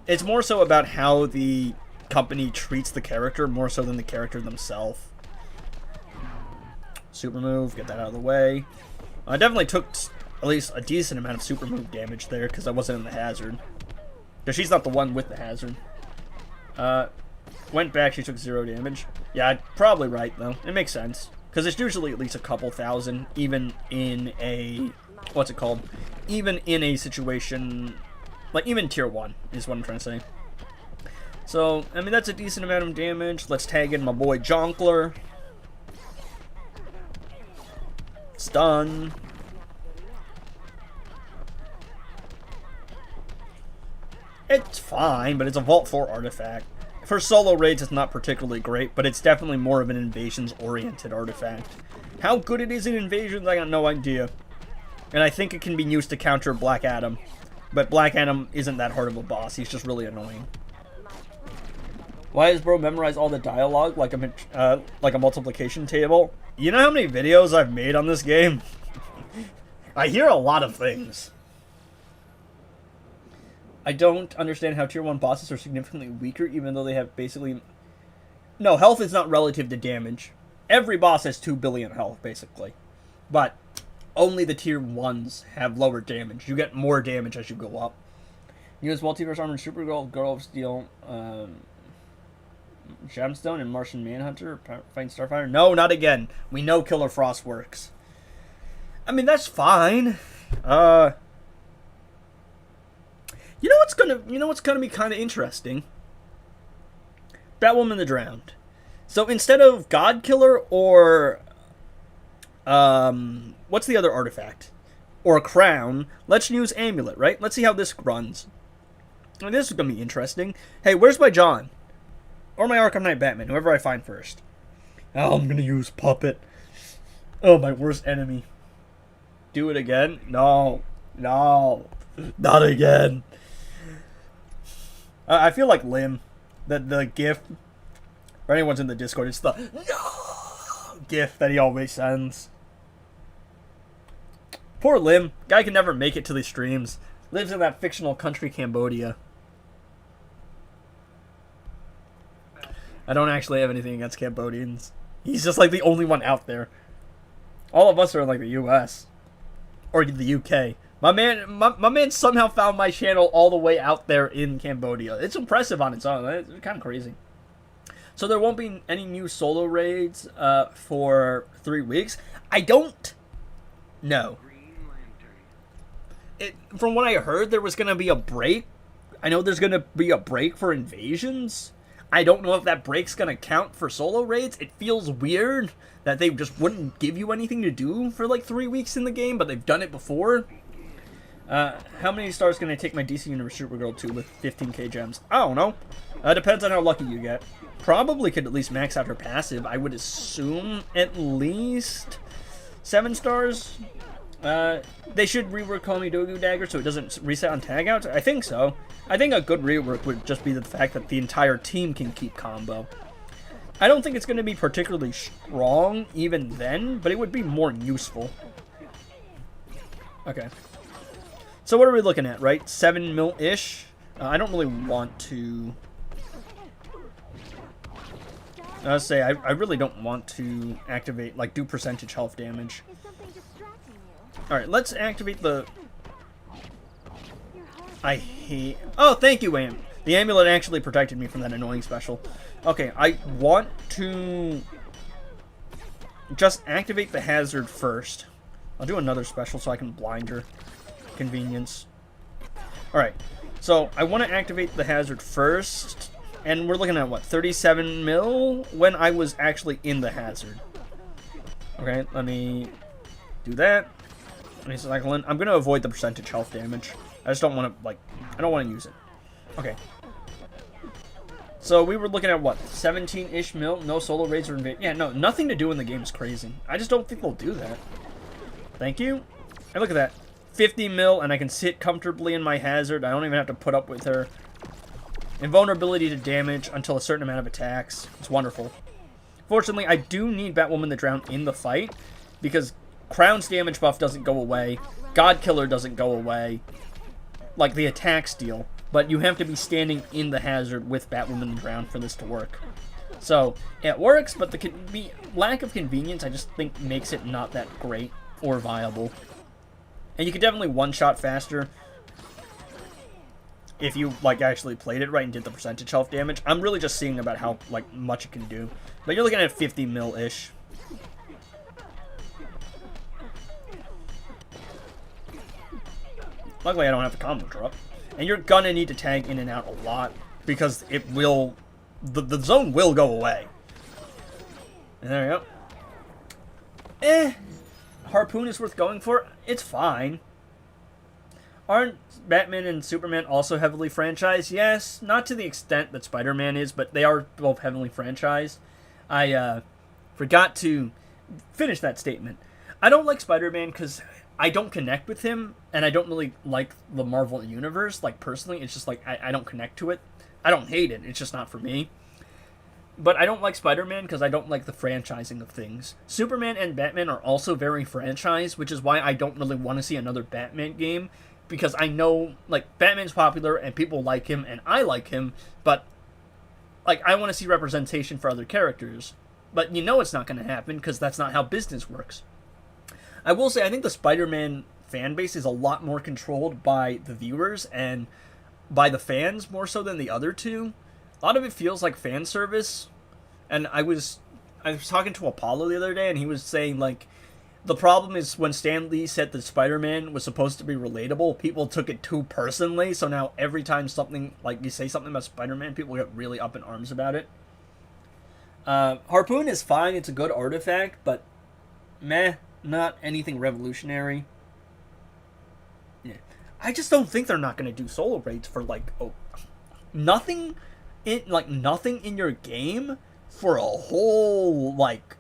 It's more so about how the company treats the character more so than the character themselves. Super move, get that out of the way. I definitely took at least a decent amount of super move damage there because I wasn't in the hazard. Because she's not the one with the hazard. Went back, she took 0 damage. Yeah, probably right, though. It makes sense. Because it's usually at least a couple thousand, even in a... What's it called? Even in a situation... Like, even tier 1 is what I'm trying to say. So, I mean, that's a decent amount of damage. Let's tag in my boy Jonkler. Stun. It's fine, but it's a Vault 4 artifact. For solo raids, it's not particularly great, but it's definitely more of an invasions-oriented artifact. How good it is in invasions, I got no idea. And I think it can be used to counter Black Adam. But Black Adam isn't that hard of a boss, he's just really annoying. Why does bro memorize all the dialogue like a multiplication table? You know how many videos I've made on this game? I hear a lot of things. I don't understand how tier 1 bosses are significantly weaker even though they have basically... No, health is not relative to damage. Every boss has 2 billion health, basically. But only the tier 1s have lower damage. You get more damage as you go up. Use Multiverse Armored Supergirl, Girl of Steel, Gemstone, and Martian Manhunter, fighting Starfire. No, not again. We know Killer Frost works. I mean, that's fine. You know what's gonna be kind of interesting? Batwoman the Drowned. So instead of God Killer or what's the other artifact? Or a crown, let's use Amulet, right? Let's see how this runs. I mean, this is gonna be interesting. Hey, where's my John? Or my Arkham Knight Batman, whoever I find first. Oh, I'm gonna use Puppet. Oh, my worst enemy. Do it again? No. No. Not again. I feel like Lim. The gif. For anyone's in the Discord, it's the no gif that he always sends. Poor Lim. Guy can never make it to the streams. Lives in that fictional country, Cambodia. I don't actually have anything against Cambodians. He's just like the only one out there. All of us are in like the US. Or the UK. My man somehow found my channel all the way out there in Cambodia. It's impressive on its own. It's kind of crazy. So there won't be any new solo raids for 3 weeks. I don't know. From what I heard, there was going to be a break. I know there's going to be a break for invasions. I don't know if that break's going to count for solo raids. It feels weird that they just wouldn't give you anything to do for like 3 weeks in the game, but they've done it before. How many stars can I take my DC Universe Supergirl to with 15k gems? I don't know. Depends on how lucky you get. Probably could at least max out her passive. I would assume at least 7 stars. They should rework Call Me Dogu Dagger so it doesn't reset on tag outs. I think so. I think a good rework would just be the fact that the entire team can keep combo. I don't think it's going to be particularly strong even then, but it would be more useful. Okay. So what are we looking at, right? 7 mil-ish? I don't really want to... I was say, I really don't want to activate, like, do percentage health damage. Alright, let's activate the... I hate... Oh, thank you, Am. The amulet actually protected me from that annoying special. Okay, I want to... just activate the hazard first. I'll do another special so I can blind her. Convenience. Alright, so I want to activate the hazard first. And we're looking at, what, 37 mil? When I was actually in the hazard. Okay, let me do that. Let me cycle in. I'm going to avoid the percentage health damage. I just don't want to, like, I don't want to use it. Okay. So we were looking at, what, 17-ish mil? No solo raids or invade. Yeah, no, nothing to do in the game is crazy. I just don't think they'll do that. Thank you. And look at that. 50 mil, and I can sit comfortably in my hazard. I don't even have to put up with her. Invulnerability to damage until a certain amount of attacks. It's wonderful. Fortunately, I do need Batwoman the Drowned in the fight, because Crown's damage buff doesn't go away. God Killer doesn't go away. like the attack steal, but you have to be standing in the hazard with Batwoman around for this to work. So it works, but the lack of convenience, I just think, makes it not that great or viable. And you could definitely one-shot faster if you like actually played it right and did the percentage health damage. I'm really just seeing about how like much it can do, but you're looking at 50 mil ish. Luckily, I don't have the combo drop. And you're gonna need to tag in and out a lot, because it will... The zone will go away. And there we go. Harpoon is worth going for. It's fine. Aren't Batman and Superman also heavily franchised? Yes, not to the extent that Spider-Man is, but they are both heavily franchised. I forgot to finish that statement. I don't like Spider-Man because I don't connect with him, and I don't really like the Marvel Universe, like, personally. It's just, like, I don't connect to it. I don't hate it, it's just not for me. But I don't like Spider-Man because I don't like the franchising of things. Superman and Batman are also very franchised, which is why I don't really want to see another Batman game, because I know, like, Batman's popular, and people like him, and I like him, but, like, I want to see representation for other characters. But you know it's not going to happen, because that's not how business works. I will say, I think the Spider-Man fan base is a lot more controlled by the viewers and by the fans more so than the other two. A lot of it feels like fan service. And I was talking to Apollo the other day, and he was saying, like, the problem is when Stan Lee said that Spider-Man was supposed to be relatable, people took it too personally, so now every time something, like, you say something about Spider-Man, people get really up in arms about it. Harpoon is fine, it's a good artifact, but meh. Not anything revolutionary. Yeah. I just don't think they're not going to do solo raids for, like, nothing in your game for a whole, like,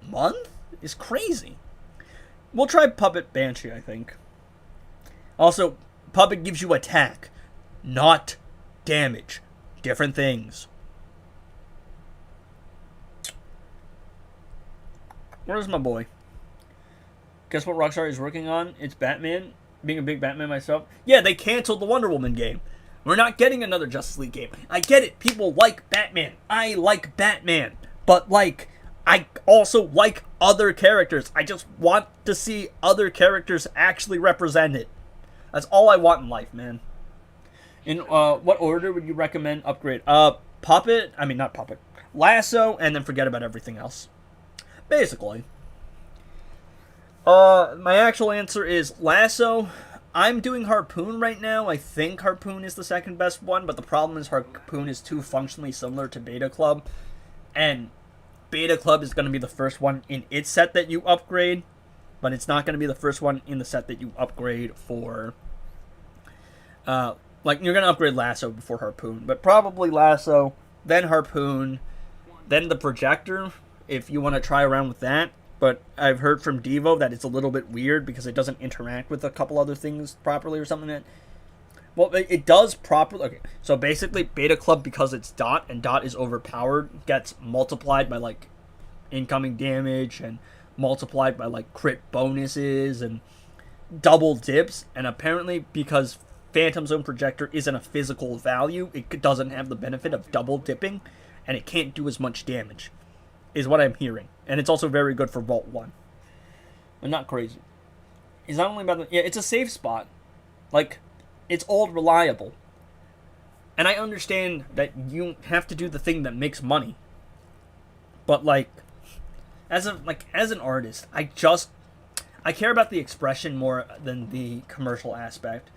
month is crazy. We'll try Puppet Banshee, I think. Also, Puppet gives you attack, not damage. Different things. Where's my boy? Guess what Rockstar is working on? It's Batman. Being a big Batman myself. Yeah, they canceled the Wonder Woman game. We're not getting another Justice League game. I get it. People like Batman. I like Batman. But, like, I also like other characters. I just want to see other characters actually represented. That's all I want in life, man. In what order would you recommend upgrade? Puppet. I mean, not Puppet. Lasso, and then forget about everything else. Basically. My actual answer is Lasso. I'm doing Harpoon right now. I think Harpoon is the second best one, but the problem is Harpoon is too functionally similar to Beta Club, and Beta Club is going to be the first one in its set that you upgrade, but it's not going to be the first one in the set that you upgrade for, like, you're going to upgrade Lasso before Harpoon, but probably Lasso, then Harpoon, then the Projector, if you want to try around with that. But I've heard from Devo that it's a little bit weird because it doesn't interact with a couple other things properly or something. That, well, it does properly. Okay, so basically Beta Club, because it's Dot, and Dot is overpowered, gets multiplied by, like, incoming damage, and multiplied by, like, crit bonuses, and double dips. And apparently, because Phantom Zone Projector isn't a physical value, it doesn't have the benefit of double dipping, and it can't do as much damage, is what I'm hearing. And it's also very good for Vault 1. But not crazy. It's not only about the... Yeah, it's a safe spot. Like, it's old reliable. And I understand that you have to do the thing that makes money. But, like, as an artist, I care about the expression more than the commercial aspect.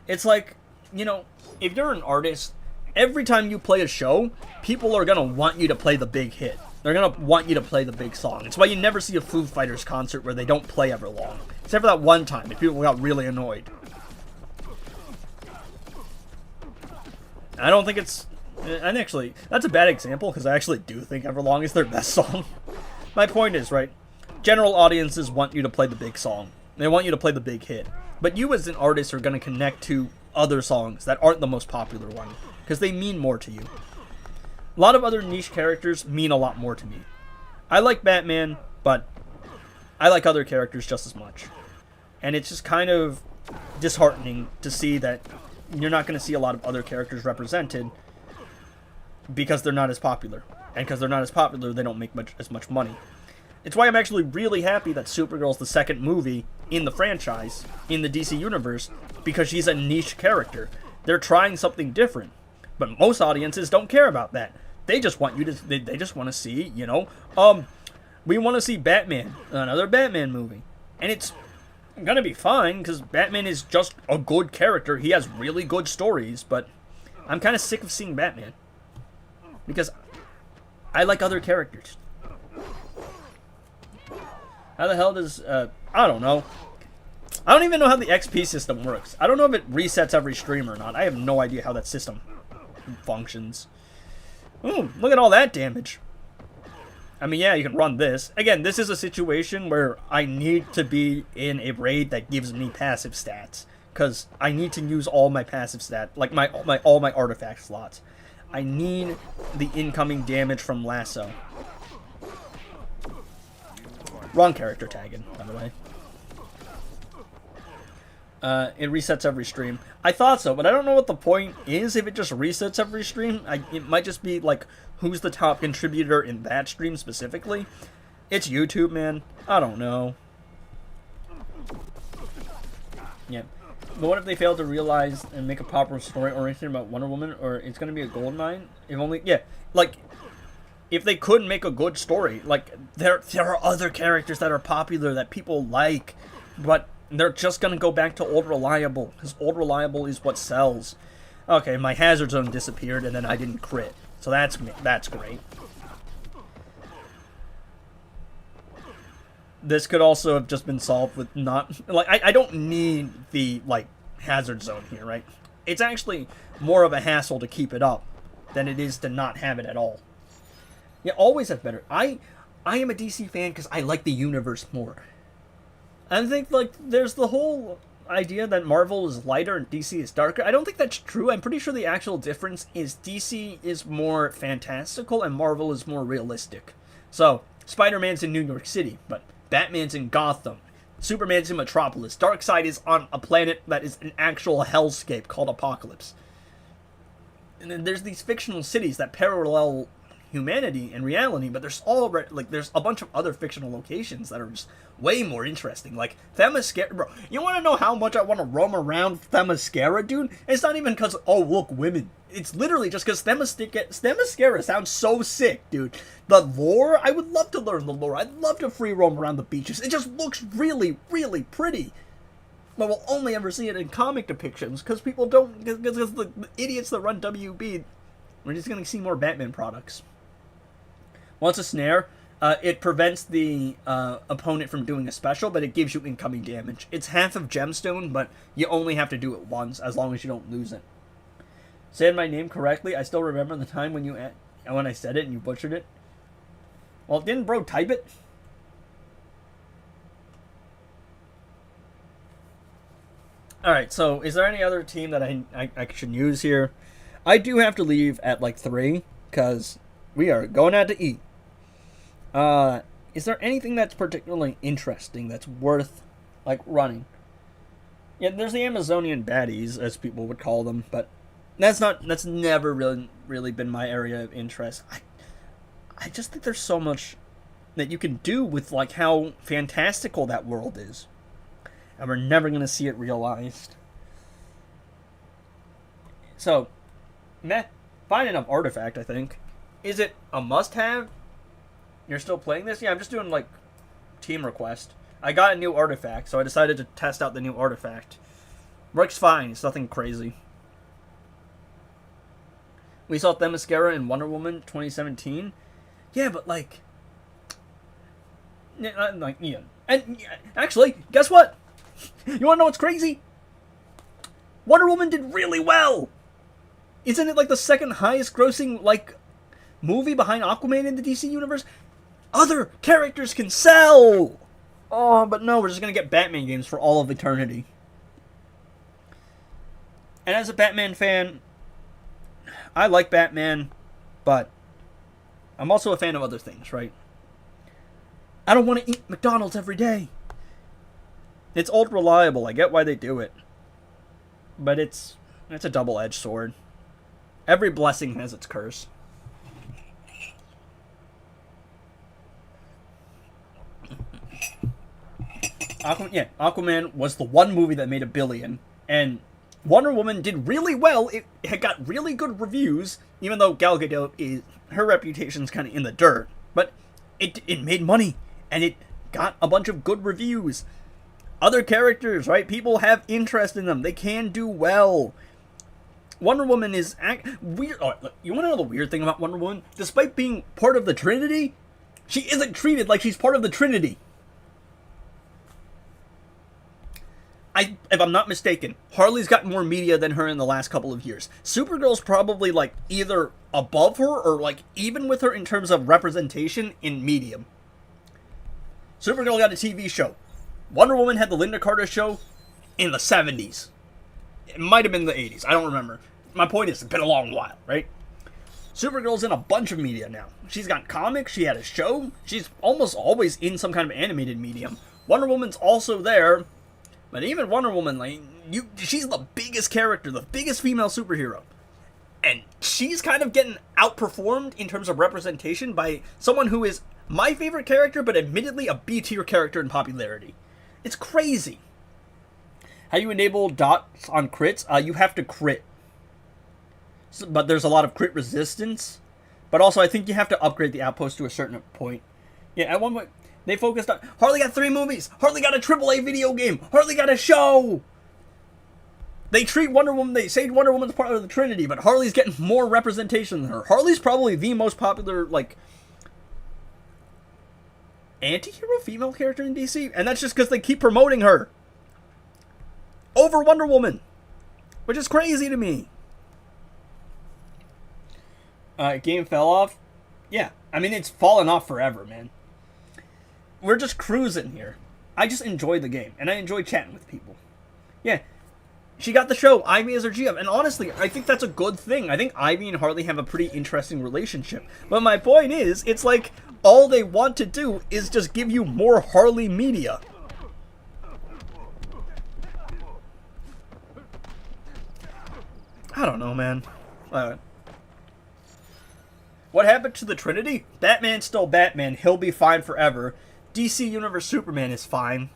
It's like, you know, if you're an artist, every time you play a show, people are gonna want you to play the big hit. They're going to want you to play the big song. It's why you never see a Foo Fighters concert where they don't play Everlong. Except for that one time, if people got really annoyed. I don't think it's... And actually, that's a bad example, because I actually do think Everlong is their best song. My point is, right, general audiences want you to play the big song. They want you to play the big hit. But you as an artist are going to connect to other songs that aren't the most popular one, because they mean more to you. A lot of other niche characters mean a lot more to me. I like Batman, but I like other characters just as much. And it's just kind of disheartening to see that you're not going to see a lot of other characters represented because they're not as popular. And because they're not as popular, they don't make as much money. It's why I'm actually really happy that Supergirl's the second movie in the franchise, in the DC universe, because she's a niche character. They're trying something different. But most audiences don't care about that. They just want you to, they just want to see, you know, we want to see Batman, another Batman movie. And it's gonna be fine, because Batman is just a good character. He has really good stories, but I'm kind of sick of seeing Batman. Because I like other characters. How the hell does, I don't know. I don't even know how the XP system works. I don't know if it resets every stream or not. I have no idea how that system functions. Ooh, look at all that damage. I mean, yeah, you can run this. Again, this is a situation where I need to be in a raid that gives me passive stats. Because I need to use all my passive stats, like all my artifact slots. I need the incoming damage from Lasso. Wrong character tagging, by the way. It resets every stream. I thought so, but I don't know what the point is if it just resets every stream. It might just be like, who's the top contributor in that stream specifically? It's YouTube, man. I don't know. Yeah. But what if they fail to realize and make a proper story oriented about Wonder Woman, or it's going to be a gold mine? If only, yeah, like, if they could make a good story, like, there are other characters that are popular that people like, but they're just going to go back to Old Reliable, because Old Reliable is what sells. Okay, my Hazard Zone disappeared, and then I didn't crit, so that's great. This could also have just been solved with not, like, I don't need the, like, Hazard Zone here, right? It's actually more of a hassle to keep it up than it is to not have it at all. Yeah, always have better. I am a DC fan because I like the universe more. I think, like, there's the whole idea that Marvel is lighter and DC is darker. I don't think that's true. I'm pretty sure the actual difference is DC is more fantastical and Marvel is more realistic. So, Spider-Man's in New York City, but Batman's in Gotham. Superman's in Metropolis. Darkseid is on a planet that is an actual hellscape called Apokolips. And then there's these fictional cities that parallel humanity and reality, but there's there's a bunch of other fictional locations that are just way more interesting. Like Themyscira, bro. You want to know how much I want to roam around Themyscira, dude? It's not even because, oh, look, women. It's literally just because Themyscira sounds so sick, dude. The lore, I would love to learn the lore. I'd love to free roam around the beaches. It just looks really, really pretty. But we'll only ever see it in comic depictions because people don't, because the idiots that run WB, we're just going to see more Batman products. Once a snare, it prevents the opponent from doing a special, but it gives you incoming damage. It's half of Gemstone, but you only have to do it once, as long as you don't lose it. Saying my name correctly, I still remember the time when when I said it and you butchered it. Well, didn't bro type it? Alright, so is there any other team that I should use here? I do have to leave at like 3, because we are going out to eat. Is there anything that's particularly interesting that's worth, like, running? Yeah, there's the Amazonian baddies, as people would call them, but that's never really been my area of interest. I just think there's so much that you can do with, like, how fantastical that world is. And we're never going to see it realized. So, fine enough artifact, I think. Is it a must-have? You're still playing this? Yeah, I'm just doing, like, team request. I got a new artifact, so I decided to test out the new artifact. Works fine. It's nothing crazy. We saw Themyscira in Wonder Woman 2017. Yeah, but, like... yeah. And, actually, guess what? You wanna know what's crazy? Wonder Woman did really well! Isn't it, like, the second highest grossing, like, movie behind Aquaman in the DC universe? Other characters can sell! Oh, but no, we're just gonna get Batman games for all of eternity. And as a Batman fan, I like Batman, but I'm also a fan of other things, right? I don't want to eat McDonald's every day. It's old reliable. I get why they do it. But it's a double-edged sword. Every blessing has its curse. Aquaman was the one movie that made $1 billion, and Wonder Woman did really well. It had got really good reviews, even though Gal Gadot her reputation's kind of in the dirt. But it made money, and it got a bunch of good reviews. Other characters, right? People have interest in them. They can do well. Wonder Woman is weird. Oh, look, you want to know the weird thing about Wonder Woman? Despite being part of the Trinity, she isn't treated like she's part of the Trinity. If I'm not mistaken, Harley's gotten more media than her in the last couple of years. Supergirl's probably like either above her or like even with her in terms of representation in medium. Supergirl got a TV show. Wonder Woman had the Linda Carter show in the 70s. It might have been the 80s. I don't remember. My point is, it's been a long while, right? Supergirl's in a bunch of media now. She's got comics. She had a show. She's almost always in some kind of animated medium. Wonder Woman's also there. But even Wonder Woman, like, she's the biggest character, the biggest female superhero. And she's kind of getting outperformed in terms of representation by someone who is my favorite character, but admittedly a B-tier character in popularity. It's crazy. How you enable dots on crits? You have to crit. But there's a lot of crit resistance. But also, I think you have to upgrade the outpost to a certain point. Yeah, at one point, they focused on... Harley got 3 movies! Harley got a AAA video game! Harley got a show! They treat Wonder Woman... They say Wonder Woman's part of the Trinity, but Harley's getting more representation than her. Harley's probably the most popular, like... anti-hero female character in DC, and that's just because they keep promoting her over Wonder Woman, which is crazy to me. Game fell off. Yeah, I mean, it's fallen off forever, man. We're just cruising here. I just enjoy the game, and I enjoy chatting with people. Yeah, she got the show. Ivy is her GM, and honestly, I think that's a good thing. I think Ivy and Harley have a pretty interesting relationship. But my point is, it's like all they want to do is just give you more Harley media. I don't know, man. What happened to the Trinity? Batman's still Batman. He'll be fine forever. DC Universe Superman is fine.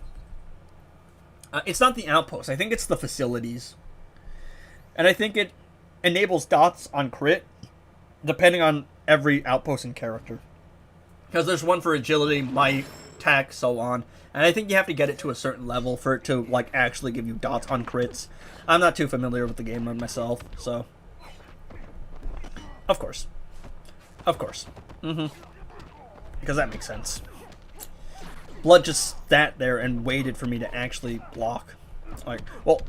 It's not the outpost. I think it's the facilities. And I think it enables dots on crit, depending on every outpost and character. Because there's one for agility, might, attack, so on. And I think you have to get it to a certain level for it to, like, actually give you dots on crits. I'm not too familiar with the game myself, so... Of course. Of course. Because that makes sense. Blood just sat there and waited for me to actually block. Like, well,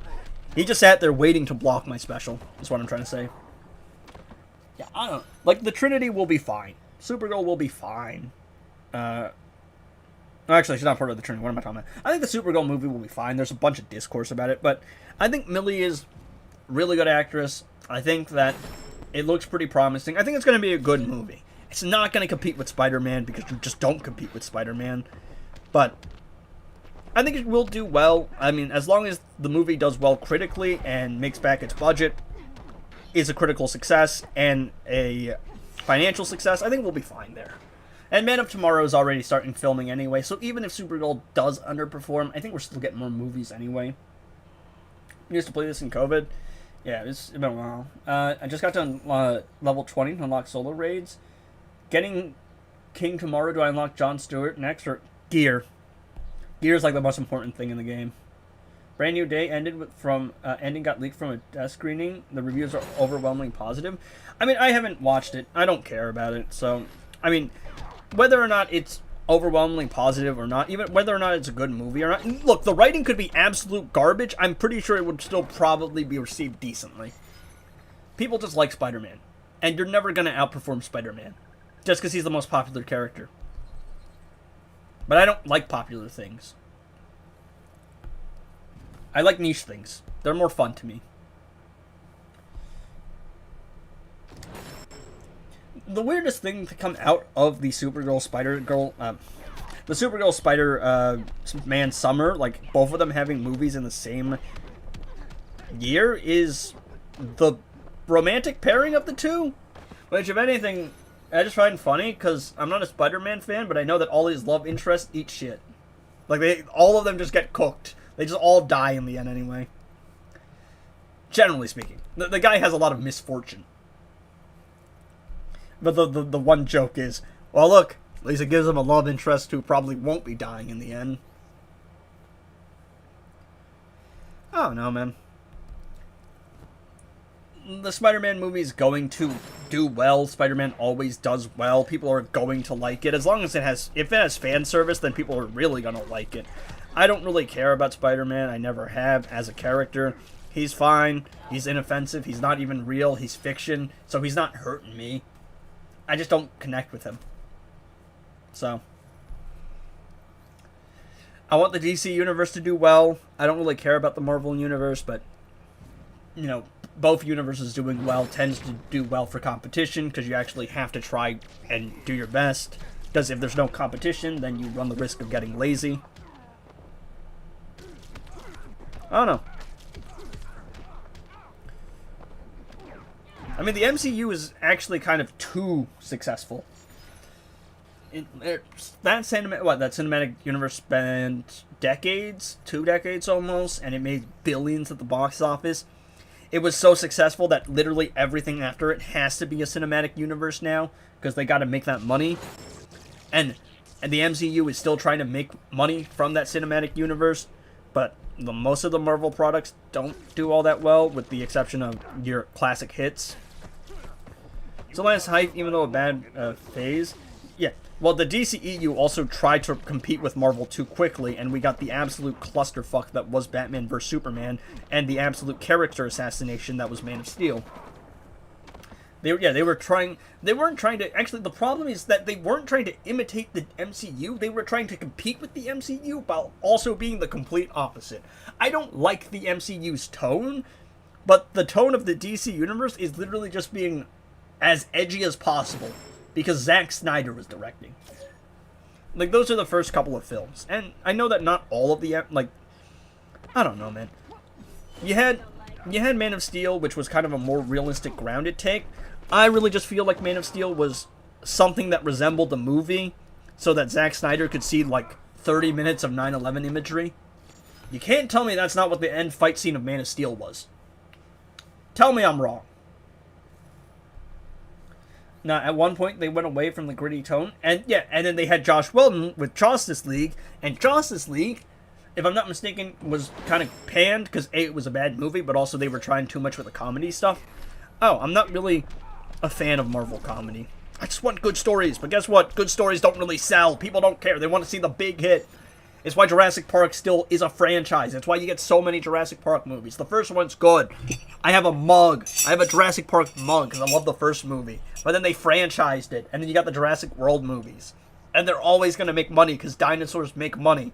he just sat there waiting to block my special, is what I'm trying to say. Yeah, I don't know. Like, the Trinity will be fine. Supergirl will be fine. Actually, she's not part of the Trinity. What am I talking about? I think the Supergirl movie will be fine. There's a bunch of discourse about it, but I think Millie is a really good actress. I think that it looks pretty promising. I think it's going to be a good movie. It's not going to compete with Spider-Man because you just don't compete with Spider-Man. But I think it will do well. I mean, as long as the movie does well critically and makes back its budget, is a critical success and a financial success, I think we'll be fine there. And Man of Tomorrow is already starting filming anyway, so even if Supergirl does underperform, I think we're still getting more movies anyway. I used to play this in COVID. Yeah, it's been a while. I just got to level 20 to unlock solo raids. Getting King tomorrow. Do I unlock Jon Stewart next, or Gear? Gear is like the most important thing in the game. Brand New Day ended ending got leaked from a test screening. The reviews are overwhelmingly positive. I mean, I haven't watched it. I don't care about it. So, I mean, whether or not it's overwhelmingly positive or not, even whether or not it's a good movie or not. Look, the writing could be absolute garbage. I'm pretty sure it would still probably be received decently. People just like Spider-Man. And you're never going to outperform Spider-Man. Just because he's the most popular character. But I don't like popular things. I like niche things. They're more fun to me. The weirdest thing to come out of the Supergirl, the Supergirl Spider-Man Summer, like both of them having movies in the same year, is the romantic pairing of the two. Which, if anything, I just find funny because I'm not a Spider-Man fan, but I know that all his love interests eat shit. Like all of them just get cooked. They just all die in the end anyway. Generally speaking, the guy has a lot of misfortune. But the one joke is, well, look, at least it gives him a love interest who probably won't be dying in the end. I don't know, man. The Spider-Man movie is going to do well. Spider-Man always does well. People are going to like it. As long as if it has fan service, then people are really going to like it. I don't really care about Spider-Man. I never have as a character. He's fine. He's inoffensive. He's not even real. He's fiction. So he's not hurting me. I just don't connect with him. So I want the DC universe to do well. I don't really care about the Marvel universe, but you know, both universes doing well tends to do well for competition because you actually have to try and do your best. Because if there's no competition, then you run the risk of getting lazy. I don't know. I mean, the MCU is actually kind of too successful. That cinematic universe spent decades, 2 decades almost, and it made billions at the box office. It was so successful that literally everything after it has to be a cinematic universe now, because they got to make that money. And the MCU is still trying to make money from that cinematic universe, but most of the Marvel products don't do all that well, with the exception of your classic hits. So last hype, even though a bad phase, yeah. Well, the DCEU also tried to compete with Marvel too quickly, and we got the absolute clusterfuck that was Batman vs Superman, and the absolute character assassination that was Man of Steel. They weren't trying to, actually the problem is that they weren't trying to imitate the MCU, they were trying to compete with the MCU while also being the complete opposite. I don't like the MCU's tone, but the tone of the DC universe is literally just being as edgy as possible. Because Zack Snyder was directing. Like, those are the first couple of films. And I know that not all of the, like, I don't know, man. You had Man of Steel, which was kind of a more realistic, grounded take. I really just feel like Man of Steel was something that resembled the movie, so that Zack Snyder could see, like, 30 minutes of 9/11 imagery. You can't tell me that's not what the end fight scene of Man of Steel was. Tell me I'm wrong. Now, at one point, they went away from the gritty tone, and then they had Josh Whedon with Justice League, and Justice League, if I'm not mistaken, was kind of panned, because A, it was a bad movie, but also they were trying too much with the comedy stuff. Oh, I'm not really a fan of Marvel comedy. I just want good stories, but guess what? Good stories don't really sell. People don't care. They want to see the big hit. It's why Jurassic Park still is a franchise. That's why you get so many Jurassic Park movies. The first one's good. I have a mug. I have a Jurassic Park mug because I love the first movie. But then they franchised it. And then you got the Jurassic World movies. And they're always going to make money because dinosaurs make money.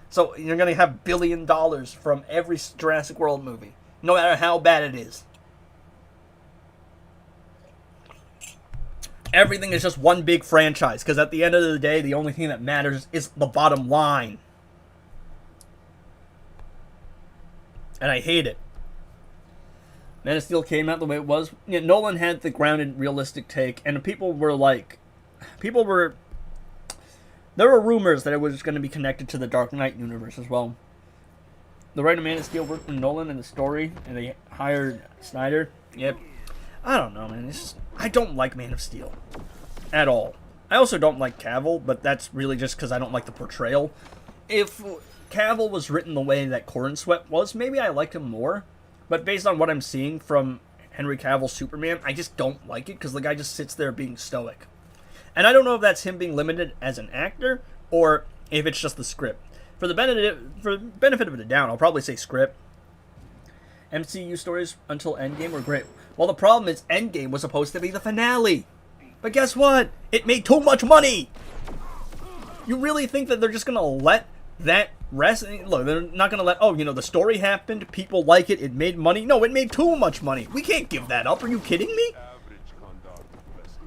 So you're going to have $1 billion from every Jurassic World movie. No matter how bad it is. Everything is just one big franchise. Because at the end of the day, the only thing that matters is the bottom line. And I hate it. Man of Steel came out the way it was. Yeah, Nolan had the grounded, realistic take, and people were like, there were rumors that it was going to be connected to the Dark Knight universe as well. The writer of Man of Steel worked with Nolan in the story, and they hired Snyder. Yep. I don't know, man. I don't like Man of Steel at all. I also don't like Cavill, but that's really just because I don't like the portrayal. If Cavill was written the way that Corn Sweat was, maybe I liked him more. But based on what I'm seeing from Henry Cavill's Superman, I just don't like it because the guy just sits there being stoic. And I don't know if that's him being limited as an actor or if it's just the script. For the benefit of the doubt, I'll probably say script. MCU stories until Endgame were great. Well, the problem is Endgame was supposed to be the finale. But guess what? It made too much money. You really think that they're just going to let that rest? Look, they're not going to let, the story happened, people like it, it made money. No, it made too much money. We can't give that up. Are you kidding me?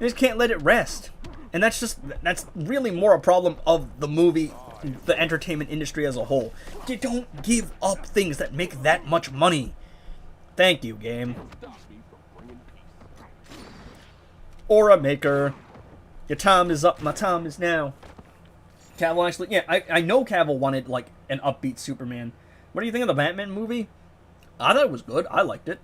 You just can't let it rest. And that's really more a problem of the movie, the entertainment industry as a whole. You don't give up things that make that much money. Thank you, game. Aura Maker. Your time is up, my time is now. Cavill actually, yeah, I know Cavill wanted, like, an upbeat Superman. What do you think of the Batman movie? I thought it was good. I liked it.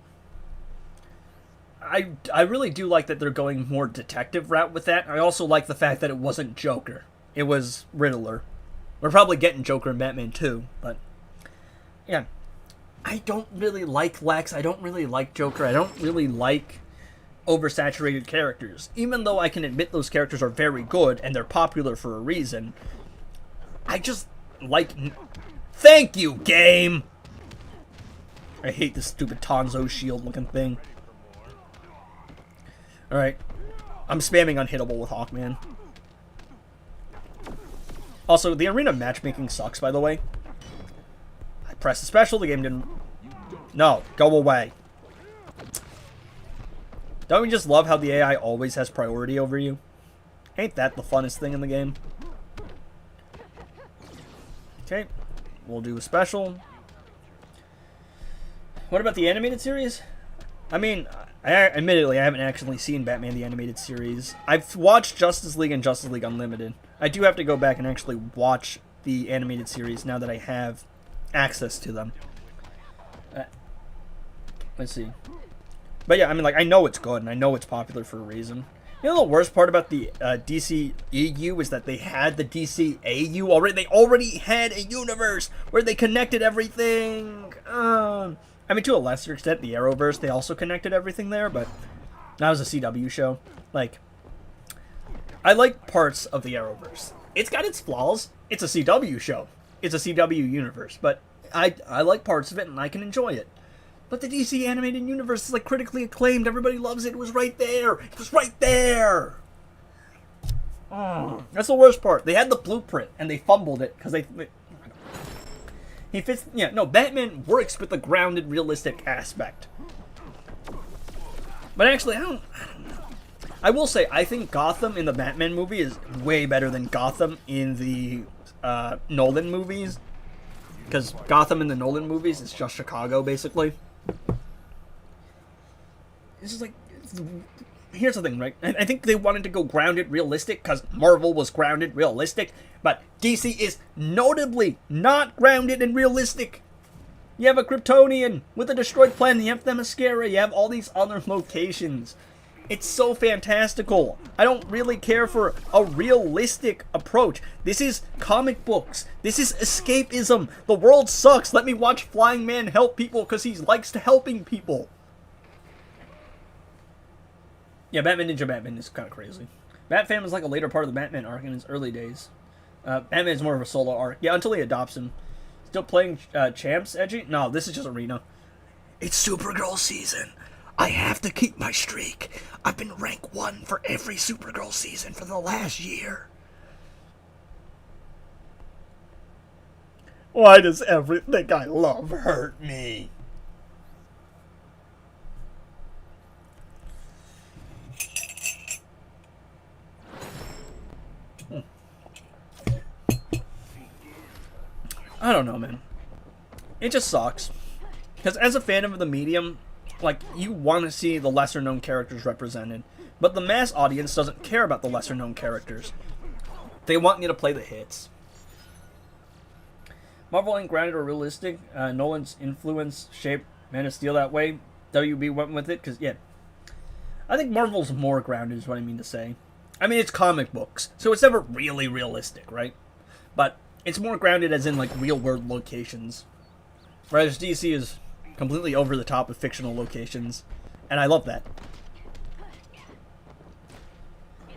I really do like that they're going more detective route with that. I also like the fact that it wasn't Joker. It was Riddler. We're probably getting Joker in Batman too, but yeah. I don't really like Lex. I don't really like Joker. I don't really like oversaturated characters. Even though I can admit those characters are very good and they're popular for a reason, I just like... Thank you, game! I hate this stupid Tanzo shield looking thing. Alright. I'm spamming Unhittable with Hawkman. Also, the arena matchmaking sucks, by the way. I pressed the special, the game didn't... No, go away. Don't we just love how the AI always has priority over you? Ain't that the funnest thing in the game? Okay, we'll do a special. What about the animated series? I mean, admittedly, I haven't actually seen Batman the Animated Series. I've watched Justice League and Justice League Unlimited. I do have to go back and actually watch the animated series now that I have access to them. Let's see. But yeah, I mean, like, I know it's good, and I know it's popular for a reason. You know the worst part about the DC EU is that they had the DC AU already. They already had a universe where they connected everything. I mean, to a lesser extent, the Arrowverse, they also connected everything there, but that was a CW show. Like, I like parts of the Arrowverse. It's got its flaws. It's a CW show. It's a CW universe, but I like parts of it, and I can enjoy it. But the DC animated universe is, like, critically acclaimed. Everybody loves it. It was right there. It was right there. Oh, that's the worst part. They had the blueprint, and they fumbled it, because they he fits... Yeah, no, Batman works with the grounded, realistic aspect. But actually, I don't know. I will say, I think Gotham in the Batman movie is way better than Gotham in the Nolan movies. Because Gotham in the Nolan movies is just Chicago, basically. This is like... Here's the thing, right? I think they wanted to go grounded, realistic, because Marvel was grounded, realistic, but DC is notably not grounded and realistic. You have a Kryptonian with a destroyed planet, you have Themyscira, you have all these other locations. It's so fantastical. I don't really care for a realistic approach. This is comic books. This is escapism. The world sucks. Let me watch Flying Man help people because he likes to helping people. Yeah, Batman Ninja Batman is kind of crazy. Batfam is like a later part of the Batman arc in his early days. Batman is more of a solo arc. Yeah, until he adopts him. Still playing Champs, Edgy? No, this is just Arena. It's Supergirl season. I have to keep my streak. I've been rank 1 for every Supergirl season for the last year. Why does everything I love hurt me? I don't know, man. It just sucks. Because as a fan of the medium, like, you want to see the lesser-known characters represented. But the mass audience doesn't care about the lesser-known characters. They want you to play the hits. Marvel ain't grounded or realistic. Nolan's influence shaped Man of Steel that way. WB went with it, because, yeah. I think Marvel's more grounded is what I mean to say. I mean, it's comic books, so it's never really realistic, right? But it's more grounded as in, like, real-world locations. Whereas DC is completely over the top with fictional locations. And I love that.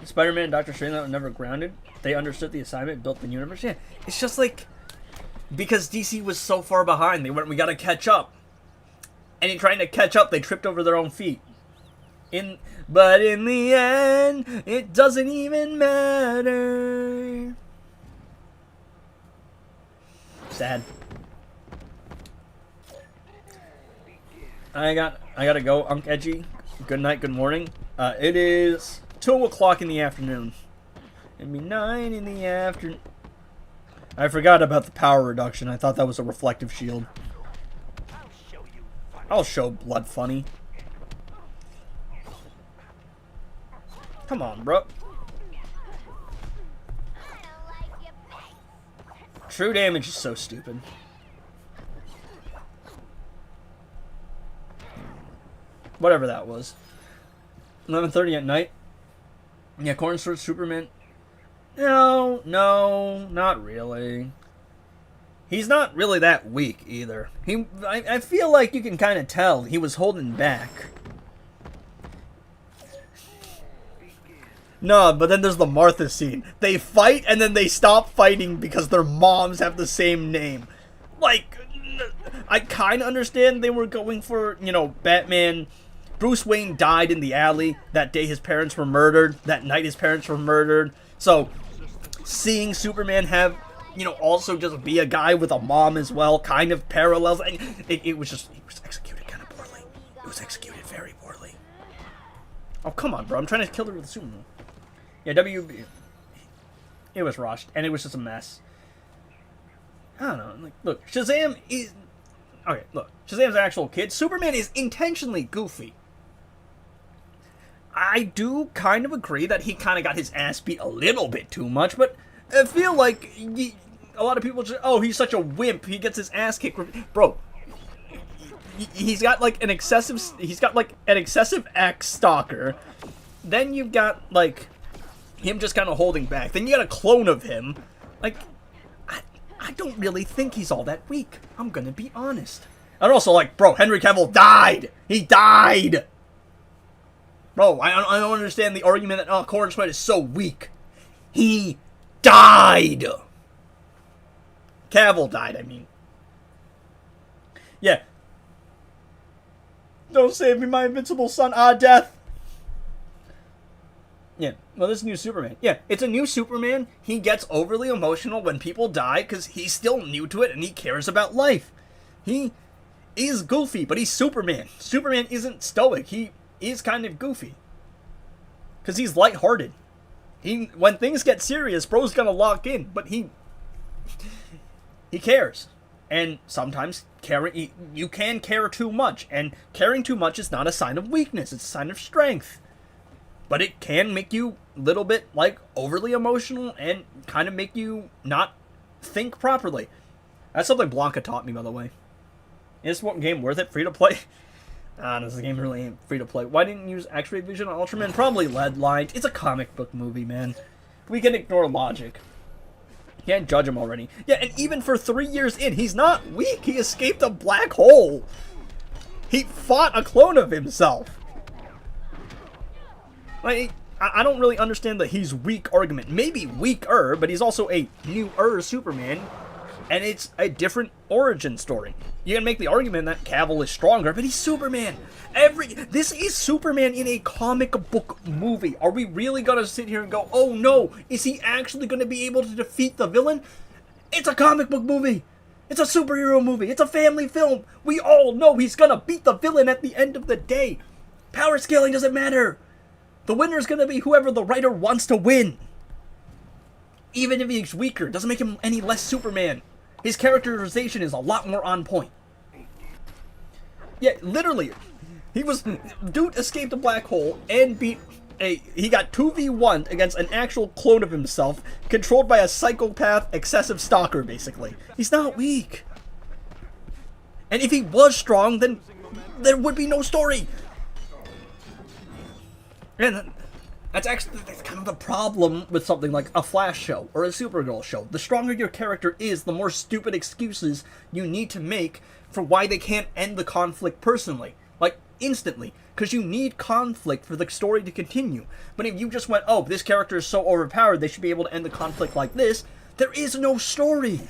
Spider-Man and Doctor Strange were never grounded. They understood the assignment, built the universe. Yeah, it's just like... Because DC was so far behind, they went, we gotta catch up. And in trying to catch up, they tripped over their own feet. But in the end, it doesn't even matter. Sad. I gotta go, Unc Edgy. Good night, good morning. It is 2 o'clock in the afternoon. It'd be 9 in the afternoon. I forgot about the power reduction. I thought that was a reflective shield. I'll show Blood Funny. Come on, bro. True damage is so stupid. Whatever that was. 11:30 at night. Yeah, Cornsword Superman. No, not really. He's not really that weak either. I feel like you can kind of tell he was holding back. No, but then there's the Martha scene. They fight and then they stop fighting because their moms have the same name. Like, I kind of understand they were going for, you know, Batman. Bruce Wayne died in the alley. That day his parents were murdered. That night his parents were murdered. So, seeing Superman have, you know, also just be a guy with a mom as well, kind of parallels. It was executed kind of poorly. It was executed very poorly. Oh, come on, bro. I'm trying to kill her with a Superman. Yeah, WB. It was rushed, and it was just a mess. I don't know. Like, look, Shazam is... Okay, look. Shazam's an actual kid. Superman is intentionally goofy. I do kind of agree that he kind of got his ass beat a little bit too much, but I feel like a lot of people just... Oh, he's such a wimp. He gets his ass kicked. Bro, he's got like an excessive... He's got like an excessive ex-stalker. Then you've got like... him just kind of holding back. Then you got a clone of him. Like, I don't really think he's all that weak. I'm gonna be honest. And also, like, bro, Henry Cavill died! He died! Bro, I don't understand the argument that, oh, Corn Sweat is so weak. He died! Cavill died, I mean. Yeah. Don't save me, my invincible son. Ah, death! Yeah, well, this new Superman. Yeah, it's a new Superman. He gets overly emotional when people die because he's still new to it and he cares about life. He is goofy, but he's Superman. Superman isn't stoic. He is kind of goofy. Because he's lighthearted. When things get serious, bro's gonna lock in, but he cares. And sometimes you can care too much, and caring too much is not a sign of weakness, it's a sign of strength. But it can make you a little bit, like, overly emotional and kind of make you not think properly. That's something Blanca taught me, by the way. Is this game worth it? Free to play? This game really ain't free to play. Why didn't you use X-Ray Vision on Ultraman? Probably lead lines. It's a comic book movie, man. We can ignore logic. Can't judge him already. Yeah, and even for 3 years in, he's not weak. He escaped a black hole. He fought a clone of himself. Like, I don't really understand the he's weak argument. Maybe weaker, but he's also a newer Superman, and it's a different origin story. You can make the argument that Cavill is stronger, but he's Superman. This is Superman in a comic book movie. Are we really gonna sit here and go, oh no, is he actually gonna be able to defeat the villain? It's a comic book movie. It's a superhero movie. It's a family film. We all know he's gonna beat the villain at the end of the day. Power scaling doesn't matter. The winner is going to be whoever the writer wants to win. Even if he's weaker, doesn't make him any less Superman. His characterization is a lot more on point. Yeah, literally, dude escaped a black hole and he got 2v1 against an actual clone of himself, controlled by a psychopath, excessive stalker, basically. He's not weak. And if he was strong, then there would be no story. And that's kind of the problem with something like a Flash show or a Supergirl show. The stronger your character is, the more stupid excuses you need to make for why they can't end the conflict personally. Like, instantly. Because you need conflict for the story to continue. But if you just went, oh, this character is so overpowered, they should be able to end the conflict like this, there is no story.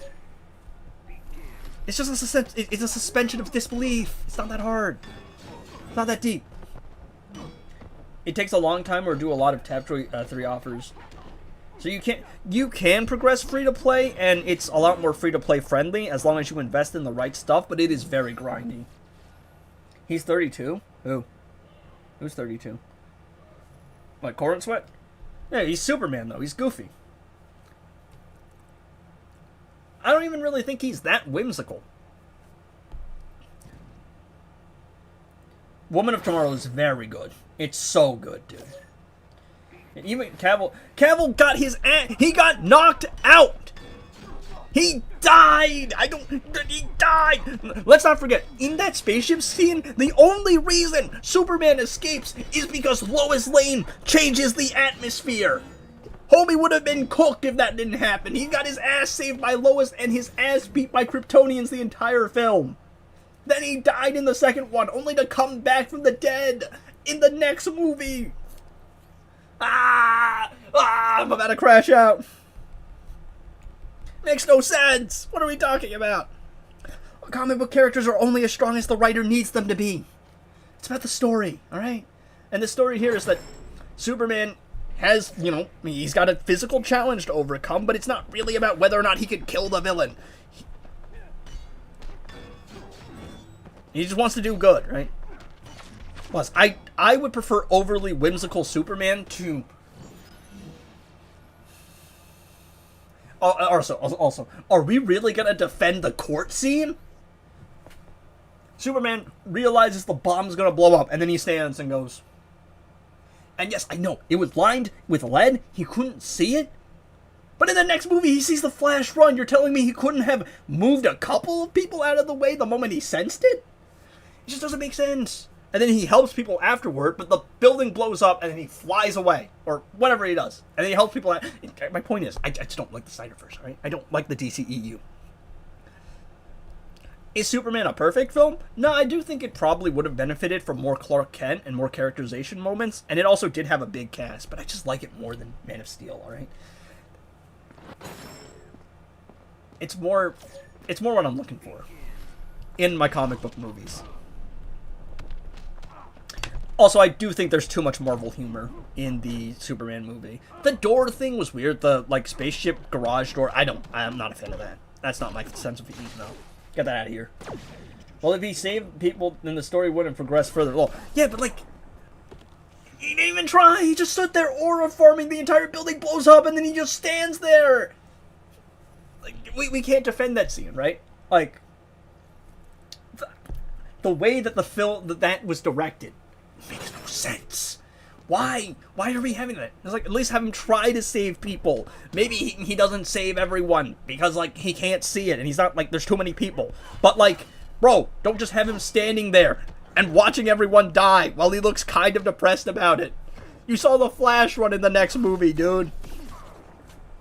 It's just it's a suspension of disbelief. It's not that hard. It's not that deep. It takes a long time or do a lot of Tab 3 offers. So you can progress free-to-play, and it's a lot more free-to-play friendly as long as you invest in the right stuff, but it is very grindy. He's 32? Who? Who's 32? What, Corn Sweat? Yeah, he's Superman, though. He's goofy. I don't even really think he's that whimsical. Woman of Tomorrow is very good. It's so good, dude. Even Cavill got his ass, he got knocked out. He died. He died. Let's not forget, in that spaceship scene, the only reason Superman escapes is because Lois Lane changes the atmosphere. Homie would have been cooked if that didn't happen. He got his ass saved by Lois and his ass beat by Kryptonians the entire film. Then he died in the second one, only to come back from the dead in the next movie. I'm about to crash out. Makes no sense. What are we talking about? Comic book characters are only as strong as the writer needs them to be. It's about the story, alright? And the story here is that Superman has, he's got a physical challenge to overcome, but it's not really about whether or not he can kill the villain. He just wants to do good, right? Plus, I would prefer overly whimsical Superman to... Also, are we really gonna defend the court scene? Superman realizes the bomb's gonna blow up, and then he stands and goes... And yes, I know, it was lined with lead, he couldn't see it. But in the next movie, he sees the Flash run. You're telling me he couldn't have moved a couple of people out of the way the moment he sensed it? It just doesn't make sense. And then he helps people afterward, but the building blows up and then he flies away. Or whatever he does. And then he helps people out. My point is, I just don't like the Snyderverse, right? I don't like the DCEU. Is Superman a perfect film? No, I do think it probably would have benefited from more Clark Kent and more characterization moments. And it also did have a big cast, but I just like it more than Man of Steel, alright? It's more what I'm looking for in my comic book movies. Also, I do think there's too much Marvel humor in the Superman movie. The door thing was weird. The, spaceship garage door. I'm not a fan of that. That's not my sense of humor, no. Get that out of here. Well, if he saved people, then the story wouldn't progress further. Well, yeah, but, he didn't even try. He just stood there aura farming. The entire building blows up, and then he just stands there. We can't defend that scene, right? The way that the film, that was directed makes no sense. Why? Why are we having that? It's at least have him try to save people. Maybe he doesn't save everyone because, he can't see it and he's not, there's too many people. But, bro, don't just have him standing there and watching everyone die while he looks kind of depressed about it. You saw the Flash run in the next movie, dude.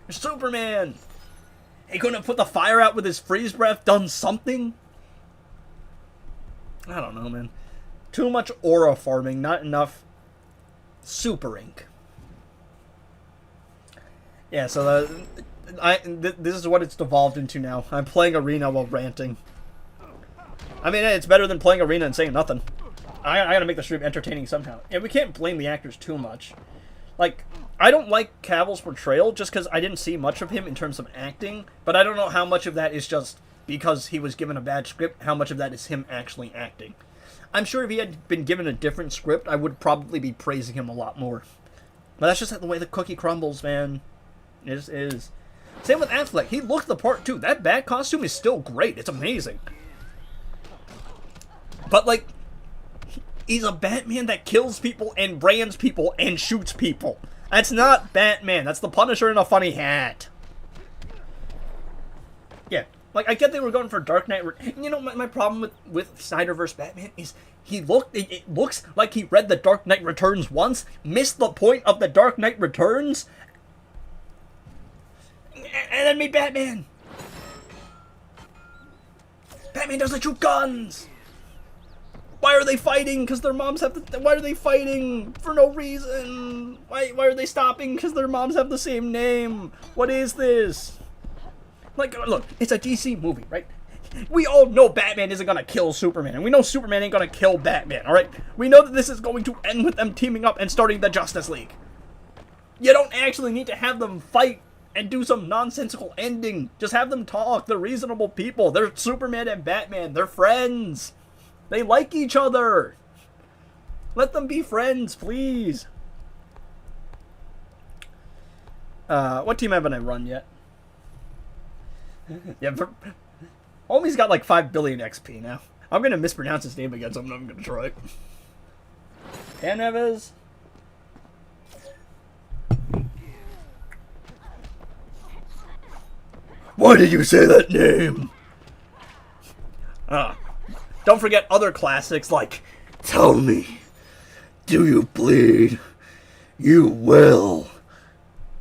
Superman. He couldn't have put the fire out with his freeze breath, done something? I don't know, man. Too much aura farming, not enough super ink. Yeah, so this is what it's devolved into now. I'm playing Arena while ranting. I mean, it's better than playing Arena and saying nothing. I gotta make the stream entertaining somehow. And we can't blame the actors too much. I don't like Cavill's portrayal just because I didn't see much of him in terms of acting, but I don't know how much of that is just because he was given a bad script, how much of that is him actually acting. I'm sure if he had been given a different script, I would probably be praising him a lot more. But that's just the way the cookie crumbles, man. It just is. Same with Affleck. He looked the part, too. That bat costume is still great. It's amazing. But, he's a Batman that kills people and brands people and shoots people. That's not Batman. That's the Punisher in a funny hat. Yeah. I get they were going for Dark Knight. My problem with Snyderverse Batman is it looks like he read The Dark Knight Returns once, missed the point of The Dark Knight Returns, and then made Batman. Batman doesn't shoot guns. Why are they fighting? Because their moms have the... Why are they fighting? For no reason. Why are they stopping? Because their moms have the same name. What is this? Look, it's a DC movie, right? We all know Batman isn't gonna kill Superman, and we know Superman ain't gonna kill Batman, alright? We know that this is going to end with them teaming up and starting the Justice League. You don't actually need to have them fight and do some nonsensical ending. Just have them talk. They're reasonable people. They're Superman and Batman. They're friends. They like each other. Let them be friends, please. What team haven't I run yet? Yeah, Homie's got like 5 billion XP now. I'm gonna mispronounce his name again, so I'm not gonna try it. Dan Neves. Why did you say that name? Don't forget other classics like Tell Me, Do You Bleed? You Will.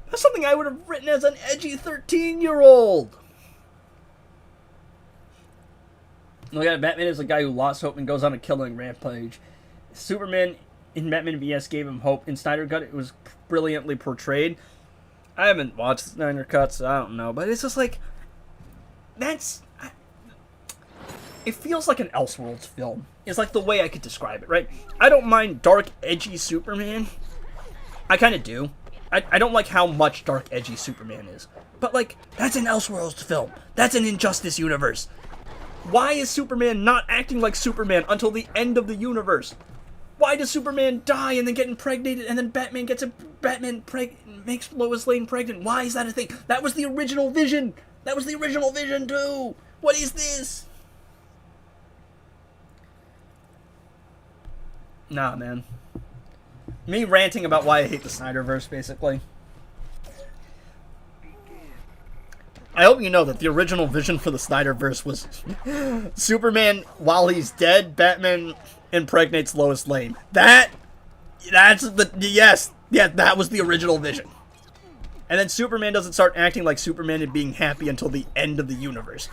That's something I would have written as an edgy 13-year-old. Look at it, Batman is a guy who lost hope and goes on a killing rampage. Superman in Batman vs gave him hope. In Snyder Cut, it was brilliantly portrayed. I haven't watched Snyder Cut, so I don't know. But it's just like, it feels like an Elseworlds film. It's like the way I could describe it, right? I don't mind dark, edgy Superman. I kind of do. I don't like how much dark, edgy Superman is. But, like, that's an Elseworlds film. That's an Injustice universe. Why is Superman not acting like Superman until the end of the universe? Why does Superman die and then get impregnated and then Batman makes Lois Lane pregnant? Why is that a thing? That was the original Vision. That was the original Vision too. What is this? Nah, man. Me ranting about why I hate the Snyderverse, basically. I hope you know that the original vision for the Snyderverse was Superman, while he's dead, Batman impregnates Lois Lane. That was the original vision. And then Superman doesn't start acting like Superman and being happy until the end of the universe.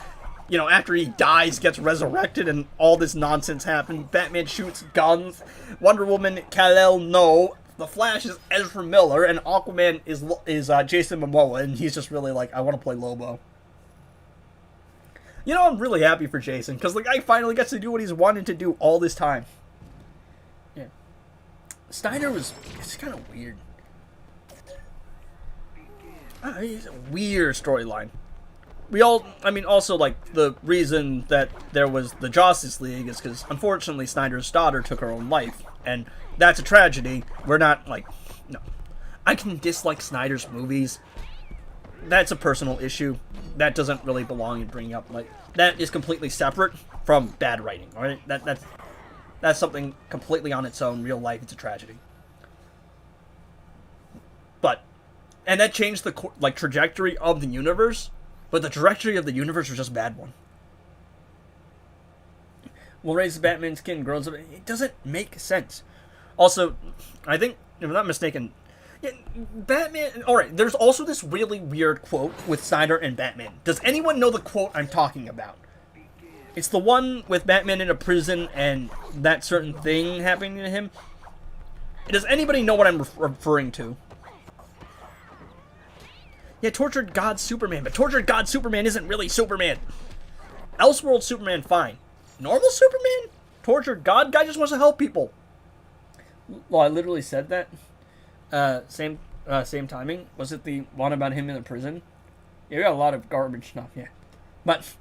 You know, after he dies, gets resurrected, and all this nonsense happens. Batman shoots guns. Wonder Woman, Kal-El, no. The Flash is Ezra Miller, and Aquaman is Jason Momoa, and he's just really like, I want to play Lobo. You know, I'm really happy for Jason, because like I finally get to do what he's wanted to do all this time. Yeah. Steiner it's kind of weird. It's a weird storyline. Also, like, the reason that there was the Justice League is because, unfortunately, Snyder's daughter took her own life. And that's a tragedy. We're not, like, no. I can dislike Snyder's movies. That's a personal issue. That doesn't really belong in bringing up, like, that is completely separate from bad writing, alright? That's something completely on its own. Real life, it's a tragedy. And that changed the, like, trajectory of the universe. But the trajectory of the universe was just a bad one. Will raise Batman's skin, grows up. It doesn't make sense. Also, I think, if I'm not mistaken, yeah, Batman... Alright, there's also this really weird quote with Snyder and Batman. Does anyone know the quote I'm talking about? It's the one with Batman in a prison and that certain thing happening to him. Does anybody know what I'm referring to? Yeah, Tortured God Superman, but Tortured God Superman isn't really Superman. Elseworld Superman, fine. Normal Superman? Tortured God? Guy just wants to help people. Well, I literally said that. Same timing. Was it the one about him in the prison? Yeah, we got a lot of garbage stuff, yeah. But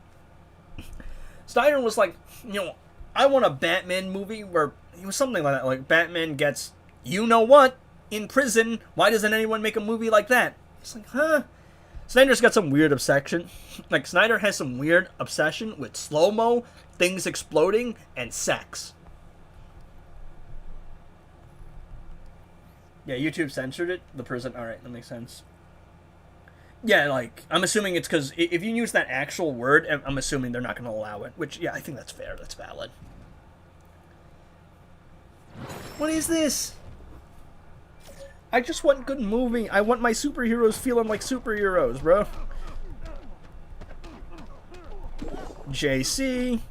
Snyder was like, you know, I want a Batman movie where it was something like that. Like, Batman gets, you know what, in prison. Why doesn't anyone make a movie like that? It's like, huh? Snyder's got some weird obsession. Like, Snyder has some weird obsession with slow-mo, things exploding, and sex. Yeah, YouTube censored it. The prison. Alright, that makes sense. Yeah, like, I'm assuming it's because if you use that actual word, I'm assuming they're not going to allow it. Which, yeah, I think that's fair. That's valid. What is this? I just want good movie. I want my superheroes feeling like superheroes, bro. JC.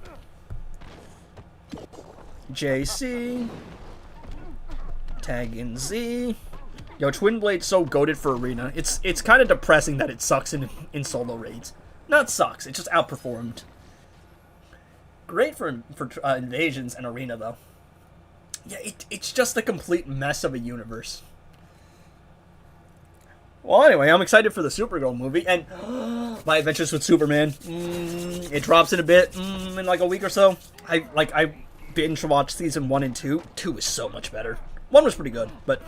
Tag in Z. Yo, Twin Blade's so goated for Arena. It's kind of depressing that it sucks in solo raids. Not sucks, it's just outperformed. Great for invasions and Arena, though. Yeah, it's just a complete mess of a universe. Well, anyway, I'm excited for the Supergirl movie, and My Adventures with Superman. It drops in a bit, in like a week or so. I binge watched season 1 and 2. 2 is so much better. 1 was pretty good, but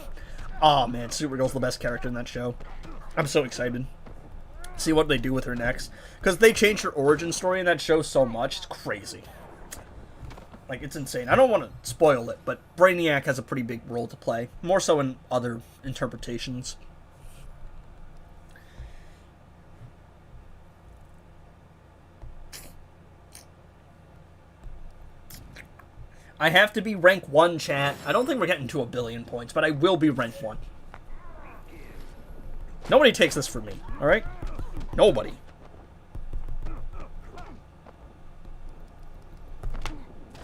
oh man, Supergirl's the best character in that show. I'm so excited. See what they do with her next. Because they changed her origin story in that show so much. It's crazy. Like, it's insane. I don't want to spoil it, but Brainiac has a pretty big role to play. More so in other interpretations. I have to be rank 1, chat. I don't think we're getting to 1 billion points, but I will be rank 1. Nobody takes this from me, alright? Nobody.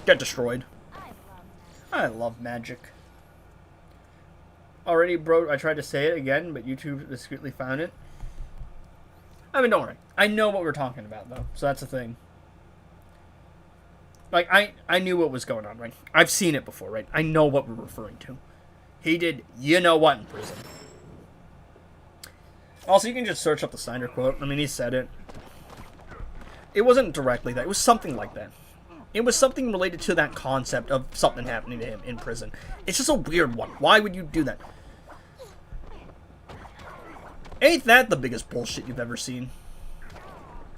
Get destroyed. I love magic. Already, bro, I tried to say it again, but YouTube discreetly found it. I mean, don't worry. I know what we're talking about, though, so that's the thing. Like, I knew what was going on, right? I've seen it before, right? I know what we're referring to. He did you-know-what in prison. Also, you can just search up the Snyder quote. I mean, he said it. It wasn't directly that. It was something like that. It was something related to that concept of something happening to him in prison. It's just a weird one. Why would you do that? Ain't that the biggest bullshit you've ever seen?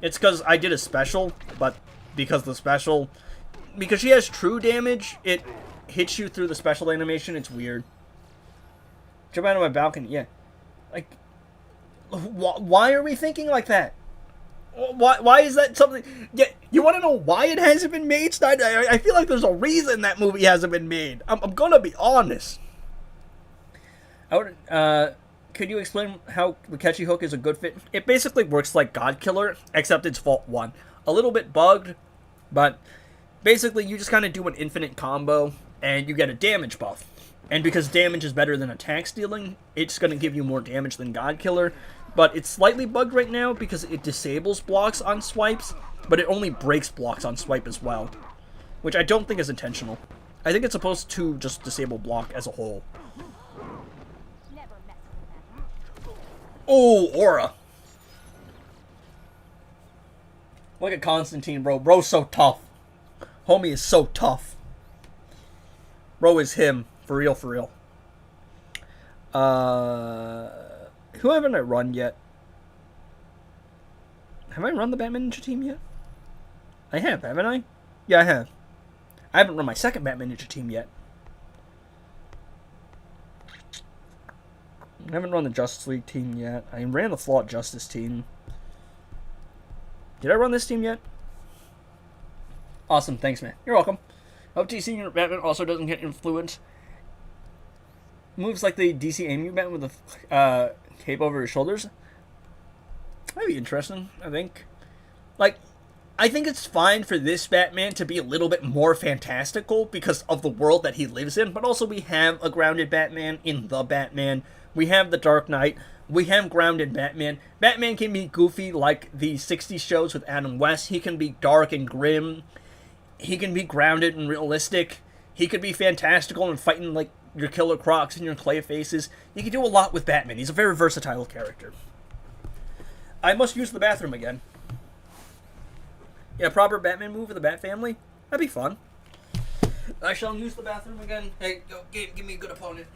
It's because I did a special, but because the special... Because she has true damage, it hits you through the special animation. It's weird. Jump out of my balcony. Yeah. Like, why are we thinking like that? Why is that something... Yeah, you want to know why it hasn't been made, Snyder? I feel like there's a reason that movie hasn't been made. I'm gonna be honest. Could you explain how the Catchy Hook is a good fit? It basically works like God Killer, except it's Fault 1. A little bit bugged, but... Basically, you just kind of do an infinite combo, and you get a damage buff. And because damage is better than attack stealing, it's going to give you more damage than God Killer. But it's slightly bugged right now because it disables blocks on swipes, but it only breaks blocks on swipe as well. Which I don't think is intentional. I think it's supposed to just disable block as a whole. Never mess with them. Oh, Aura. Look at Constantine, bro. Bro's so tough. Homie is so tough. Bro is him. For real, for real. Who haven't I run yet? Have I run the Batman Ninja team yet? I have, haven't I? Yeah, I have. I haven't run my second Batman Ninja team yet. I haven't run the Justice League team yet. I ran the Flawed Justice team. Did I run this team yet? Awesome, thanks, man. You're welcome. Hope DC Unit Batman also doesn't get influence. Moves like the DC AIM Batman with the cape over his shoulders. That'd be interesting, I think. Like, I think it's fine for this Batman to be a little bit more fantastical because of the world that he lives in, but also we have a grounded Batman in The Batman. We have The Dark Knight. We have grounded Batman. Batman can be goofy like the 60s shows with Adam West. He can be dark and grim. He can be grounded and realistic. He could be fantastical and fighting like your Killer Crocs and your Clay Faces. You can do a lot with Batman. He's a very versatile character. I must use the bathroom again. Yeah, proper Batman move with the Bat family? That'd be fun. I shall use the bathroom again. Hey, go, give me a good opponent.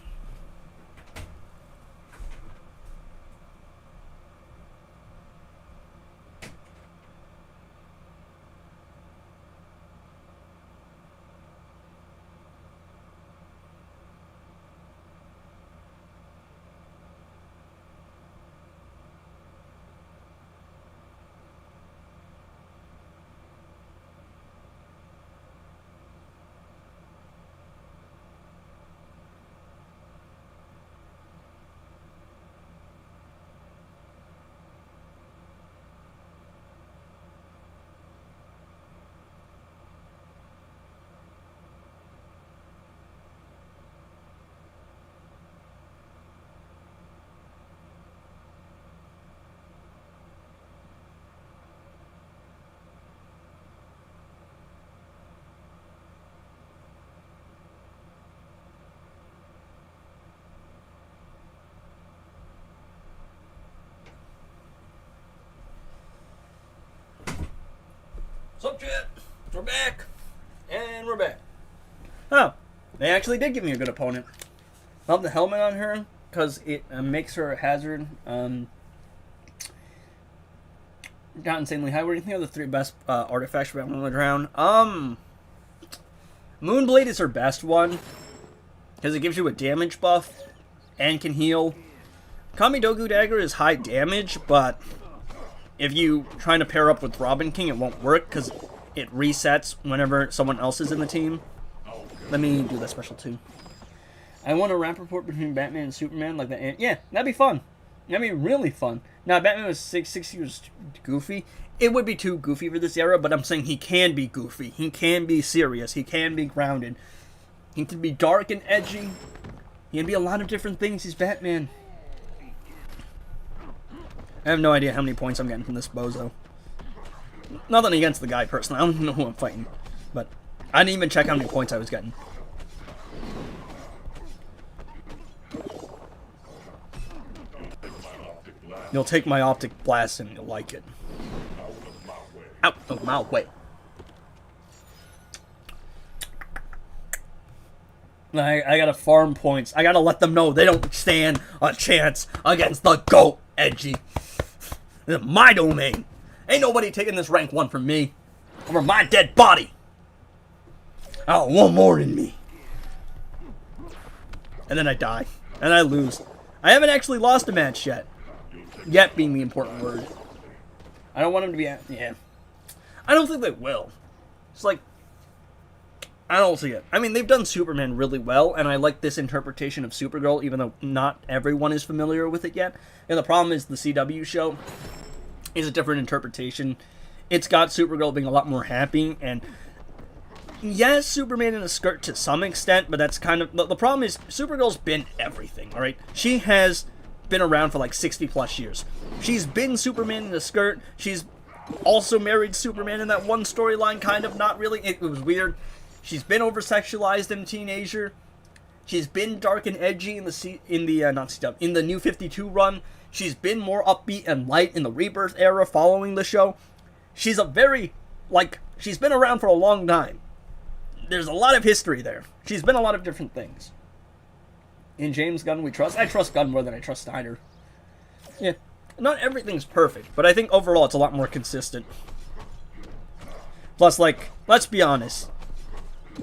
What's up, chat? We're back. And we're back. Oh, they actually did give me a good opponent. Love the helmet on her, because it makes her a hazard. Not insanely high. What do you think are the 3 best artifacts for Batman Drown? Moonblade is her best one because it gives you a damage buff and can heal. Kamidogu Dagger is high damage, but if you trying to pair up with Robin King, it won't work because it resets whenever someone else is in the team. Let me do that special too. I want a rap report between Batman and Superman like that. Yeah, that'd be fun. That'd be really fun. Now, Batman was 60 was goofy. It would be too goofy for this era, but I'm saying he can be goofy. He can be serious. He can be grounded. He can be dark and edgy. He can be a lot of different things. He's Batman. I have no idea how many points I'm getting from this bozo. Nothing against the guy personally. I don't know who I'm fighting. But I didn't even check how many points I was getting. You'll take my optic blast and you'll like it. Out of my way. I gotta farm points. I gotta let them know they don't stand a chance against the GOAT, Edgy. This is my domain. Ain't nobody taking this rank 1 from me. Over my dead body. Oh, one more in me. And then I die. And I lose. I haven't actually lost a match yet. Yet being the important word. I don't want him to be... Yeah. I don't think they will. It's like... I don't see it. I mean, they've done Superman really well, and I like this interpretation of Supergirl, even though not everyone is familiar with it yet. And the problem is the CW show is a different interpretation. It's got Supergirl being a lot more happy, and... Yes, Superman in a skirt to some extent, but that's kind of... The problem is, Supergirl's been everything, alright? She has been around for like 60 plus years. She's been Superman in a skirt. She's also married Superman in that one storyline, kind of, not really. It was weird. She's been over-sexualized in a teenager. She's been dark and edgy in the New 52 run. She's been more upbeat and light in the Rebirth era following the show. She's a very, she's been around for a long time. There's a lot of history there. She's been a lot of different things. In James Gunn, we trust. I trust Gunn more than I trust Snyder. Yeah. Not everything's perfect, but I think overall it's a lot more consistent. Plus, let's be honest.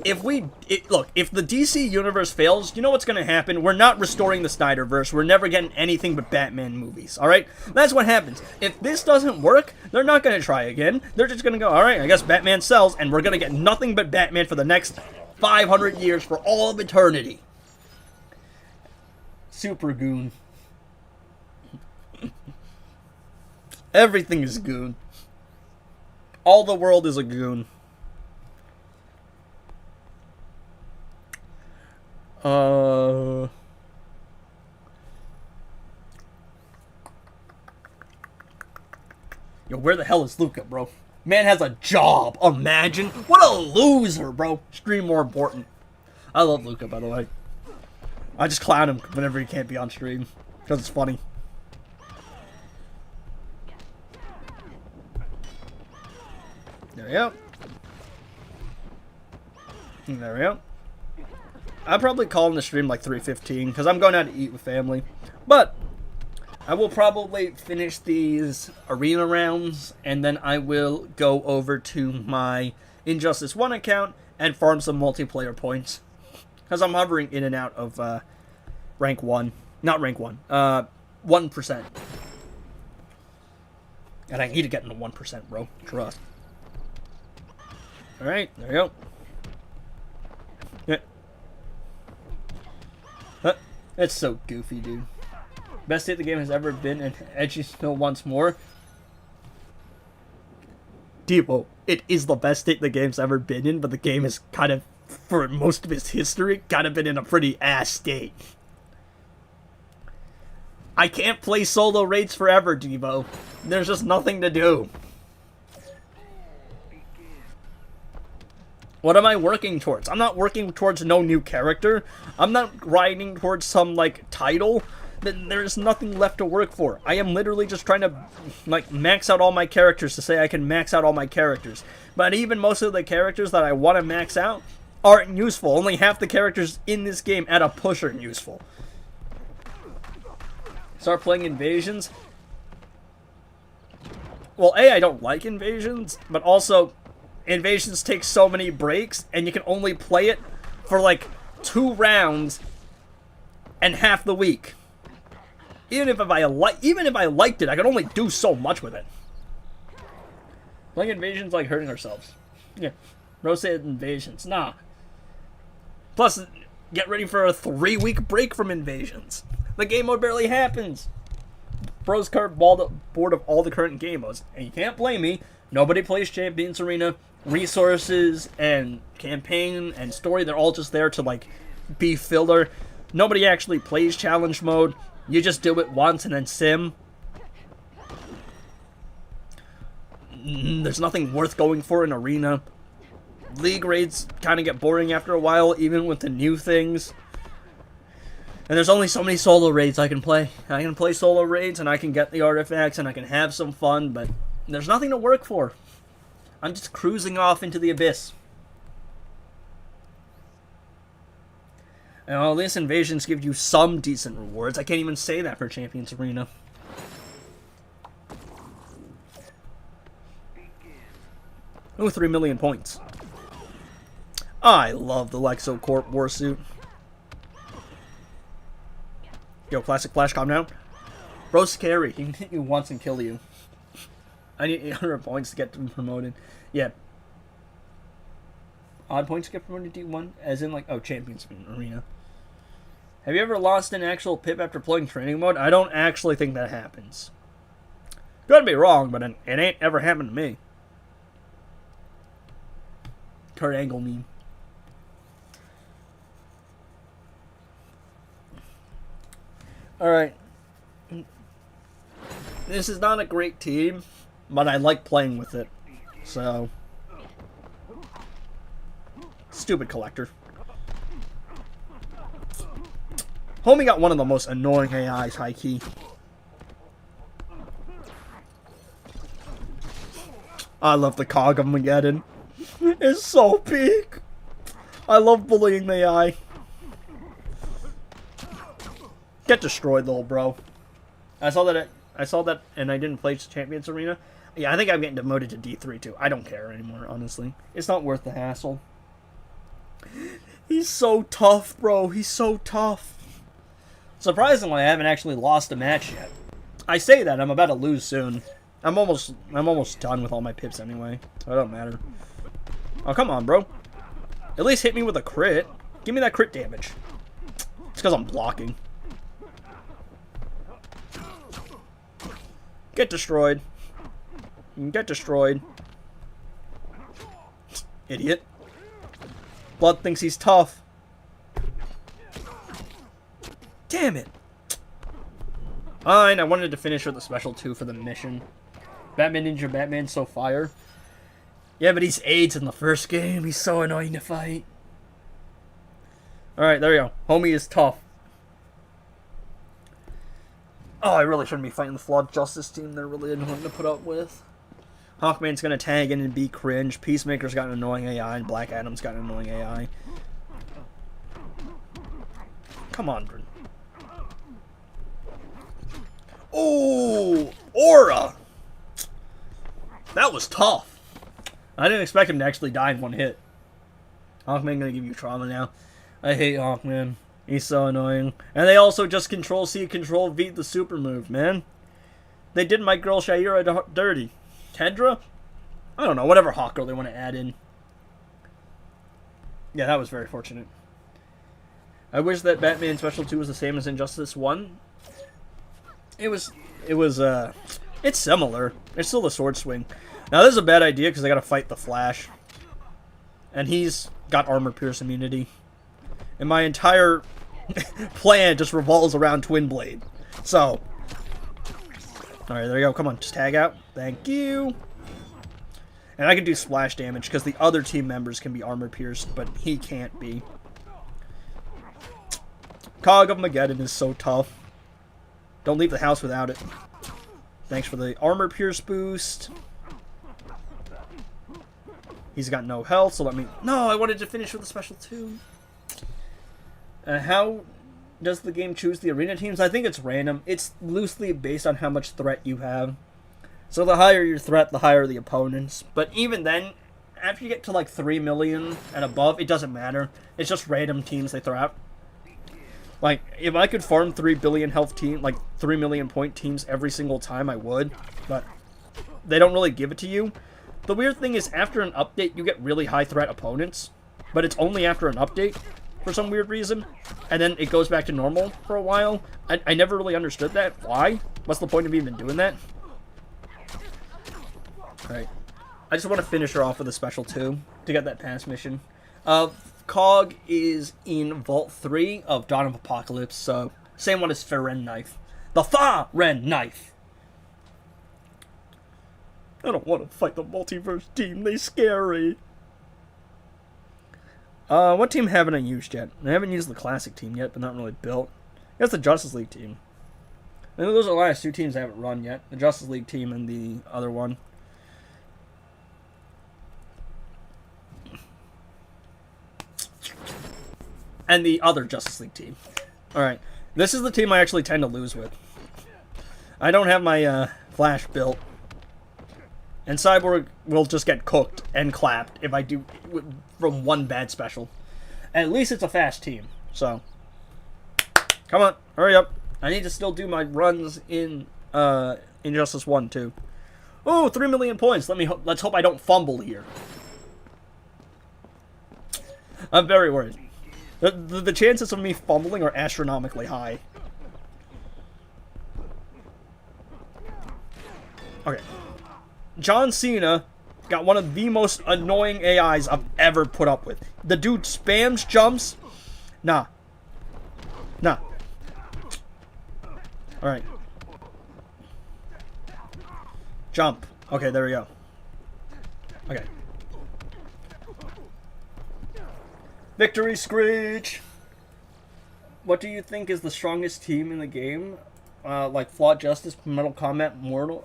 If the DC universe fails, you know what's going to happen? We're not restoring the Snyderverse. We're never getting anything but Batman movies, alright? That's what happens. If this doesn't work, they're not going to try again. They're just going to go, alright, I guess Batman sells, and we're going to get nothing but Batman for the next 500 years for all of eternity. Super goon. Everything is goon. All the world is a goon. Yo, where the hell is Luca, bro? Man has a job. Imagine. What a loser, bro. Stream more important. I love Luca, by the way. I just clown him whenever he can't be on stream. Because it's funny. There we go. There we go. I'll probably call in the stream like 3:15 because I'm going out to eat with family. But I will probably finish these arena rounds and then I will go over to my Injustice 1 account and farm some multiplayer points. Because I'm hovering in and out of rank 1. Not rank 1. 1%. And I need to get into 1%, bro. Trust. Alright, there we go. Yeah. It's so goofy, dude. Best state the game has ever been, and Edgy still wants more. Debo, it is the best state the game's ever been in, but the game is kind of, for most of its history, kind of been in a pretty ass state. I can't play solo raids forever, Debo. There's just nothing to do. What am I working towards? I'm not working towards no new character. I'm not grinding towards some, title. There's nothing left to work for. I am literally just trying to, max out all my characters to say I can max out all my characters. But even most of the characters that I want to max out aren't useful. Only half the characters in this game at a push are useful. Start playing Invasions. well, A, I don't like Invasions, but also Invasions takes so many breaks, and you can only play it for like 2 rounds and half the week. Even if I liked it, I could only do so much with it. Playing Invasions like hurting ourselves. Yeah, Rose said Invasions. Nah. Plus, get ready for a 3-week break from Invasions. The game mode barely happens. Bro's current board of all the current game modes, and you can't blame me. Nobody plays Champions Arena. Resources and campaign and story, they're all just there to like be filler. Nobody actually plays challenge mode. You just do it once and then sim. There's nothing worth going for in Arena. League raids kind of get boring after a while, even with the new things. And there's only so many solo raids I can play. I can play solo raids and I can get the artifacts and I can have some fun, but there's nothing to work for. I'm just cruising off into the abyss. And all these Invasions give you some decent rewards. I can't even say that for Champions Arena. Ooh, 3 million points. I love the Lexo Corp Warsuit. Yo, Classic Flash, calm down. Bro's scary. He can hit you once and kill you. I need 800 points to get promoted. Yeah. Odd points to get promoted to D1? As in, like, oh, Champions Arena. Have you ever lost an actual pip after playing training mode? I don't actually think that happens. Could be wrong, but it ain't ever happened to me. Kurt Angle meme. Alright. This is not a great team, but I like playing with it. So. Stupid collector. Homie got one of the most annoying AIs, high key. I love the Cog of Mageddon. It's so peak. I love bullying the AI. Get destroyed, little bro. I saw that, and I didn't play Champions Arena. Yeah, I think I'm getting demoted to D3 too. I don't care anymore, honestly. It's not worth the hassle. He's so tough, bro. He's so tough. Surprisingly, I haven't actually lost a match yet. I say that, I'm about to lose soon. I'm almost done with all my pips anyway, so it don't matter. Oh, come on, bro. At least hit me with a crit. Give me that crit damage. It's because I'm blocking. Get destroyed. Get destroyed. Idiot. Blood thinks he's tough. Damn it. Fine, I wanted to finish with a special 2 for the mission. Batman Ninja Batman so fire. Yeah, but he's AIDS in the first game. He's so annoying to fight. Alright, there we go. Homie is tough. Oh, I really shouldn't be fighting the Flawed Justice team. They're really annoying to put up with. Hawkman's gonna tag in and be cringe. Peacemaker's got an annoying AI, and Black Adam's got an annoying AI. Come on, Bryn. Oh, Aura! That was tough. I didn't expect him to actually die in one hit. Hawkman gonna give you trauma now. I hate Hawkman. He's so annoying. And they also just Control-C, Control-V the super move, man. They did my girl Shaira dirty. Kendra? I don't know, whatever Hawk Girl they want to add in. Yeah, that was very fortunate. I wish that Batman Special 2 was the same as Injustice 1. It's similar. It's still the sword swing. Now, this is a bad idea because I gotta fight the Flash. And he's got armor pierce immunity. And my entire plan just revolves around Twin Blade. So. Alright, there you go. Come on, just tag out. Thank you. And I can do splash damage because the other team members can be armor pierced, but he can't be. Cog of Mageddon is so tough. Don't leave the house without it. Thanks for the armor pierce boost. He's got no health, so let me... No, I wanted to finish with a special 2. How does the game choose the arena teams? I think it's random. It's loosely based on how much threat you have. So the higher your threat, the higher the opponents. But even then, after you get to like 3 million and above, it doesn't matter. It's just random teams they throw out. Like, if I could farm 3 billion health team, like 3 million point teams every single time, I would. But they don't really give it to you. The weird thing is, after an update, you get really high threat opponents. But it's only after an update, for some weird reason. And then it goes back to normal for a while. I never really understood that. Why? What's the point of even doing that? Alright. I just want to finish her off with a special 2 to get that pass mission. Cog is in Vault 3 of Dawn of Apocalypse, so same one as Faren Knife. The Fa-Ren Knife! I don't want to fight the multiverse team, they scary. What team haven't I used yet? I haven't used the classic team yet, but not really built. That's the Justice League team. I think those are the last 2 teams I haven't run yet. The Justice League team and the other one. And the other Justice League team. Alright. This is the team I actually tend to lose with. I don't have my Flash built. And Cyborg will just get cooked and clapped if I do from one bad special. At least it's a fast team. So, come on, hurry up. I need to still do my runs in Injustice 1 too. Oh, 3 million points. Let's hope I don't fumble here. I'm very worried. The chances of me fumbling are astronomically high. Okay. John Cena got one of the most annoying AIs I've ever put up with. The dude spams jumps. Nah. Nah. Alright. Jump. Okay, there we go. Okay. Victory Screech! What do you think is the strongest team in the game? Like Flawed Justice, Metal Combat, Metal,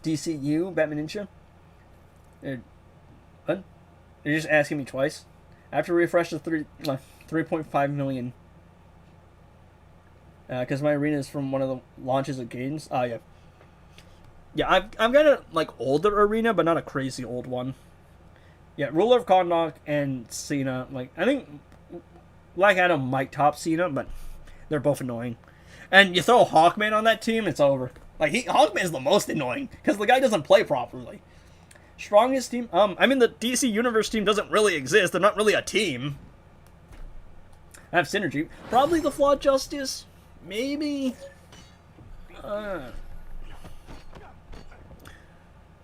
DCU, Batman Ninja? What? You're just asking me twice? I have to refresh the 3.5 million. Because my arena is from one of the launches of games. Yeah. Yeah, I've got a, like, older arena, but not a crazy old one. Yeah, Ruler of Kondok and Cena, like, I think Black Adam might top Cena, but they're both annoying. And you throw Hawkman on that team, it's over. Like, Hawkman's the most annoying, because the guy doesn't play properly. Strongest team? I mean, the DC Universe team doesn't really exist. They're not really a team. I have Synergy. Probably the Flawed Justice? Maybe?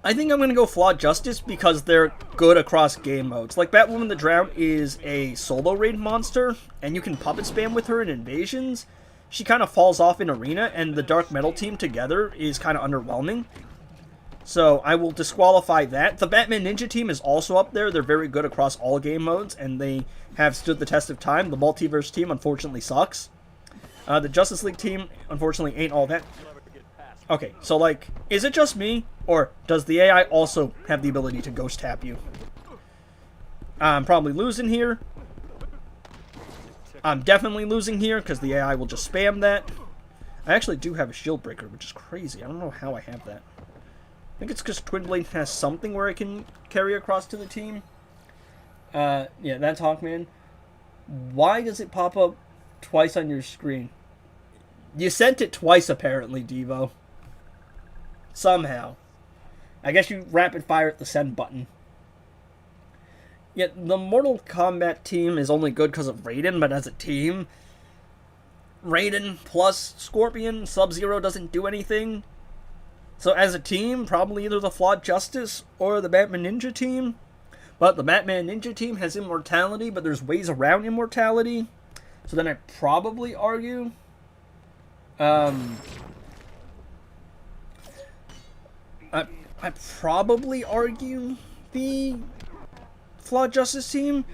I think I'm going to go Flawed Justice because they're good across game modes. Like, Batwoman the Drown is a solo raid monster, and you can puppet spam with her in invasions. She kind of falls off in arena, and the Dark Metal team together is kind of underwhelming. So, I will disqualify that. The Batman Ninja team is also up there. They're very good across all game modes, and they have stood the test of time. The Multiverse team, unfortunately, sucks. The Justice League team, unfortunately, ain't all that. Okay, so, like, is it just me, or does the AI also have the ability to ghost tap you? I'm probably losing here. I'm definitely losing here, because the AI will just spam that. I actually do have a shield breaker, which is crazy. I don't know how I have that. I think it's because Twin Blade has something where it can carry across to the team. Yeah, that's Hawkman. Why does it pop up twice on your screen? You sent it twice, apparently, Devo. Somehow. I guess you rapid fire at the send button. Yet the Mortal Kombat team is only good because of Raiden, but as a team, Raiden plus Scorpion, Sub-Zero doesn't do anything. So as a team, probably either the Flawed Justice or the Batman Ninja team. But the Batman Ninja team has immortality, but there's ways around immortality. So then I probably argue I probably argue the Flawed Justice team.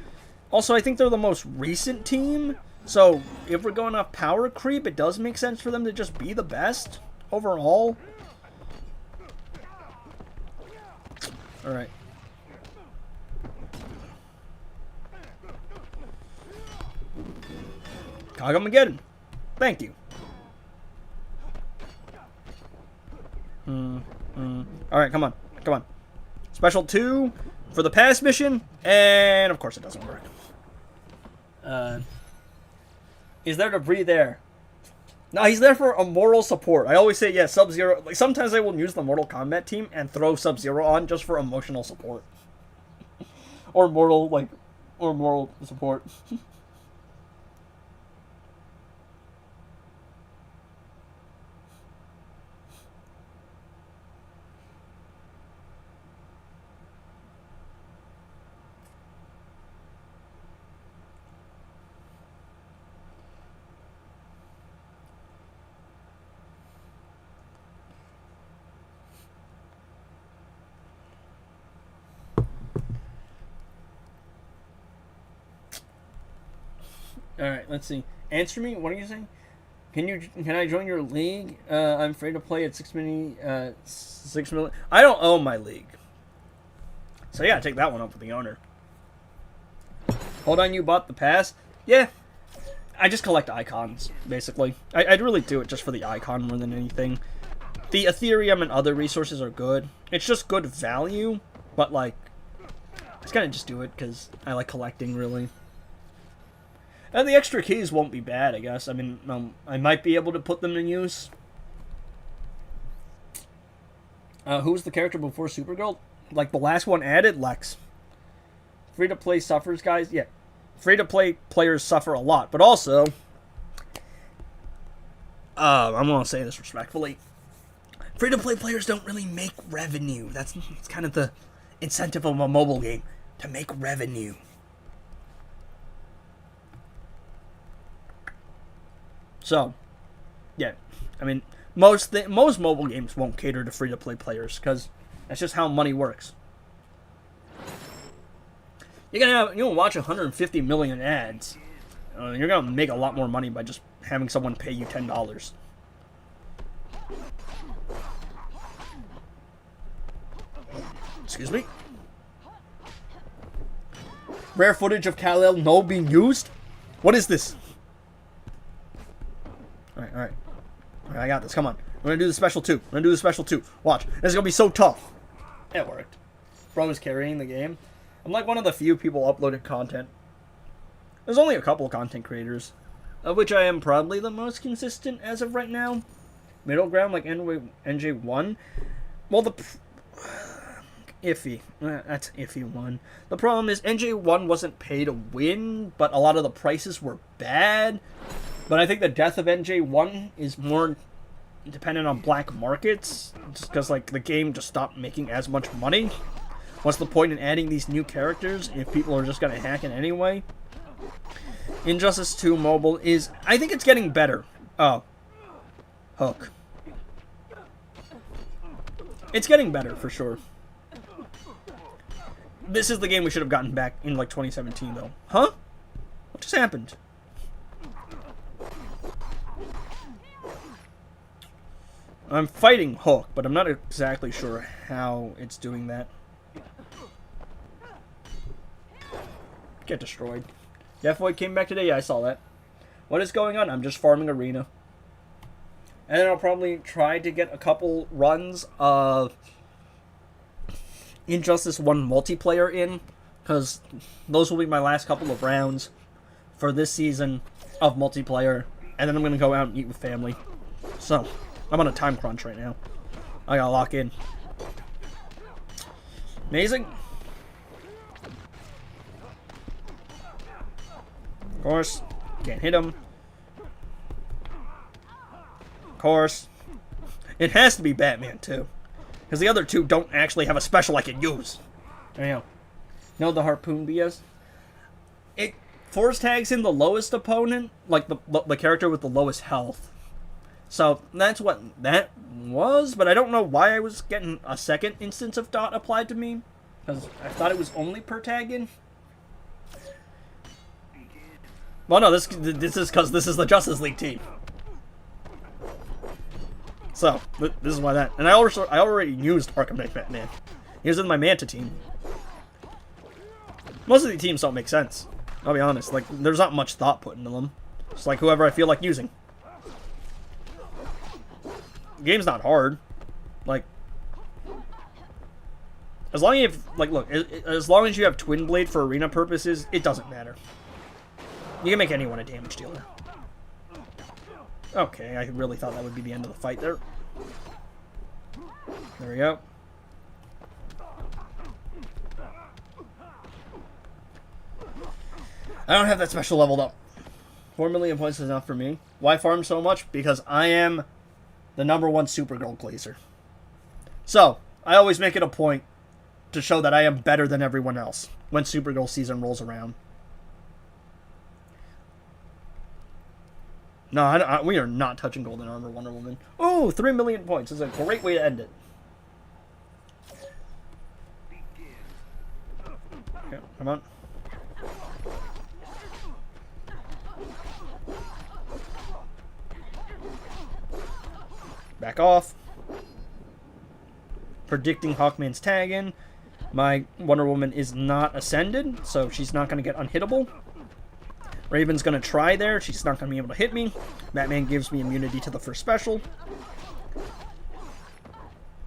Also, I think they're the most recent team. So, if we're going off power creep, it does make sense for them to just be the best overall. Alright. Kagamageddon. Thank you. Alright, come on. Come on. Special 2 for the pass mission, and of course it doesn't work. Is there to breathe air? No, he's there for a moral support. I always say, yeah, Sub-Zero. Like, sometimes I will use the Mortal Kombat team and throw Sub-Zero on just for emotional support. or moral support. Alright, let's see. Answer me? What are you saying? Can I join your league? I'm free to play at 6 million. I don't own my league. So yeah, take that one up with the owner. Hold on, you bought the pass? Yeah. I just collect icons, basically. I'd really do it just for the icon more than anything. The Ethereum and other resources are good. It's just good value, but like, I just kind of just do it because I like collecting, really. And the extra keys won't be bad, I guess. I mean, I might be able to put them in use. Who was the character before Supergirl? Like the last one added? Lex. Free-to-play suffers, guys? Yeah. Free-to-play players suffer a lot. But also, I'm going to say this respectfully. Free-to-play players don't really make revenue. That's kind of the incentive of a mobile game. To make revenue. So, yeah, I mean, most mobile games won't cater to free-to-play players because that's just how money works. You're gonna watch 150 million ads. You're gonna make a lot more money by just having someone pay you $10. Excuse me. Rare footage of Kal-El no being used. What is this? Alright. I got this. Come on. We're gonna do the special 2. Watch. This is gonna be so tough. It worked. Bro is carrying the game. I'm like one of the few people uploading content. There's only a couple content creators, of which I am probably the most consistent as of right now. Middle ground like NJ1. Well, iffy. That's iffy one. The problem is NJ1 wasn't pay to win, but a lot of the prices were bad. But I think the death of NJ1 is more dependent on black markets, just because like the game just stopped making as much money. What's the point in adding these new characters if people are just gonna hack it anyway? Injustice 2 Mobile is, I think it's getting better. Oh, Hook. It's getting better for sure. This is the game we should have gotten back in like 2017 though. Huh? What just happened? I'm fighting Hook, but I'm not exactly sure how it's doing that. Get destroyed. Death Void came back today? Yeah, I saw that. What is going on? I'm just farming Arena. And then I'll probably try to get a couple runs of Injustice 1 multiplayer in, because those will be my last couple of rounds for this season of multiplayer. And then I'm going to go out and eat with family. So, I'm on a time crunch right now. I gotta lock in. Amazing. Of course. Can't hit him. Of course. It has to be Batman, too. Because the other two don't actually have a special I can use. There you go. No, the Harpoon BS. It force tags in the lowest opponent, like the character with the lowest health. So that's what that was, but I don't know why I was getting a second instance of dot applied to me, because I thought it was only per tag in. Well, no, this is because this is the Justice League team. So this is why that. And I already used Arkham Knight Batman. He was in my Manta team. Most of the teams don't make sense. I'll be honest. Like, there's not much thought put into them. It's like whoever I feel like using. The game's not hard. Like, as long as you have, like, look, as long as you have Twin Blade for arena purposes, it doesn't matter. You can make anyone a damage dealer. Okay, I really thought that would be the end of the fight there. There we go. I don't have that special leveled up. 4 million points is enough for me. Why farm so much? Because I am the #1 Supergirl glazer. So, I always make it a point to show that I am better than everyone else when Supergirl season rolls around. No, we are not touching Golden Armor Wonder Woman. Oh, 3 million points is a great way to end it. Okay, come on. Back off. Predicting Hawkman's tag in. My Wonder Woman is not ascended, so she's not going to get unhittable. Raven's going to try there. She's not going to be able to hit me. Batman gives me immunity to the first special.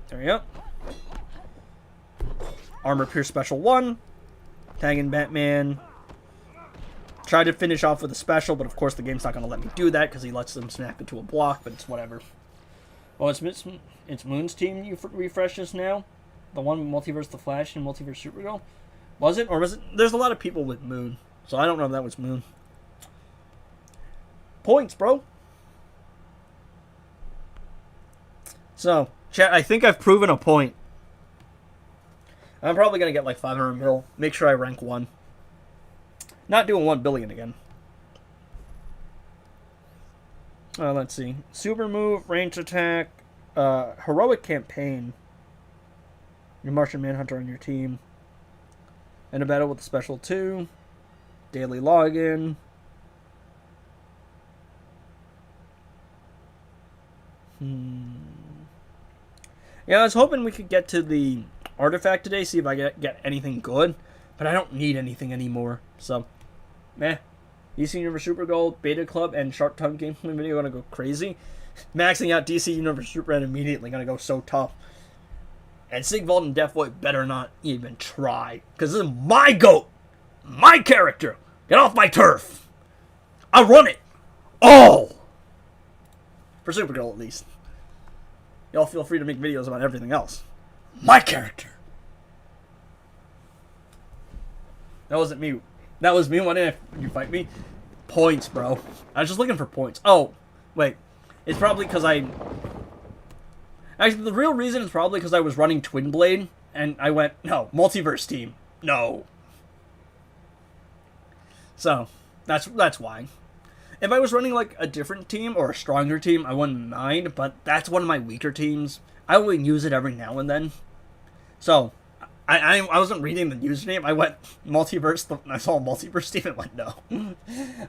There we go. Armor Pierce Special 1. Tagging Batman. Tried to finish off with a special, but of course the game's not going to let me do that because he lets them snap into a block, but it's whatever. Oh, it's Moon's team you refreshed just now? The one Multiverse The Flash and Multiverse Supergirl? Was it? Or was it? There's a lot of people with Moon, so I don't know if that was Moon. Points, bro. So, chat, I think I've proven a point. I'm probably going to get like 500 mil. Make sure I rank 1. Not doing 1 billion again. Let's see. Super move, range attack, heroic campaign. Your Martian Manhunter on your team. And a battle with the special 2. Daily login. Yeah, I was hoping we could get to the artifact today, see if I get anything good. But I don't need anything anymore. So, meh. DC Universe Supergirl, Beta Club, and Shark Tongue gameplay video gonna go crazy. Maxing out DC Universe Superman immediately gonna go so tough. And Sigvald and Deathboy better not even try. Because this is my GOAT! My character! Get off my turf! I run it! all! For Supergirl, at least. Y'all feel free to make videos about everything else. My character! That wasn't me. That was me. Why didn't you fight me? Points, bro. I was just looking for points. Oh, wait. It's probably because I... Actually, the real reason is probably because I was running Twin Blade, and I went, no, Multiverse team. No. So, that's why. If I was running, like, a different team, or a stronger team, I wouldn't mind, but that's one of my weaker teams. I only use it every now and then. So... I wasn't reading the username. I went Multiverse. I saw a Multiverse team and went, no. Well,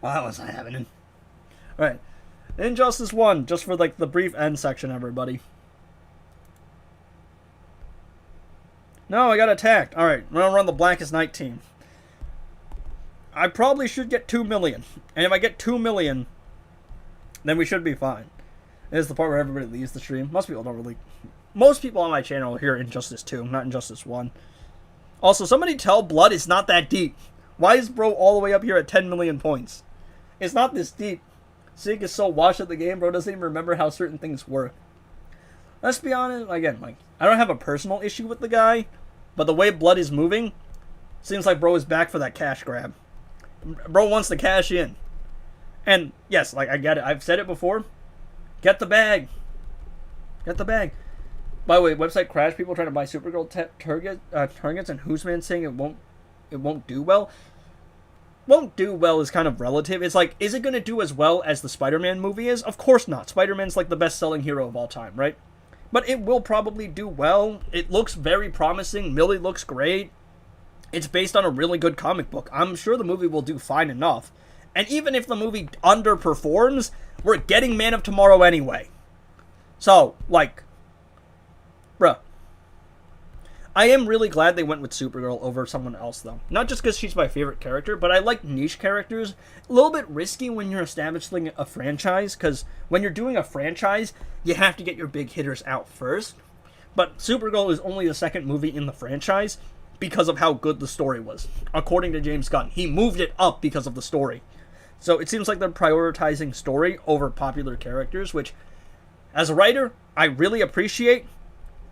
that was not happening. Alright. Injustice 1, just for like the brief end section, everybody. No, I got attacked. Alright, we're gonna run the Blackest Night team. I probably should get 2 million. And if I get 2 million, then we should be fine. This is the part where everybody leaves the stream. Most people don't really... Most people on my channel hear Injustice 2, not Injustice 1. Also, somebody tell Blood it's not that deep. Why is bro all the way up here at 10 million points? It's not this deep. Sig is so washed at the game, bro doesn't even remember how certain things work. Let's be honest, again, like, I don't have a personal issue with the guy, but the way Blood is moving, seems like bro is back for that cash grab. Bro wants to cash in. And, yes, like, I get it. I've said it before. Get the bag. Get the bag. By the way, website crashed. People trying to buy Supergirl targets, and Who's-Man saying it won't do well. Won't do well is kind of relative. It's like, is it going to do as well as the Spider-Man movie is? Of course not. Spider-Man's like the best-selling hero of all time, right? But it will probably do well. It looks very promising. Millie looks great. It's based on a really good comic book. I'm sure the movie will do fine enough. And even if the movie underperforms, we're getting Man of Tomorrow anyway. So, like... Bruh. I am really glad they went with Supergirl over someone else, though. Not just because she's my favorite character, but I like niche characters. A little bit risky when you're establishing a franchise, because when you're doing a franchise, you have to get your big hitters out first. But Supergirl is only the second movie in the franchise because of how good the story was. According to James Gunn, he moved it up because of the story. So it seems like they're prioritizing story over popular characters, which, as a writer, I really appreciate,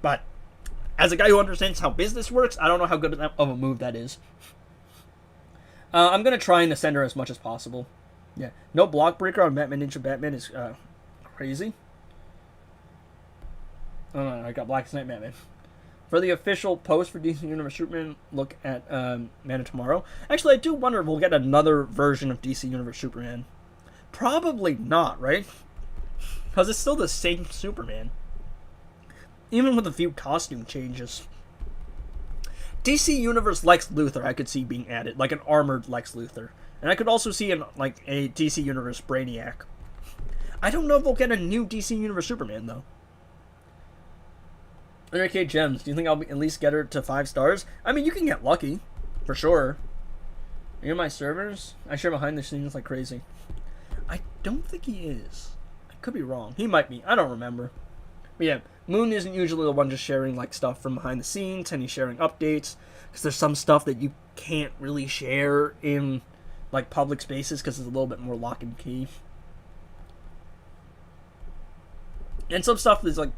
but as a guy who understands how business works, I don't know how good of a move that is. I'm going to try and ascend her as much as possible. Yeah. No block breaker on Batman Ninja Batman is crazy. Oh no, I got Blackest Night Batman. For the official post for DC Universe Superman, look at Man of Tomorrow. Actually, I do wonder if we'll get another version of DC Universe Superman. Probably not, right? Because it's still the same Superman. Even with a few costume changes. DC Universe Lex Luthor I could see being added, like an armored Lex Luthor. And I could also see a DC Universe Brainiac. I don't know if we'll get a new DC Universe Superman, though. Enrique Gems, do you think I'll at least get her to 5 stars? I mean, you can get lucky, for sure. Are you in my servers? I share behind the scenes like crazy. I don't think he is. I could be wrong. He might be. I don't remember. But yeah, Moon isn't usually the one just sharing like stuff from behind the scenes, and he's sharing updates. Because there's some stuff that you can't really share in like public spaces because it's a little bit more lock and key. And some stuff is like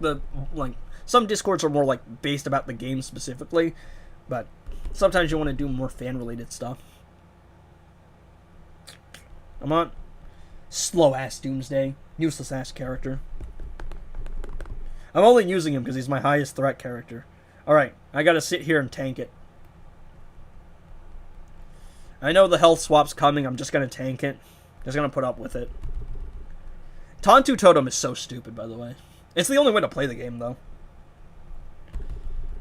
some Discords are more like based about the game specifically, but sometimes you want to do more fan related stuff. I'm on slow ass Doomsday, useless ass character. I'm only using him because he's my highest threat character. Alright, I gotta sit here and tank it. I know the health swap's coming, I'm just gonna tank it. Just gonna put up with it. Tontu Totem is so stupid, by the way. It's the only way to play the game, though.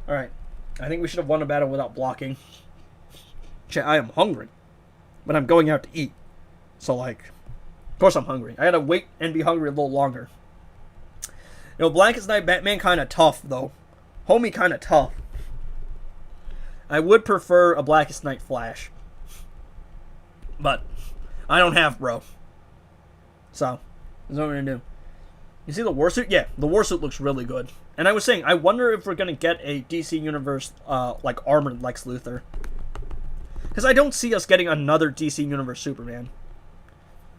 Alright, I think we should have won a battle without blocking. Chat, I am hungry. But I'm going out to eat. So, like, of course I'm hungry. I gotta wait and be hungry a little longer. You know, Blackest Night Batman kind of tough, though. Homie kind of tough. I would prefer a Blackest Night Flash. But I don't have, bro. So, that's what we're gonna do. You see the Warsuit? Yeah, the Warsuit looks really good. And I was saying, I wonder if we're gonna get a DC Universe, like, armored Lex Luthor. Because I don't see us getting another DC Universe Superman.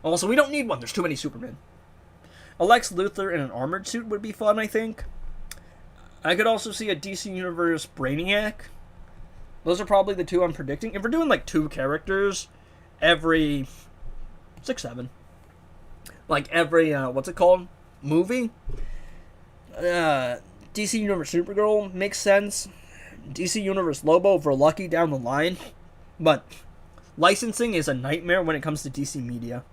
Also, we don't need one. There's too many Supermen. A Lex Luthor in an armored suit would be fun, I think. I could also see a DC Universe Brainiac. Those are probably the two I'm predicting. If we're doing, like, 2 characters every 6, 7. Like, every, what's it called? Movie? DC Universe Supergirl makes sense. DC Universe Lobo for Lucky down the line. But licensing is a nightmare when it comes to DC media.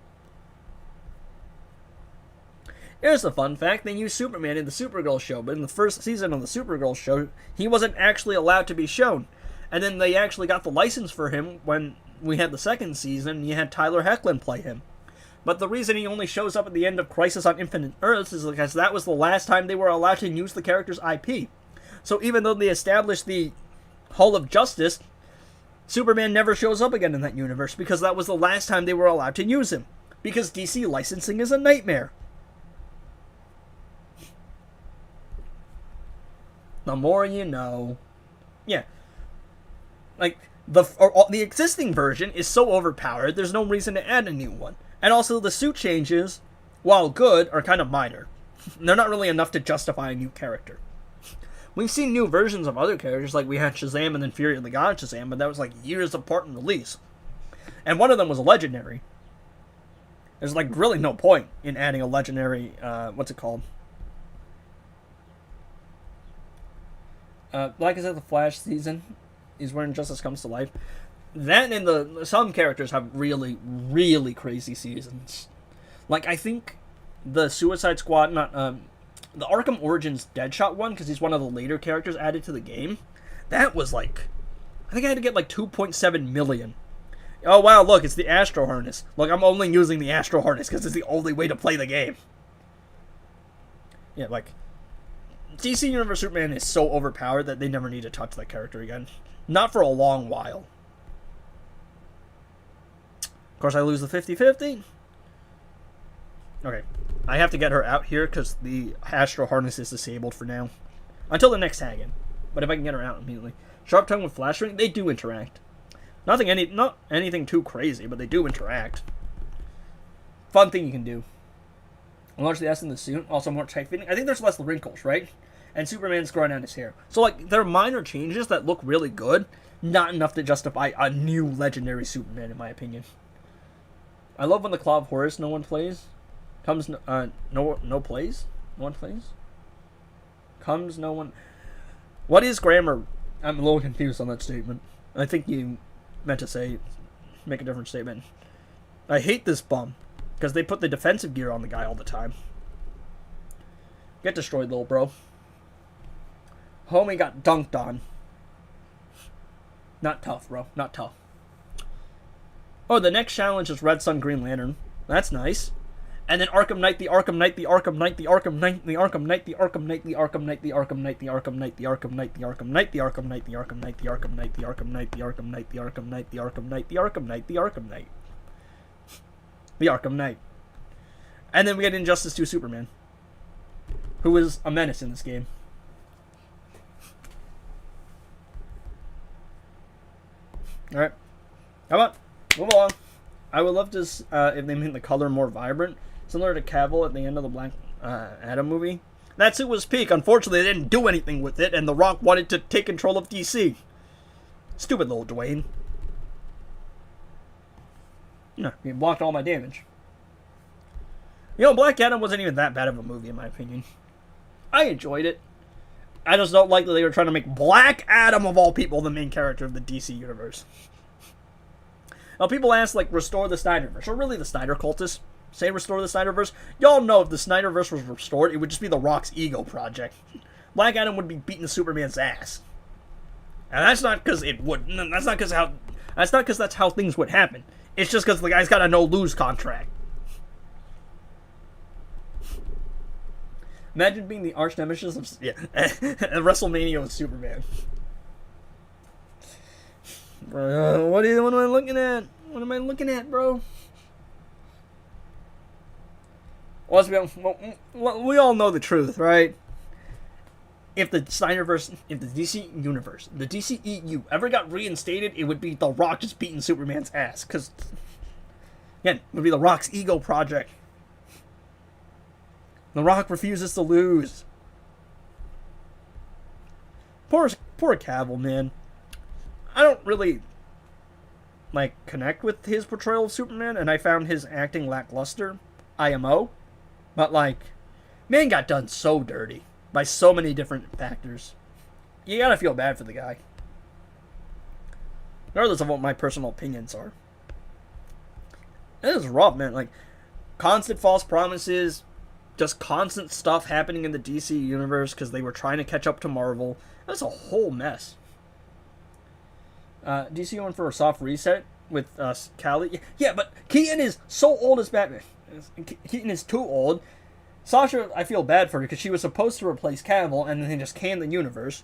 Here's the fun fact, they used Superman in the Supergirl show, but in the first season of the Supergirl show, he wasn't actually allowed to be shown. And then they actually got the license for him when we had the second season, and you had Tyler Hoechlin play him. But the reason he only shows up at the end of Crisis on Infinite Earths is because that was the last time they were allowed to use the character's IP. So even though they established the Hall of Justice, Superman never shows up again in that universe because that was the last time they were allowed to use him. Because DC licensing is a nightmare. The more you know. Yeah. Like, the existing version is so overpowered, there's no reason to add a new one. And also, the suit changes, while good, are kind of minor. They're not really enough to justify a new character. We've seen new versions of other characters, like we had Shazam and then Fury of the God Shazam, but that was like years apart in release. And one of them was a legendary. There's like really no point in adding a legendary, what's it called? Like I said, the Flash season is when Justice comes to life. That and some characters have really, really crazy seasons. Like, I think the Suicide Squad, the Arkham Origins Deadshot one, because he's one of the later characters added to the game, that was like, I think I had to get like 2.7 million. Oh wow, look, it's the Astro Harness. Look, I'm only using the Astro Harness because it's the only way to play the game. Yeah, like, DC Universe Superman is so overpowered that they never need to touch that character again. Not for a long while. Of course, I lose the 50-50. Okay. I have to get her out here because the Astro Harness is disabled for now. Until the next tag in. But if I can get her out immediately. Sharp Tongue with Flash Ring, they do interact. Not anything too crazy, but they do interact. Fun thing you can do. Enlarge the S in the suit, also more tight fitting. I think there's less wrinkles, right? And Superman's growing out his hair. So, like, they're minor changes that look really good. Not enough to justify a new legendary Superman, in my opinion. I love when the Claw of Horus no one plays. Comes, no plays? No one plays? Comes, no one... What is grammar? I'm a little confused on that statement. I think you meant to say, make a different statement. I hate this bum, because they put the defensive gear on the guy all the time. Get destroyed, little bro. Homie got dunked on. Not tough, bro. Not tough. Oh, the next challenge is Red Sun Green Lantern. That's nice. And then Arkham Knight, the Arkham Knight, the Arkham Knight, the Arkham Knight, the Arkham Knight, the Arkham Knight, the Arkham Knight, the Arkham Knight, the Arkham Knight, the Arkham Knight, the Arkham Knight, the Arkham Knight, the Arkham Knight, the Arkham Knight, the Arkham Knight, the Arkham Knight, the Arkham Knight, the Arkham Knight, the Arkham Knight, the Arkham Knight. The Arkham Knight. And then we get Injustice 2 Superman, who is a menace in this game. Alright. How about move along? I would love to if they made the color more vibrant, similar to Cavill at the end of the Black Adam movie. That suit was peak. Unfortunately, they didn't do anything with it, and The Rock wanted to take control of DC. Stupid little Dwayne. No, he blocked all my damage. You know, Black Adam wasn't even that bad of a movie, in my opinion. I enjoyed it. I just don't like that they were trying to make Black Adam, of all people, the main character of the DC universe. Now, people ask, like, restore the Snyderverse, or really the Snyder cultists say restore the Snyderverse. Y'all know if the Snyderverse was restored, it would just be The Rock's ego project. Black Adam would be beating Superman's ass. And that's not because it would. That's not because that's how things would happen. It's just because the guy's got a no-lose contract. Imagine being the arch nemesis of WrestleMania with Superman. What am I looking at? What am I looking at, bro? Well, we all know the truth, right? If the Snyderverse, if the DC universe, the DCEU ever got reinstated, it would be The Rock just beating Superman's ass. Because, again, it would be The Rock's ego project. The Rock refuses to lose. Poor Cavill, man. I don't really, like, connect with his portrayal of Superman, and I found his acting lackluster. IMO. But, like, man got done so dirty by so many different factors. You gotta feel bad for the guy. Regardless of what my personal opinions are. It is rough, man. Like, constant false promises, just constant stuff happening in the DC universe because they were trying to catch up to Marvel. That's a whole mess. DC went for a soft reset with Callie. Yeah, but Keaton is so old as Batman. Keaton is too old. Sasha, I feel bad for her because she was supposed to replace Cavill and then they just canned the universe.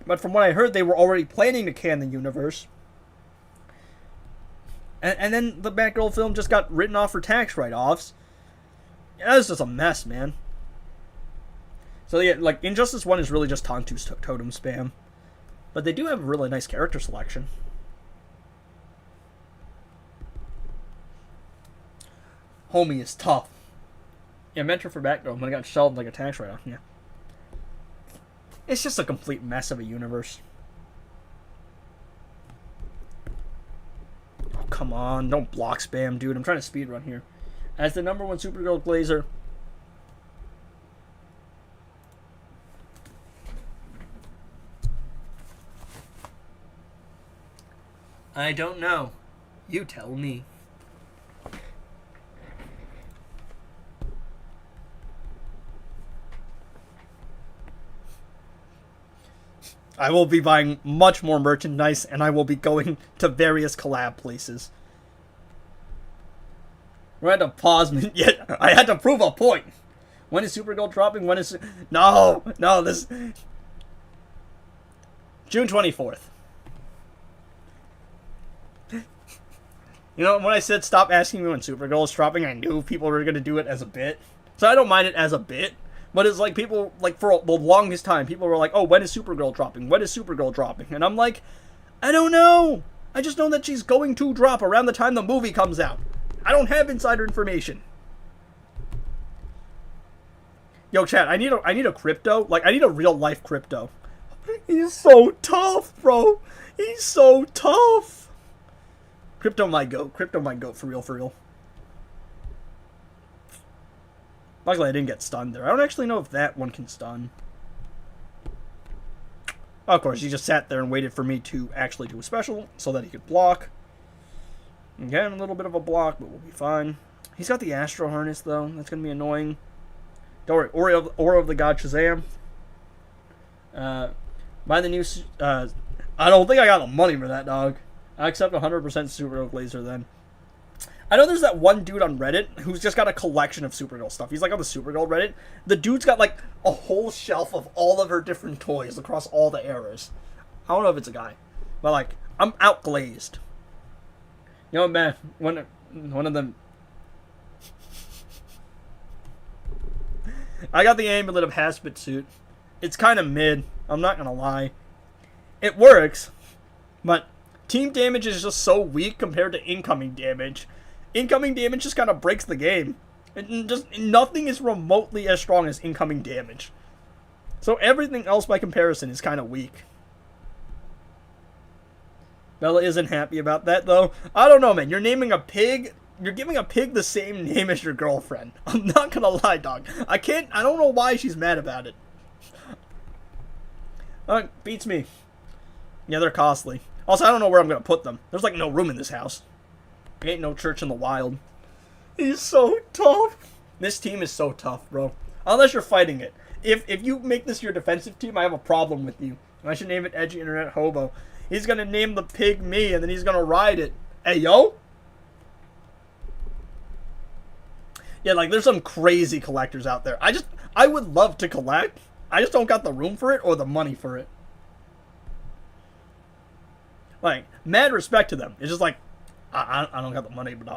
But from what I heard, they were already planning to can the universe. And then the Batgirl film just got written off for tax write-offs. That was just a mess, man. So yeah, like, Injustice 1 is really just Tantu's totem spam. But they do have a really nice character selection. Homie is tough. Yeah, mentor for Batgirl when I got shelved like a tax write-off. Yeah. It's just a complete mess of a universe. Oh, come on. Don't block spam, dude. I'm trying to speedrun here. As the #1 Supergirl Glazer, I don't know. You tell me. I will be buying much more merchandise, and I will be going to various collab places. We had to pause me. Yeah, I had to prove a point. When is Supergirl dropping? When is... No, this... June 24th. You know, when I said stop asking me when Supergirl is dropping, I knew people were going to do it as a bit. So I don't mind it as a bit. But it's like people, like for the longest time, people were like, oh, when is Supergirl dropping? When is Supergirl dropping? And I'm like, I don't know. I just know that she's going to drop around the time the movie comes out. I don't have insider information. Yo, chat, I need a crypto. Like, I need a real life crypto. He's so tough, bro. He's so tough. Crypto might go. Crypto might go for real, for real. Luckily, I didn't get stunned there. I don't actually know if that one can stun. Of course, he just sat there and waited for me to actually do a special so that he could block. Again, a little bit of a block, but we'll be fine. He's got the Astro Harness, though. That's going to be annoying. Don't worry. Aura of the God Shazam. Buy the new... I don't think I got the money for that, dog. I accept 100% Supergirl Laser, then. I know there's that one dude on Reddit who's just got a collection of Supergirl stuff. He's like on the Supergirl Reddit. The dude's got like a whole shelf of all of her different toys across all the eras. I don't know if it's a guy, but like I'm outglazed. You know, man, one of them. I got the amulet of Haspit suit. It's kind of mid. I'm not gonna lie. It works, but team damage is just so weak compared to incoming damage. Incoming damage just kind of breaks the game. Nothing is remotely as strong as incoming damage. So everything else by comparison is kind of weak. Bella isn't happy about that, though. I don't know, man. You're naming a pig. You're giving a pig the same name as your girlfriend. I'm not gonna lie, dog. I don't know why she's mad about it. Beats me. Yeah, they're costly. Also, I don't know where I'm gonna put them. There's like no room in this house. Ain't no church in the wild. He's so tough. This team is so tough, bro. Unless you're fighting it. If you make this your defensive team, I have a problem with you. I should name it Edgy Internet Hobo. He's gonna name the pig me, and then he's gonna ride it. Hey, yo? Yeah, like, there's some crazy collectors out there. I would love to collect. I just don't got the room for it or the money for it. Like, mad respect to them. It's just like, I don't got the money, but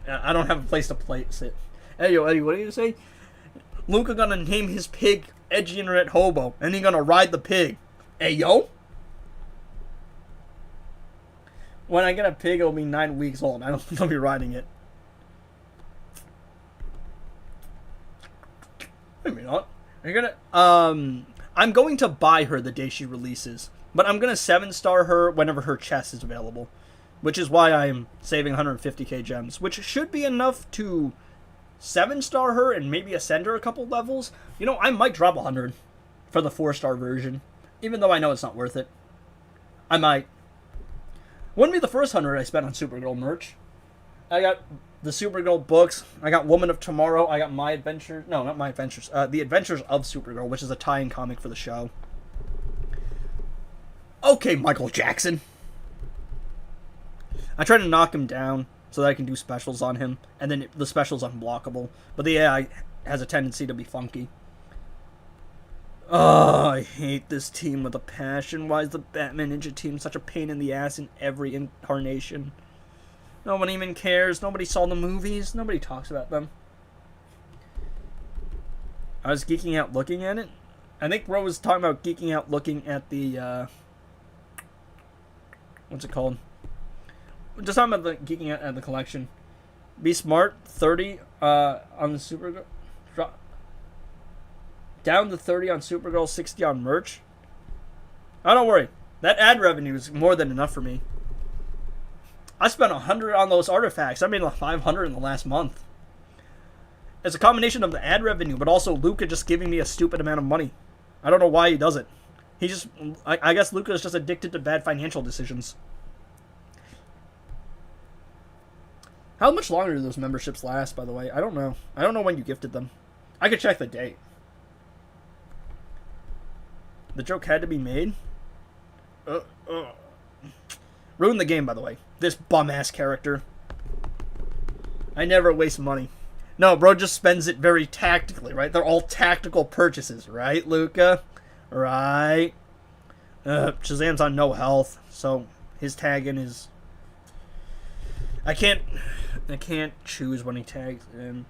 I don't have a place to place it. Hey, yo, Eddie, what are you gonna say? Luca gonna name his pig Edgy Internet Hobo, and he gonna ride the pig. Hey, yo? When I get a pig, it'll be 9 weeks old. I don't think I'll be riding it. Maybe not. You're gonna, I'm going to buy her the day she releases, but I'm gonna 7-star her whenever her chest is available. Which is why I'm saving 150k gems, which should be enough to 7-star her and maybe ascend her a couple levels. You know, I might drop 100 for the 4-star version, even though I know it's not worth it. I might. Wouldn't be the first 100 I spent on Supergirl merch. I got the Supergirl books, I got Woman of Tomorrow, I got My Adventures, no, not My Adventures, The Adventures of Supergirl, which is a tie-in comic for the show. Okay, Michael Jackson. I try to knock him down so that I can do specials on him, and then the special's unblockable. But the AI has a tendency to be funky. Oh, I hate this team with a passion. Why is the Batman Ninja team such a pain in the ass in every incarnation? No one even cares. Nobody saw the movies. Nobody talks about them. I was geeking out looking at it. I think Ro was talking about geeking out looking at the, what's it called? Just talking about the geeking out at the collection. Be smart, 30 on the Supergirl. Down to 30 on Supergirl, 60 on merch. Oh, don't worry. That ad revenue is more than enough for me. I spent 100 on those artifacts. I made like 500 in the last month. It's a combination of the ad revenue, but also Luca just giving me a stupid amount of money. I don't know why he does it. He just, I guess Luca is just addicted to bad financial decisions. How much longer do those memberships last, by the way? I don't know. I don't know when you gifted them. I could check the date. The joke had to be made? Ruined the game, by the way. This bum-ass character. I never waste money. No, bro just spends it very tactically, right? They're all tactical purchases, right, Luca? Right. Shazam's on no health, so his tag-in is... I can't choose when he tags in.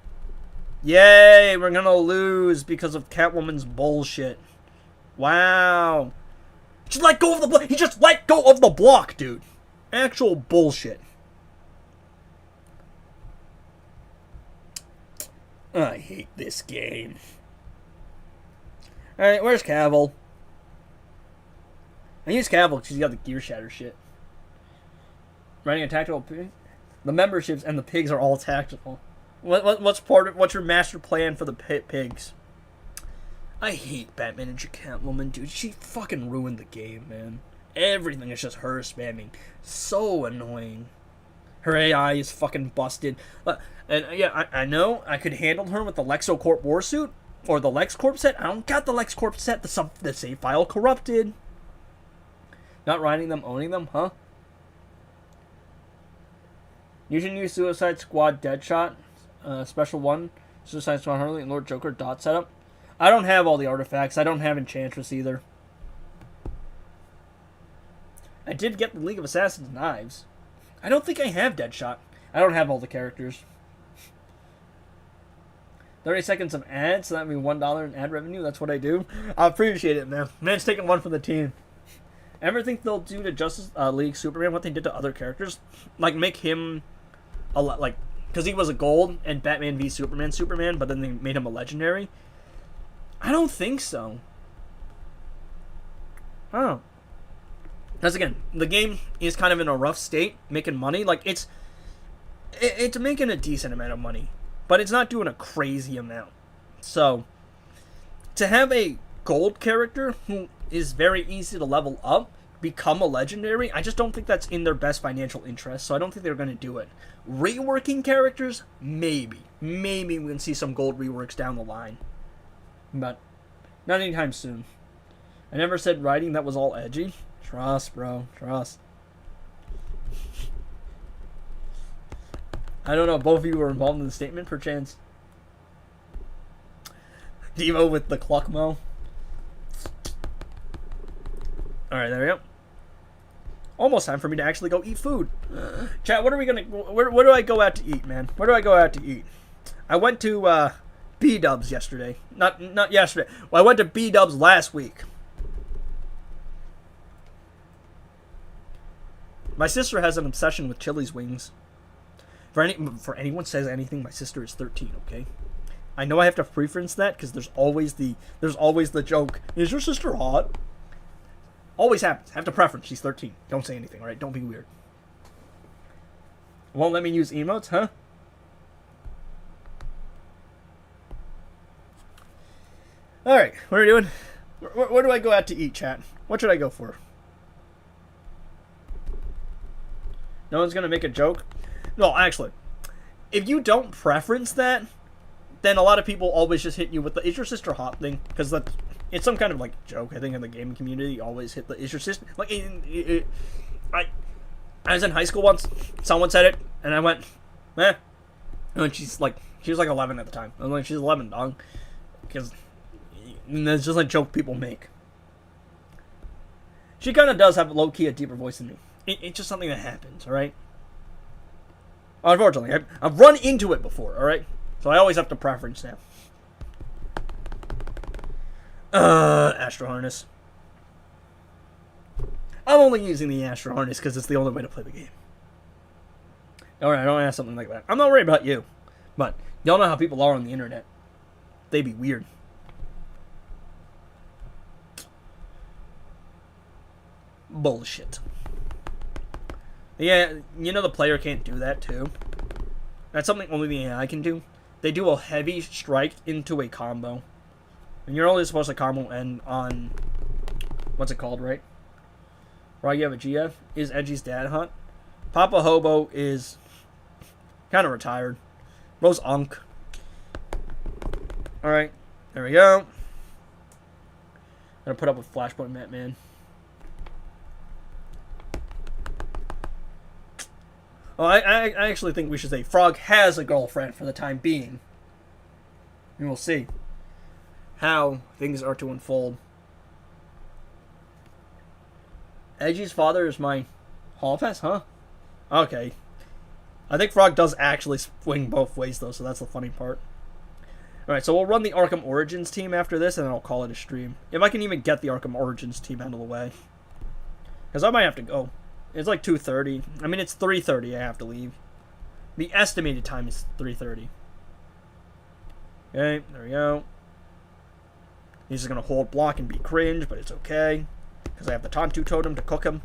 Yay, we're gonna lose because of Catwoman's bullshit. Wow. Just let go of the block. He just let go of the block, dude. Actual bullshit. I hate this game. Alright, where's Cavill? I use Cavill because he's got the Gear Shatter shit. Running a tactical pig? The memberships and the pigs are all tactical. What's your master plan for the pigs? I hate Batman and Catwoman, dude. She fucking ruined the game, man. Everything is just her spamming. So annoying. Her AI is fucking busted. And yeah, I know I could handle her with the LexoCorp Warsuit or the LexCorp set. I don't got the LexCorp set. The save file corrupted. Not riding them, owning them, huh? You should use Suicide Squad Deadshot, Special 1, Suicide Squad Harley, and Lord Joker dot setup. I don't have all the artifacts. I don't have Enchantress either. I did get the League of Assassins knives. I don't think I have Deadshot. I don't have all the characters. 30 seconds of ads, so that would be $1 in ad revenue. That's what I do. I appreciate it, man. Man's taking one for the team. Ever think they'll do to Justice League Superman what they did to other characters? Like, make him a like, because he was a gold and Batman v Superman, but then they made him a legendary. I don't think so. Oh. Because again, the game is kind of in a rough state, making money. Like, it's making a decent amount of money, but it's not doing a crazy amount. So, to have a gold character who is very easy to level up, become a legendary, I just don't think that's in their best financial interest, so I don't think they're going to do it. Reworking characters? Maybe. Maybe we can see some gold reworks down the line. But not anytime soon. I never said writing that was all edgy. Trust, bro. Trust. I don't know. Both of you were involved in the statement, perchance. Devo with the Cluckmo. Alright, there we go. Almost time for me to actually go eat food. Chat, what are we gonna... Where do I go out to eat, man? Where do I go out to eat? I went to, B-Dubs yesterday. Not yesterday. Well, I went to B-Dubs last week. My sister has an obsession with Chili's wings. For anyone says anything, my sister is 13, okay? I know I have to preference that because there's always the joke. Is your sister hot? Always happens. Have to preference. She's 13. Don't say anything, alright? Don't be weird. Won't let me use emotes, huh? Alright, what are we doing? Where do I go out to eat, chat? What should I go for? No one's gonna make a joke? No, actually, if you don't preference that, then a lot of people always just hit you with the "is your sister hot" thing, because it's some kind of like joke. I think in the gaming community, always hit the "is your sister." Like, I was in high school once. Someone said it, and I went, "Eh." And she was like 11 at the time. I was like, "She's 11, dog," because it's just like joke people make. She kind of does have low key a deeper voice than me. It's just something that happens, all right? Unfortunately, I've run into it before, all right? So I always have to preference now. Astro Harness. I'm only using the Astro Harness because it's the only way to play the game. Alright, I don't have something like that. I'm not worried about you. But y'all know how people are on the internet. They be weird. Bullshit. Yeah, you know the player can't do that too. That's something only the AI can do. They do a heavy strike into a combo. And you're only supposed to combo end on... What's it called, right? Right, you have a GF. Is Edgy's dad hot? Papa Hobo is kind of retired. Rose Unk. Alright, there we go. Gonna put up with Flashpoint Batman. Oh, I actually think we should say Frog has a girlfriend for the time being. And we'll see how things are to unfold. Edgy's father is my hall pass, huh? Okay. I think Frog does actually swing both ways, though, so that's the funny part. Alright, so we'll run the Arkham Origins team after this, and then I'll call it a stream. If I can even get the Arkham Origins team out of the way. Because I might have to go. It's like 2:30. I mean, it's 3:30 I have to leave. The estimated time is 3:30. Okay, there we go. He's just going to hold block and be cringe, but it's okay. Because I have the Tantu Totem to cook him.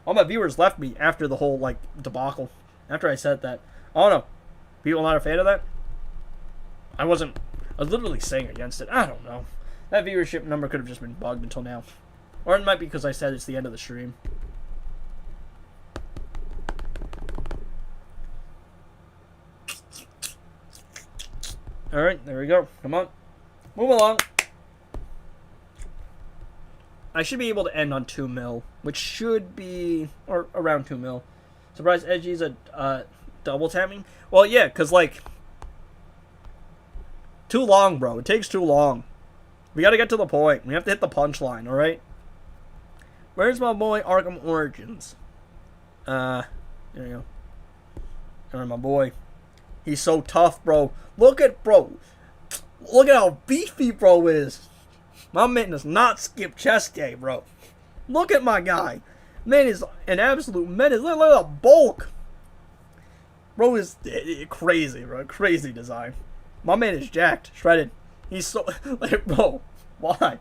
All my viewers left me after the whole, like, debacle. After I said that. Oh, no. People not a fan of that? I was literally saying against it. I don't know. That viewership number could have just been bugged until now. Or it might be because I said it's the end of the stream. Alright, there we go. Come on. Move along. I should be able to end on 2 mil, which should be, or around 2 mil. Surprise, Edgy's a double tapping? Well, yeah, because, like, too long, bro. It takes too long. We gotta get to the point. We have to hit the punchline, alright? Where's my boy Arkham Origins? There you go. Alright, my boy. He's so tough, bro. Look at how beefy bro is. My man does not skip chest day, bro. Look at my guy. Man is an absolute menace. Look at the bulk. Bro is crazy, bro. Crazy design. My man is jacked, shredded. He's so like, bro. Why?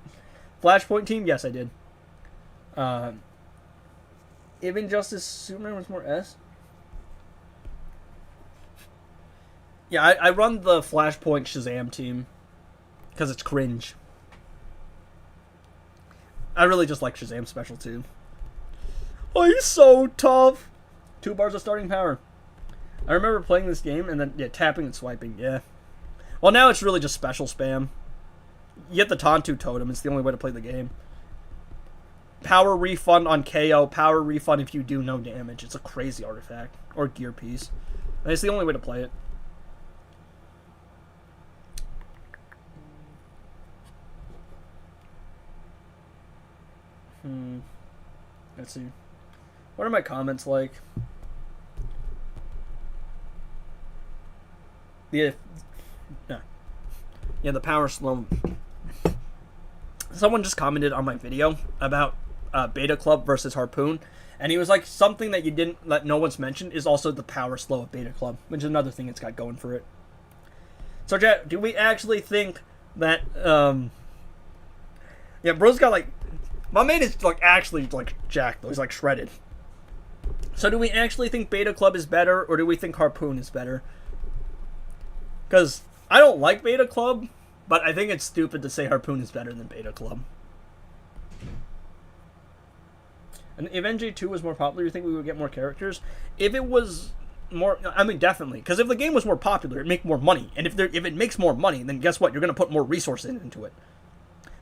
Flashpoint team? Yes, I did. If Injustice Superman was more S. Yeah, I run the Flashpoint Shazam team because it's cringe. I really just like Shazam special too. Oh, he's so tough. 2 bars of starting power. I remember playing this game and then tapping and swiping. Yeah. Well, now it's really just special spam. You get the Tantu Totem. It's the only way to play the game. Power refund on KO. Power refund if you do no damage. It's a crazy artifact or gear piece. And it's the only way to play it. Let's see. What are my comments like? Yeah, the power slow. Someone just commented on my video about Beta Club versus Harpoon, and he was like, something that you didn't let no one's mentioned is also the power slow of Beta Club, which is another thing it's got going for it. So, Jack, do we actually think that yeah, bro's got like, my man is like actually like jacked though. He's like shredded. So do we actually think Beta Club is better, or do we think Harpoon is better? Because I don't like Beta Club, but I think it's stupid to say Harpoon is better than Beta Club. And if NJ2 was more popular, you think we would get more characters? If it was more, I mean, definitely. Because if the game was more popular, it'd make more money. And if it makes more money, then guess what? You're going to put more resources into it.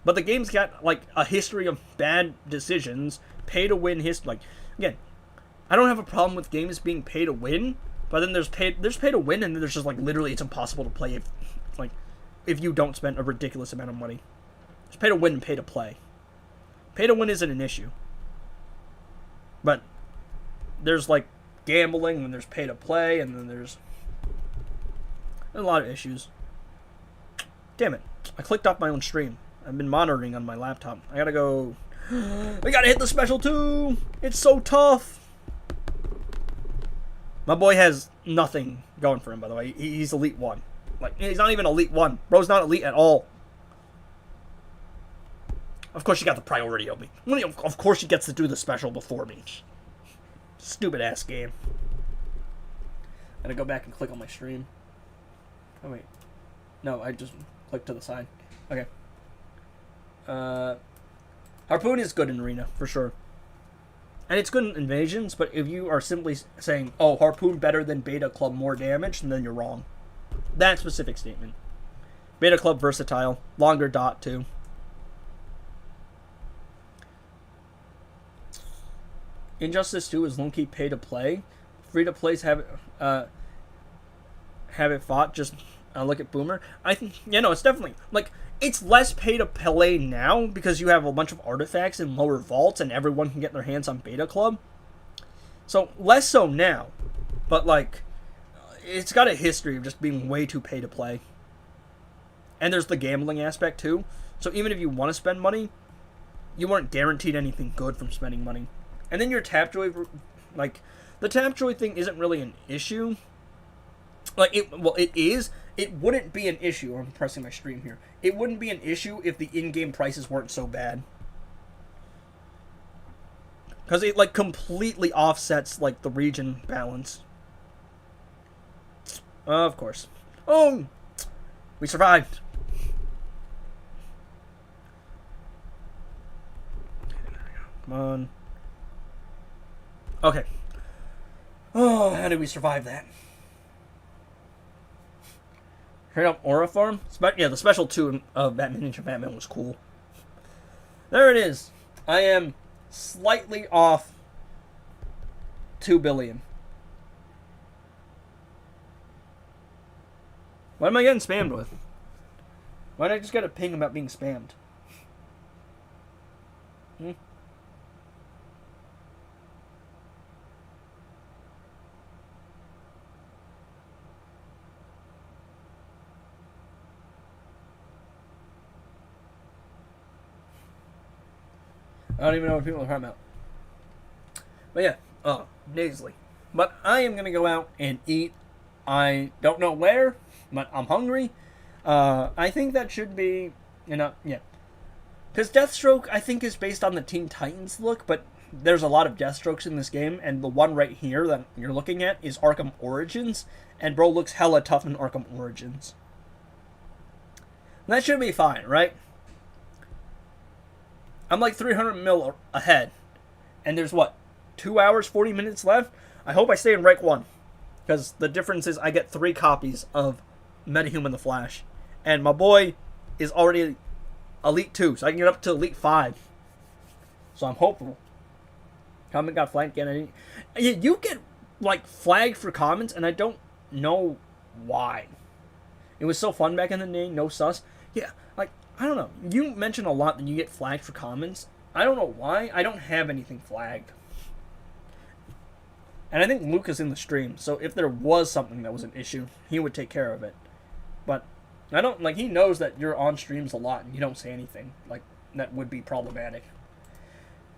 But the game's got, like, a history of bad decisions, pay-to-win history. Like, again, I don't have a problem with games being pay-to-win, but then there's pay-to-win, and then there's just, like, literally it's impossible to play if you don't spend a ridiculous amount of money. There's pay-to-win and pay-to-play. Pay-to-win isn't an issue. But there's, like, gambling, and there's pay-to-play, and then there's a lot of issues. Damn it. I clicked off my own stream. I've been monitoring on my laptop. I gotta go. I gotta hit the special too. It's so tough. My boy has nothing going for him, by the way. He's Elite 1. Like, he's not even Elite 1. Bro's not Elite at all. Of course, he got the priority of me. Of course, he gets to do the special before me. Stupid ass game. I gotta go back and click on my stream. Oh, wait. No, I just clicked to the side. Okay. Harpoon is good in Arena, for sure. And it's good in Invasions, but if you are simply saying, oh, Harpoon better than Beta Club, more damage, then you're wrong. That specific statement. Beta Club versatile. Longer dot, too. Injustice 2 is low-key pay-to-play. Free-to-plays have it fought, just look at Boomer. I think, it's definitely, like, it's less pay-to-play now because you have a bunch of artifacts in lower vaults and everyone can get their hands on Beta Club. So, less so now. But, like, it's got a history of just being way too pay-to-play. And there's the gambling aspect too. So even if you want to spend money, you weren't guaranteed anything good from spending money. And then your Tapjoy, like, the Tapjoy thing isn't really an issue. Like, it is. It wouldn't be an issue. I'm pressing my stream here. It wouldn't be an issue if the in-game prices weren't so bad. Because it, like, completely offsets, like, the region balance. Of course. Oh! We survived. Come on. Okay. Oh, how did we survive that? Straight up Aura Farm? Yeah, the special 2 of Batman Ninja Batman was cool. There it is. I am slightly off 2 billion. What am I getting spammed with? Why did I just get a ping about being spammed? I don't even know what people are talking about. But yeah, nasally. But I am going to go out and eat. I don't know where, but I'm hungry. I think that should be, yeah. Because Deathstroke, I think, is based on the Teen Titans look, but there's a lot of Deathstrokes in this game, and the one right here that you're looking at is Arkham Origins, and bro looks hella tough in Arkham Origins. And that should be fine, right? I'm like 300 mil ahead. And there's what? 2 hours, 40 minutes left? I hope I stay in rank 1. Because the difference is I get 3 copies of Metahuman the Flash. And my boy is already Elite 2. So I can get up to Elite 5. So I'm hopeful. Comment got flagged again. You get like flagged for comments and I don't know why. It was so fun back in the day. No sus. Yeah, like, I don't know. You mention a lot that you get flagged for comments. I don't know why. I don't have anything flagged. And I think Luke is in the stream, so if there was something that was an issue, he would take care of it. But I don't, like, he knows that you're on streams a lot and you don't say anything. Like, that would be problematic.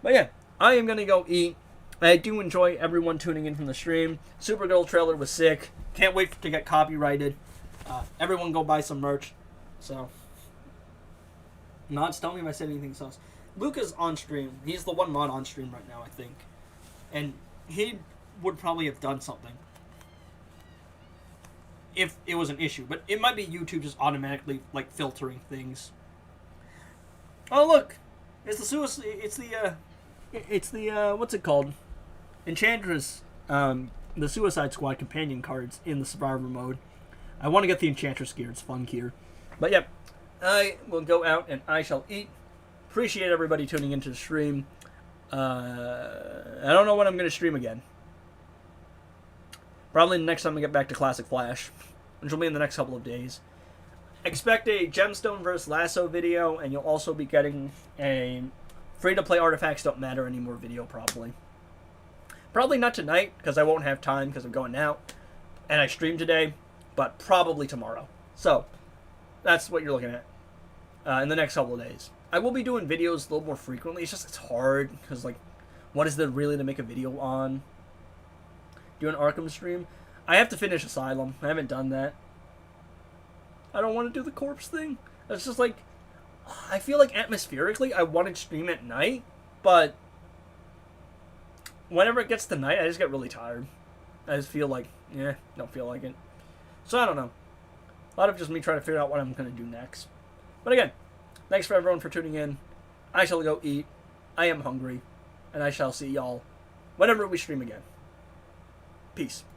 But yeah, I am going to go eat. I do enjoy everyone tuning in from the stream. Supergirl trailer was sick. Can't wait to get copyrighted. Everyone go buy some merch. So, not tell me if I said anything sus. Luke is on stream. He's the one mod on stream right now, I think. And he would probably have done something if it was an issue. But it might be YouTube just automatically, like, filtering things. Oh, look! It's the what's it called? Enchantress, the Suicide Squad companion cards in the Survivor mode. I want to get the Enchantress gear. It's fun gear. But yep, I will go out and I shall eat. Appreciate everybody tuning into the stream. I don't know when I'm going to stream again. Probably the next time I get back to Classic Flash, which will be in the next couple of days. Expect a Gemstone vs. Lasso video, and you'll also be getting a free-to-play Artifacts Don't Matter Anymore video, probably. Probably not tonight, because I won't have time because I'm going out, and I stream today, but probably tomorrow. So, that's what you're looking at in the next couple of days. I will be doing videos a little more frequently. It's hard, because, like, what is there really to make a video on? Do an Arkham stream? I have to finish Asylum. I haven't done that. I don't want to do the corpse thing. That's just like, I feel like atmospherically I want to stream at night, but whenever it gets to night, I just get really tired. I just feel like, don't feel like it. So I don't know. A lot of just me trying to figure out what I'm going to do next. But again, thanks for everyone for tuning in. I shall go eat. I am hungry. And I shall see y'all whenever we stream again. Peace.